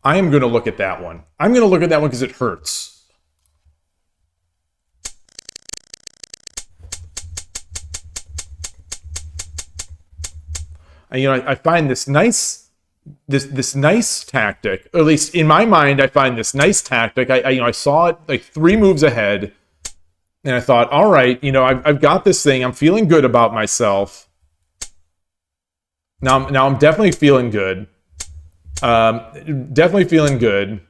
I am gonna look at that one. I'm gonna look at that one because it hurts. I find this nice tactic, or at least in my mind, I find this nice tactic. I saw it like 3 moves ahead, and I thought, all right, I've got this thing. I'm feeling good about myself. Now I'm definitely feeling good. Definitely feeling good.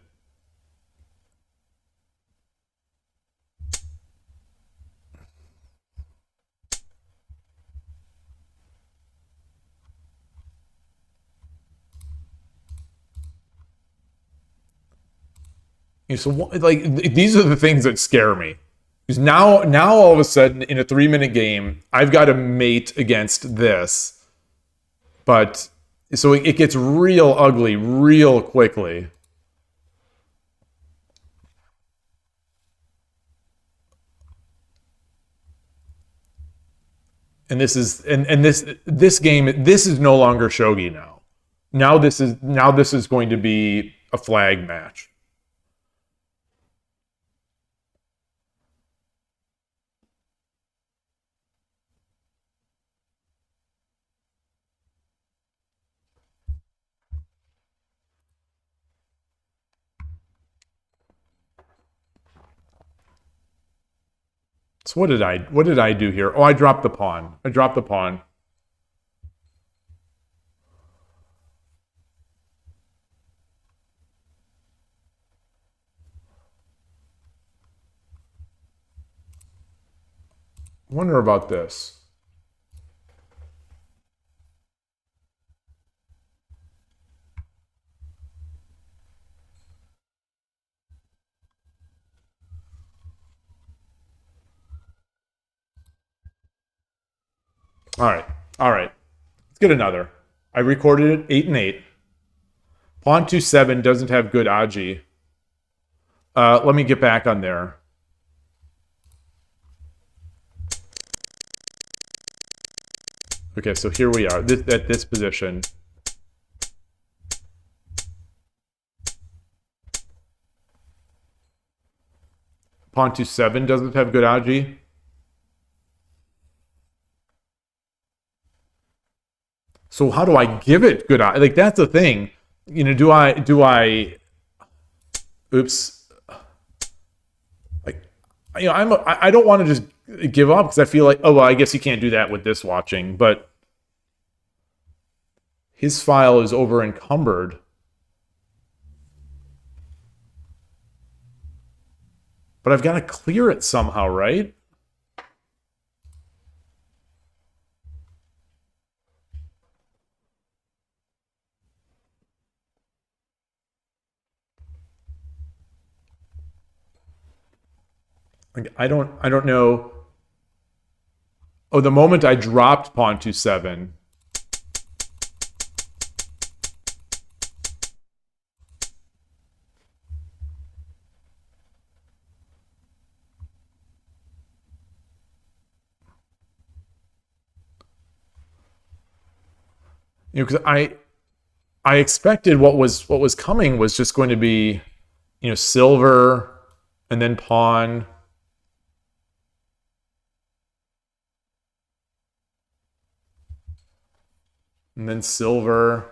So like these are the things that scare me. Because now all of a sudden in a 3-minute game, I've got to mate against this. But so it gets real ugly real quickly. And this game, this is no longer shogi now. Now this is going to be a flag match. So what did I do here? Oh, I dropped the pawn. I dropped the pawn. Wonder about this. All right. All right. Let's get another. I recorded it 8 and 8. Pawn 2-7 doesn't have good aji. Let me get back on there. Okay, so here we are at this position. Pawn 2-7 doesn't have good aji. So how do I give it good aji? Like that's the thing. Do I oops. Like I don't want to just give up because I feel like, oh well, I guess you can't do that with this watching, but his file is over encumbered. But I've got to clear it somehow, right? Like I don't know. Oh, the moment I dropped pawn 2-7. Because I expected what was coming was just going to be, silver and then pawn. And then silver.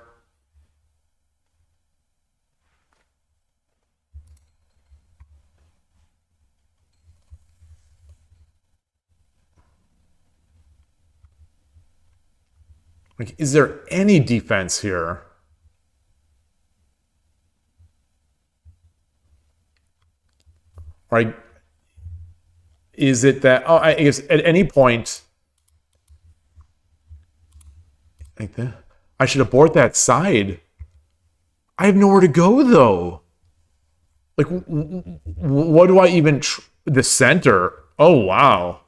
Like, is there any defense here? Right? Is it that, oh, I guess at any point, like that, I should abort that side. I have nowhere to go, though. Like, what do I even, the center? Oh, wow.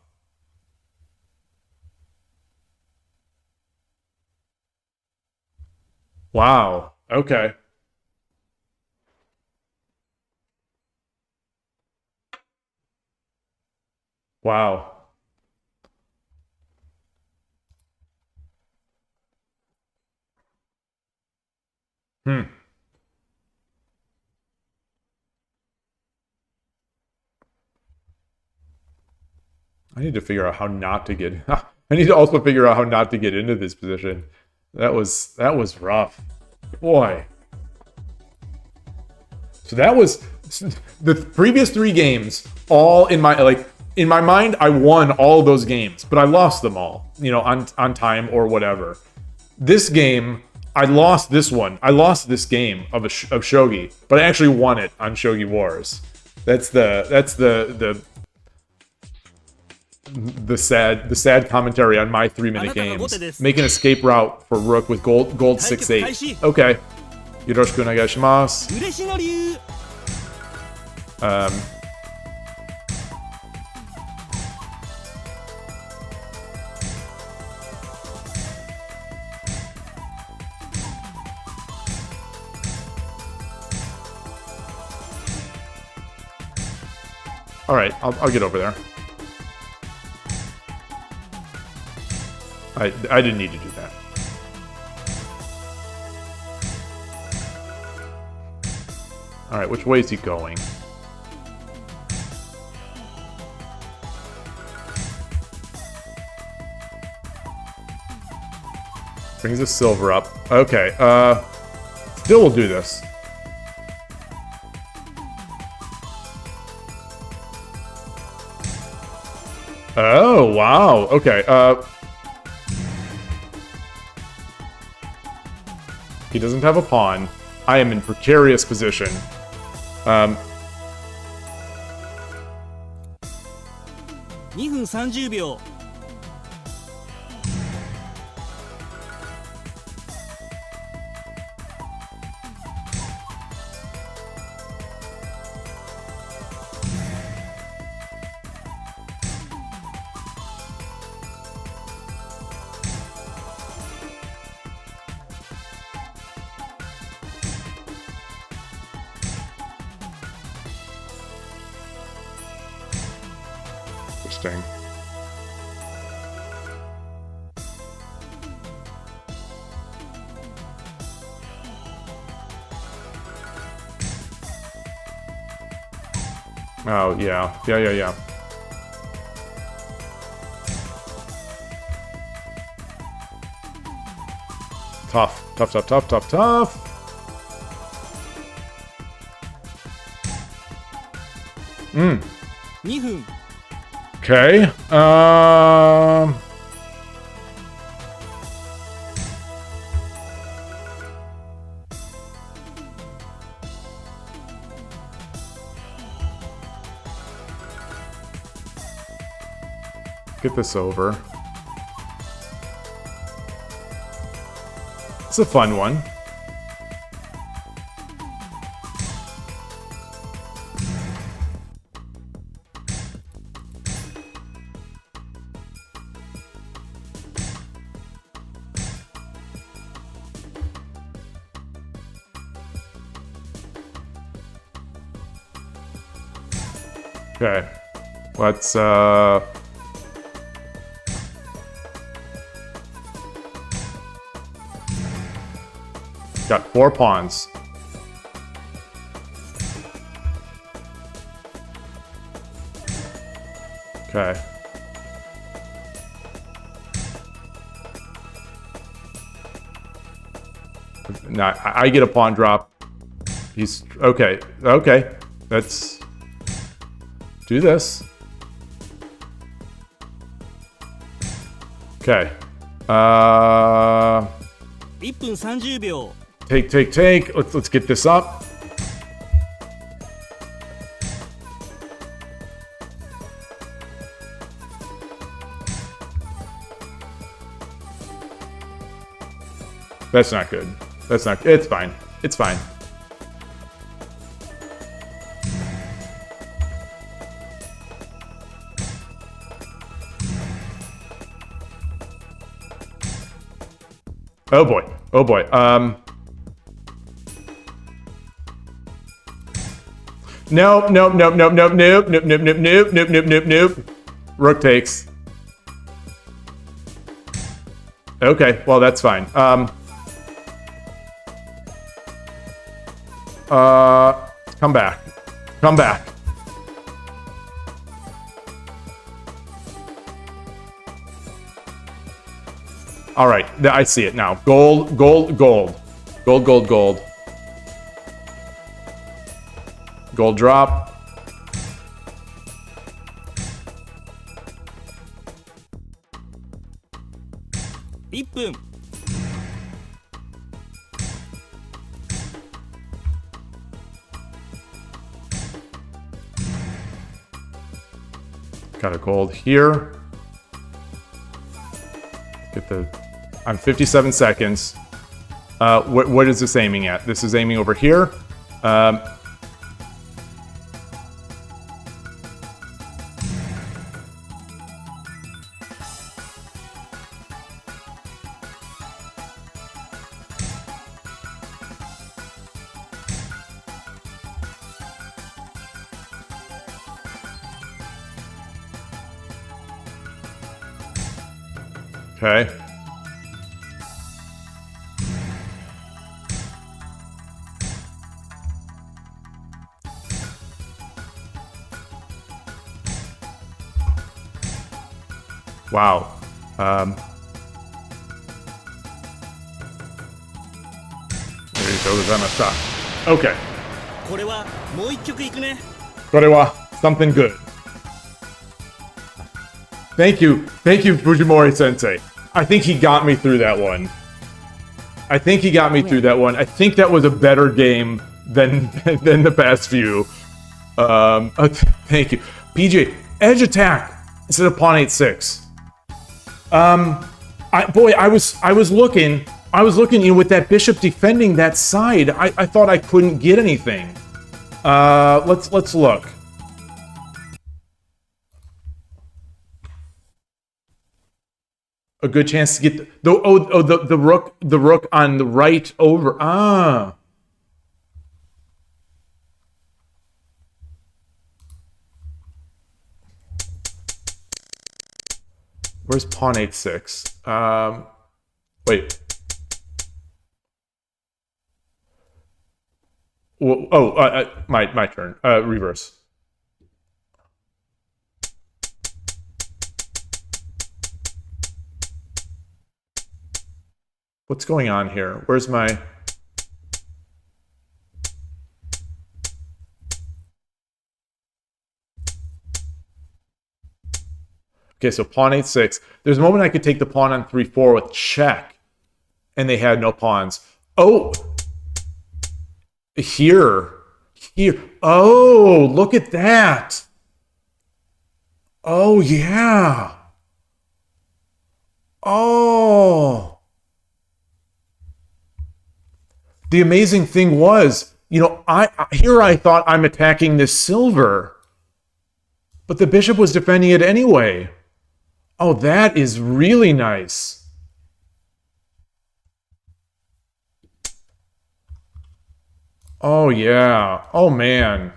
Wow. Okay. Wow. Hmm. I need to figure out how not to get. I need to also figure out how not to get into this position. That was rough. Boy. So that was the previous 3 games, all in my mind, I won all of those games, but I lost them all, you know, on time or whatever. This game, I lost this one. I lost this game of Shogi, but I actually won it on Shogi Wars. That's the sad commentary on my 3-minute games. Make an escape route for Rook with gold 6-8. Okay. Yoroshiku onegaishimasu. All right, I'll get over there. I didn't need to do that. All right, which way is he going? Brings the silver up. Okay, still we'll do this. Oh, wow. Okay, he doesn't have a pawn. I am in precarious position. 2分30秒 Interesting. Oh, yeah. Yeah. Tough. Mm. 2分 Okay. Get this over. It's a fun one. Okay, let's got 4 pawns. Okay. Now I get a pawn drop. He's okay. Okay, let's do this. Okay. 1分30秒 Take. Let's get this up. That's not good. That's not. It's fine. It's fine. Oh boy. Oh boy. Nope. Rook takes. Okay, well that's fine. Come back. Come back. All right, I see it now. Gold, gold, gold. Gold, gold, gold. Gold drop. $1分 Got a gold here. Get the... I'm 57 seconds. What is this aiming at? This is aiming over here. Okay. Wow. There you go, okay. これはもう一曲いくね Korewa, something good. Thank you, Fujimori Sensei. I think he got me through that one. I think that was a better game than the past few. Thank you. PJ, edge attack instead of pawn 8-6. I was looking, you know, with that bishop defending that side, I thought I couldn't get anything. Let's look. A good chance to get the rook on the right over. Ah. Where's pawn 8-6? Wait. My turn. Reverse. What's going on here? Where's my... Okay, so pawn 8-6. There's a moment I could take the pawn on 3-4 with check, and they had no pawns. Oh! Here. Oh, look at that! Oh, yeah! Oh! The amazing thing was, you know, I thought I'm attacking this silver, but the bishop was defending it anyway. Oh, that is really nice. Oh, yeah. Oh, man.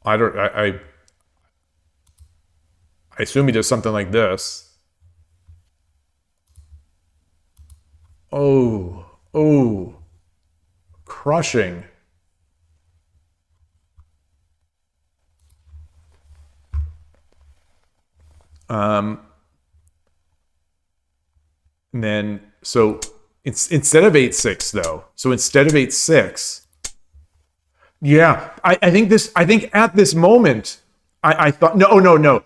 I assume he does something like this. Oh, crushing. And then, so it's instead of 8-6 though. So instead of 8-6, yeah, I think at this moment, I thought, no.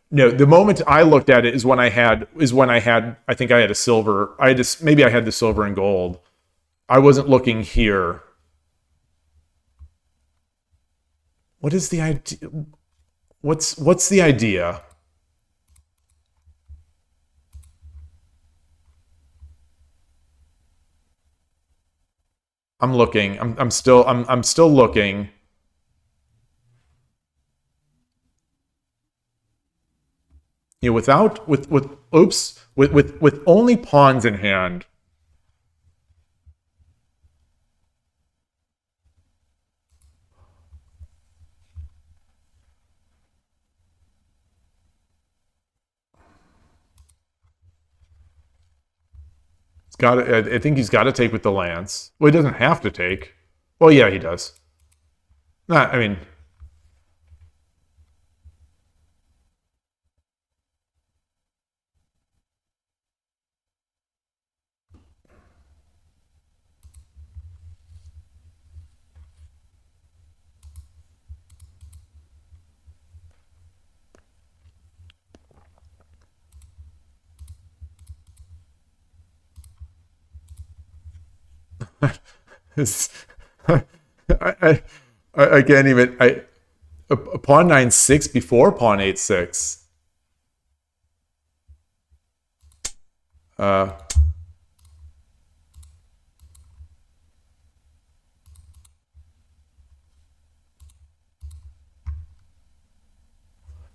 No, the moment I looked at it is when I had, I think I had a silver. Maybe I had the silver and gold. I wasn't looking here. What is the idea? What's the idea? I'm looking. I'm still looking. You know, with only pawns in hand. I think he's got to take with the lance. Well, he doesn't have to take. Well, yeah, he does. I mean, It's- I, I, I can't even. A pawn 9-6 before pawn 8-6. Uh,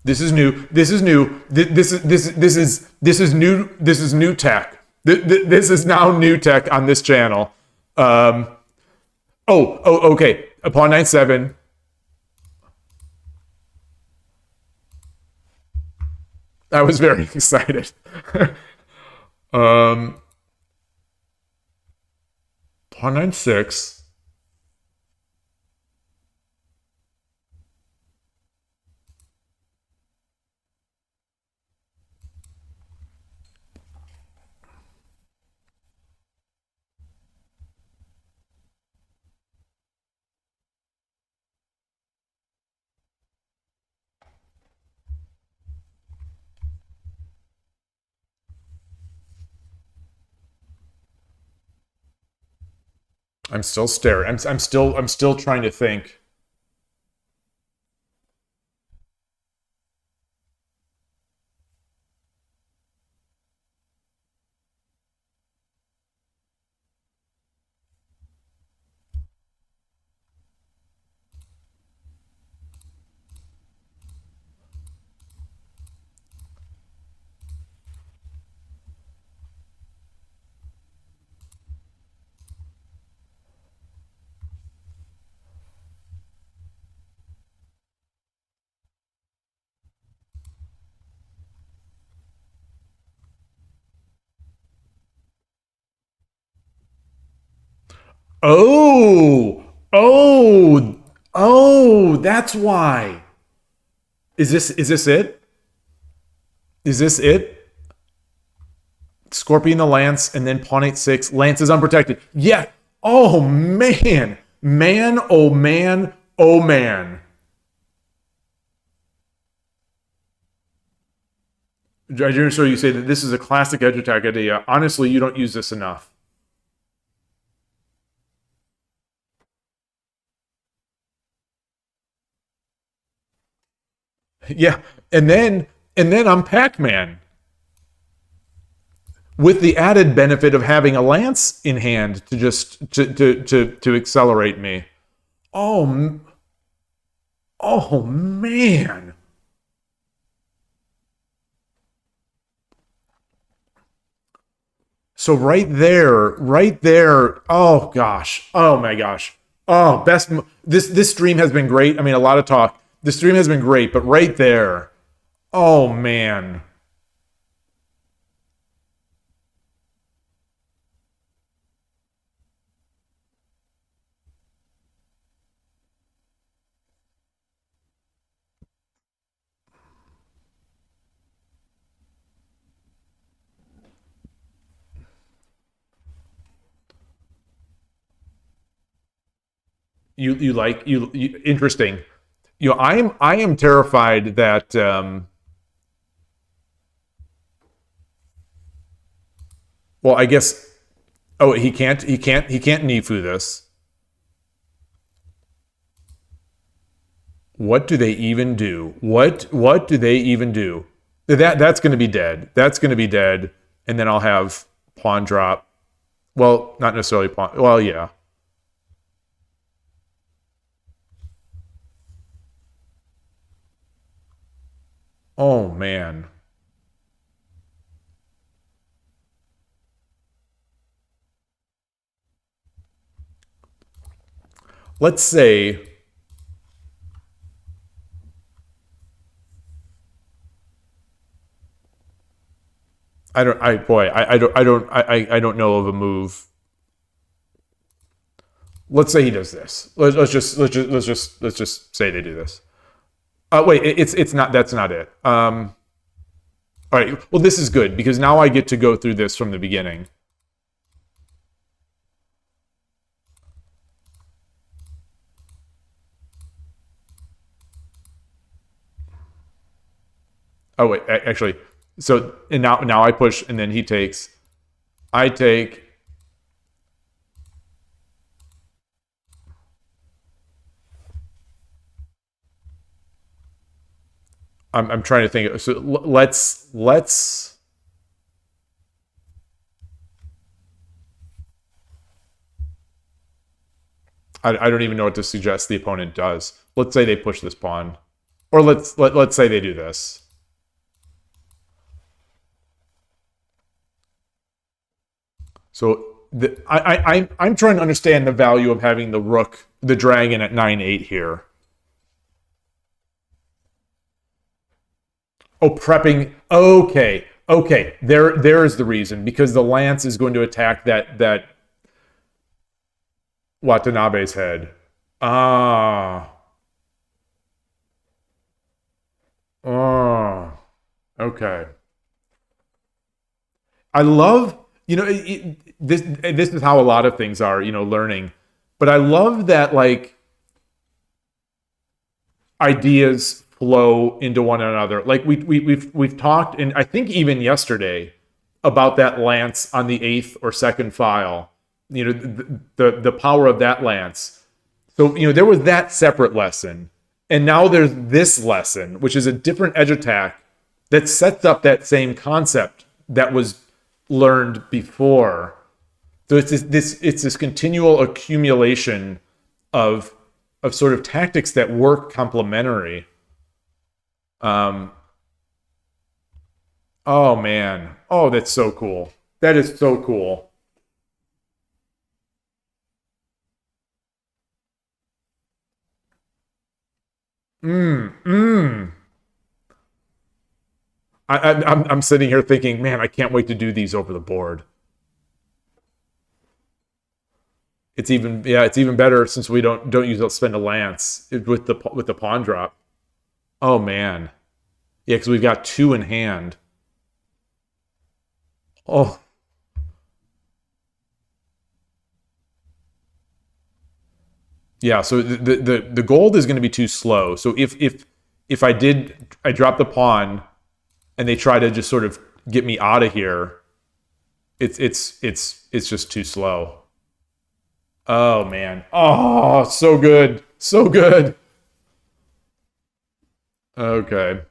this is new. This is new. This is new. This is new tech. This is now new tech on this channel. Okay. A pawn 9-7. I was very excited. Pawn 9-6. I'm still staring. I'm still trying to think. Oh, that's why. Is this it? Is this it? Scorpion the lance, and then pawn 8-6. Lance is unprotected. Yeah. Oh man, man. Oh man. Oh man. I didn't show you say that this is a classic edge attack idea. Honestly, you don't use this enough. Yeah, and then I'm Pac-Man with the added benefit of having a lance in hand to just to accelerate me. Oh, oh man. So right there. Oh gosh. Oh my gosh. Oh, this stream has been great. I mean, a lot of talk. The stream has been great, but right there. Oh man. You interesting. I am terrified that well, I guess oh, he can't Nifu this. What do they even do? What do they even do? That's going to be dead. That's going to be dead, and then I'll have pawn drop. Well, not necessarily pawn. Well, yeah. Oh man. Let's say I don't. I boy. I don't. I don't. I don't know of a move. Let's say he does this. Let's just say they do this. Wait. It's not. That's not it. All right. Well, this is good because now I get to go through this from the beginning. Oh wait. Actually. So and now I push and then he takes. I take. I'm trying to think. So let's. I don't even know what to suggest the opponent does. Let's say they push this pawn, or let's say they do this. So I'm trying to understand the value of having the rook, the dragon at 9-8 here. Oh, prepping. Okay, okay. There is the reason, because the lance is going to attack that Watanabe's head. Ah. Oh. Okay. I love, this is how a lot of things are, learning. But I love that, like, ideas flow into one another. Like we've talked, and I think even yesterday, about that lance on the 8th or 2nd file. The power of that lance. So there was that separate lesson, and now there's this lesson, which is a different edge attack that sets up that same concept that was learned before. So it's this continual accumulation of sort of tactics that work complementary. Oh man. Oh, that's so cool. That is so cool. Mm. I'm sitting here thinking, man, I can't wait to do these over the board. It's even better since we don't spend a lance with the pawn drop. Oh man, yeah, because we've got 2 in hand. Oh, yeah. So the gold is going to be too slow. So if I drop the pawn and they try to just sort of get me out of here, it's just too slow. Oh man. Oh, so good. So good. Okay.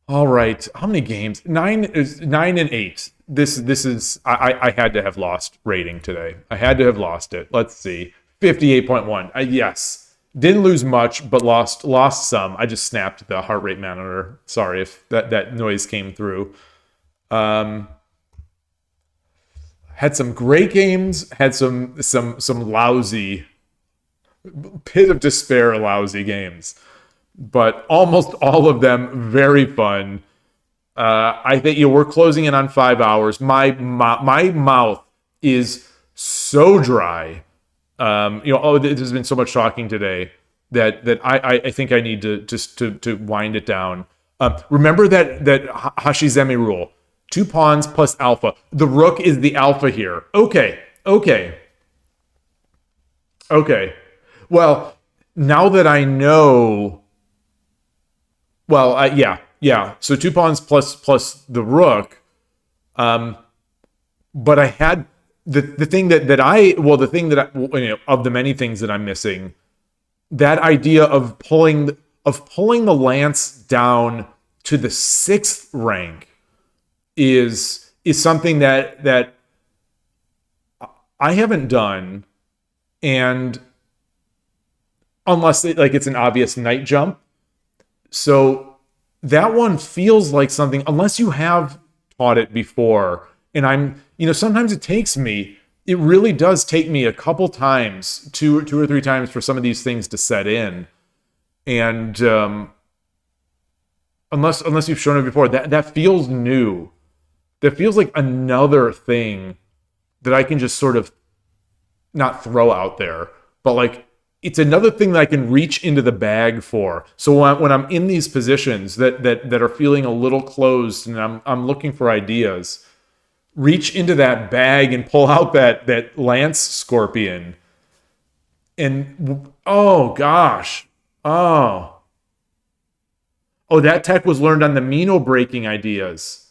All right. How many games? 9 and 8. This is I had to have lost rating today. I had to have lost it. Let's see. 58.1. Yes. Didn't lose much, but lost some. I just snapped the heart rate monitor. Sorry if that noise came through. Had some great games, had some lousy, pit of despair lousy games. But almost all of them very fun. I think we're closing in on 5 hours. My mouth is so dry. There's been so much talking today that I think I need to wind it down. Remember that Hashizemi rule: 2 pawns plus alpha. The rook is the alpha here. Okay. Well, now that I know. Well, yeah. So 2 pawns plus the rook. But I had the thing that I of the many things that I'm missing, that idea of pulling the lance down to the 6th rank is something that I haven't done, and unless it's an obvious knight jump. So that one feels like something, unless you have taught it before. And sometimes it really does take me a couple times, two or three times, for some of these things to set in. And unless you've shown it before, that feels new. That feels like another thing that I can just sort of not throw out there, but it's another thing that I can reach into the bag for. So when I'm in these positions that are feeling a little closed and I'm looking for ideas, reach into that bag and pull out that lance scorpion. And oh gosh. Oh, that tech was learned on the Mino breaking ideas.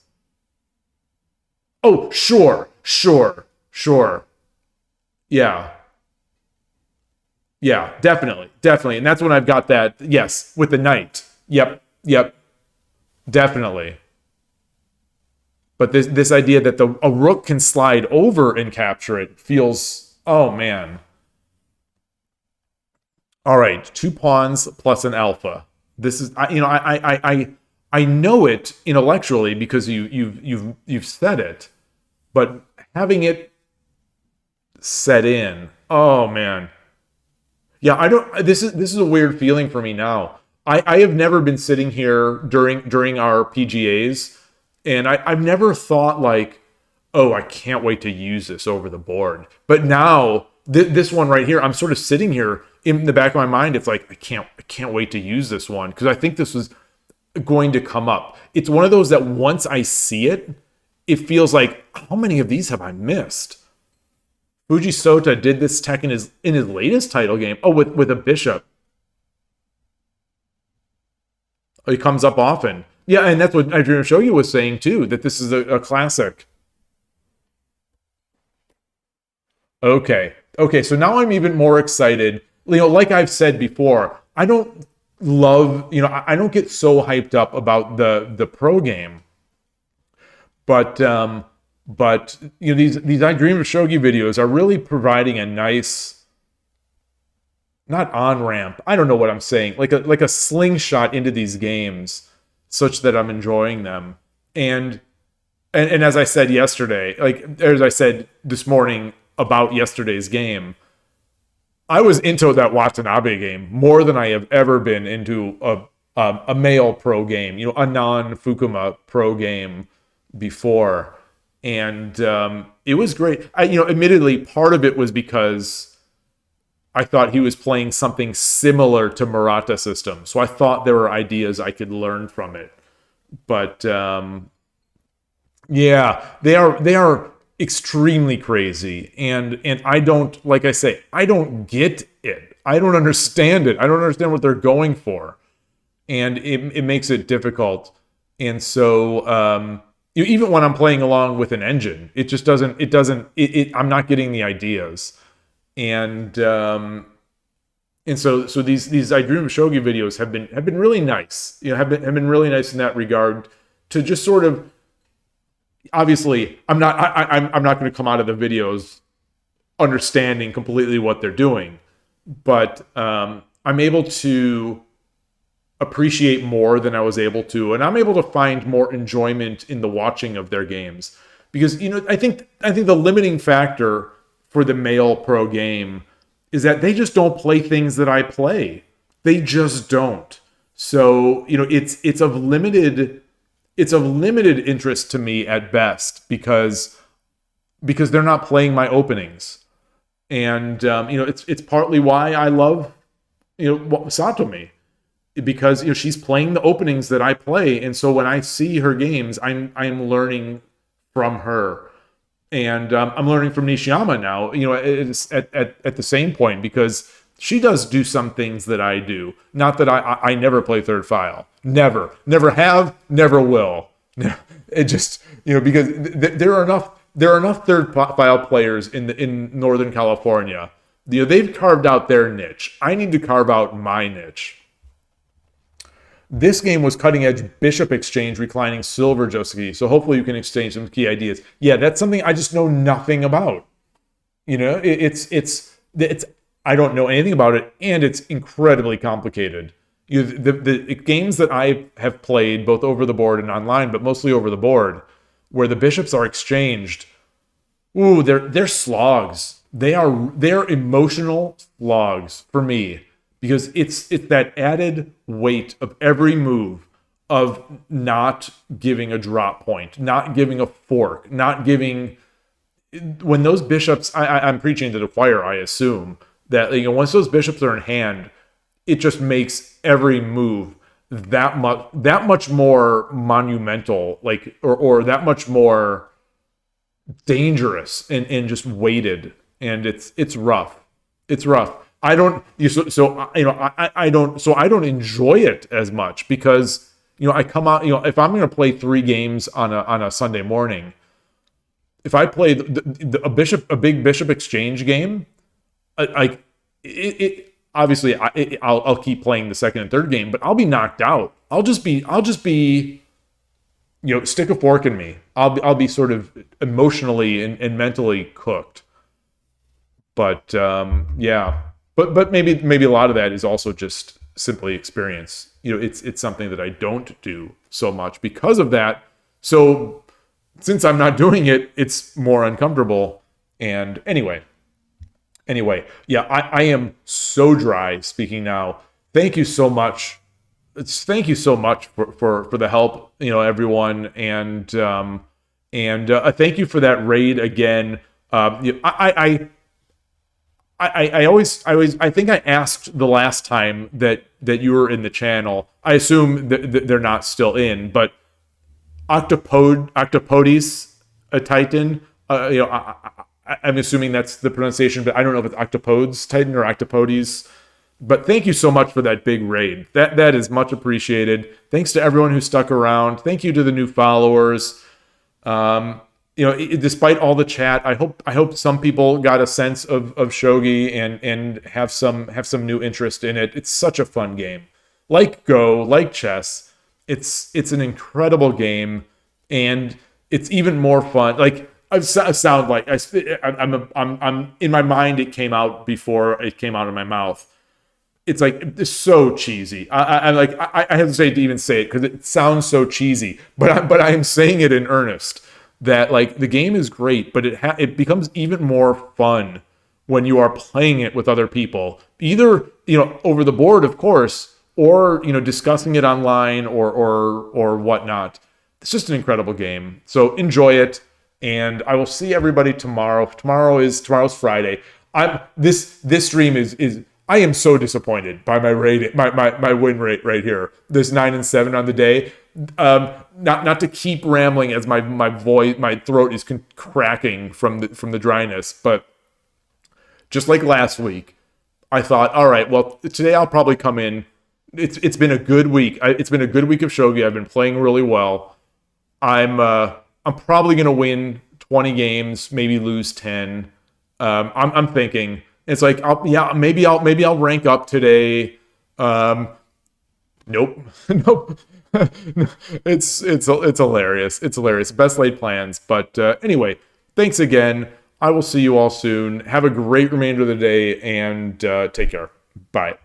Oh, sure. Yeah, definitely. And that's when I've got that, yes, with the knight. Yep, definitely. But this idea that a rook can slide over and capture it feels, oh man. All right, 2 pawns plus an alpha. This is I know it intellectually because you've said it, but having it set in, oh man. Yeah, I don't. This is a weird feeling for me now. I have never been sitting here during our PGAs, and I've never thought like, oh, I can't wait to use this over the board. But now this one right here, I'm sort of sitting here in the back of my mind. It's like I can't wait to use this one because I think this was going to come up. It's one of those that once I see it, it feels like how many of these have I missed? Fuji Sota did this tech in his latest title game. Oh, with a bishop. It comes up often. Yeah, and that's what I Dream of Shogi was saying too, that this is a classic. Okay. Okay, so now I'm even more excited. Like I've said before, I don't love, I don't get so hyped up about the pro game. But these I Dream of Shogi videos are really providing a nice, not on-ramp, I don't know what I'm saying, like a slingshot into these games such that I'm enjoying them. And as I said yesterday, as I said this morning about yesterday's game, I was into that Watanabe game more than I have ever been into a male pro game, a non-Fukuma pro game before. And it was great. Admittedly, part of it was because I thought he was playing something similar to Murata system. So I thought there were ideas I could learn from it. But yeah, they are extremely crazy. And I don't, like I say, I don't get it. I don't understand it. I don't understand what they're going for. And it makes it difficult. And so even when I'm playing along with an engine, it just doesn't, I'm not getting the ideas. And so these I Dream of Shogi videos have been really nice. Have been really nice in that regard to just sort of, obviously I'm not going to come out of the videos understanding completely what they're doing, but I'm able to appreciate more than I was able to, and I'm able to find more enjoyment in the watching of their games because I think the limiting factor for the male pro game is that they just don't play things that I play. They just don't. So it's of limited interest to me at best because they're not playing my openings, and it's partly why I love Satomi. Because she's playing the openings that I play, and so when I see her games, I'm learning from her, and I'm learning from Nishiyama now. It's at the same point because she does do some things that I do. Not that I never play third file, never have, never will. It just because there are enough third file players in Northern California. They've carved out their niche. I need to carve out my niche. This game was cutting edge bishop exchange, reclining silver Joseki. So hopefully you can exchange some key ideas. Yeah, that's something I just know nothing about. It's I don't know anything about it, and it's incredibly complicated. The games that I have played both over the board and online, but mostly over the board, where the bishops are exchanged, they're slogs. They're emotional slogs for me. Because it's that added weight of every move of not giving a drop point, not giving a fork, not giving... When those bishops... I'm preaching to the choir, I assume, that once those bishops are in hand, it just makes every move that much more monumental, or that much more dangerous and just weighted. And it's rough. It's rough. I don't enjoy it as much because I come out, if I'm going to play 3 games on a Sunday morning, if I play a big bishop exchange game, obviously I'll keep playing the second and third game, but I'll be knocked out. I'll just be stick a fork in me. I'll be sort of emotionally and mentally cooked. But yeah, but maybe a lot of that is also just simply experience. It's something that I don't do so much because of that. So since I'm not doing it, it's more uncomfortable. And anyway, yeah, I am so dry speaking now. Thank you so much. Thank you so much for the help, everyone, and thank you for that raid again. I think I asked the last time that you were in the channel. I assume that they're not still in, but Octopodes, a Titan. I'm assuming that's the pronunciation, but I don't know if it's Octopodes Titan or Octopodes. But thank you so much for that big raid. That is much appreciated. Thanks to everyone who stuck around. Thank you to the new followers. Despite all the chat, I hope some people got a sense of Shogi and have some new interest in it. It's such a fun game. Like Go, like chess, it's an incredible game, and it's even more fun. Like I sound like I'm in my mind. It came out before it came out of my mouth. It's like it's so cheesy. I hesitate to even say it because it sounds so cheesy, but I am saying it in earnest. That like the game is great, but it becomes even more fun when you are playing it with other people, either over the board, of course, or discussing it online or whatnot. It's just an incredible game. So enjoy it, and I will see everybody tomorrow. Tomorrow's Friday. This stream is. I am so disappointed by my rate, my win rate right here. This 9-7 on the day. Not to keep rambling as my throat is cracking from the dryness, but just like last week, I thought, all right, well today I'll probably come in. It's been a good week. It's been a good week of Shogi. I've been playing really well. I'm probably gonna win 20 games, maybe lose 10. I'm thinking. It's like, maybe I'll rank up today. Nope. Nope. It's hilarious. It's hilarious. Best laid plans. But anyway, thanks again. I will see you all soon. Have a great remainder of the day, and take care. Bye.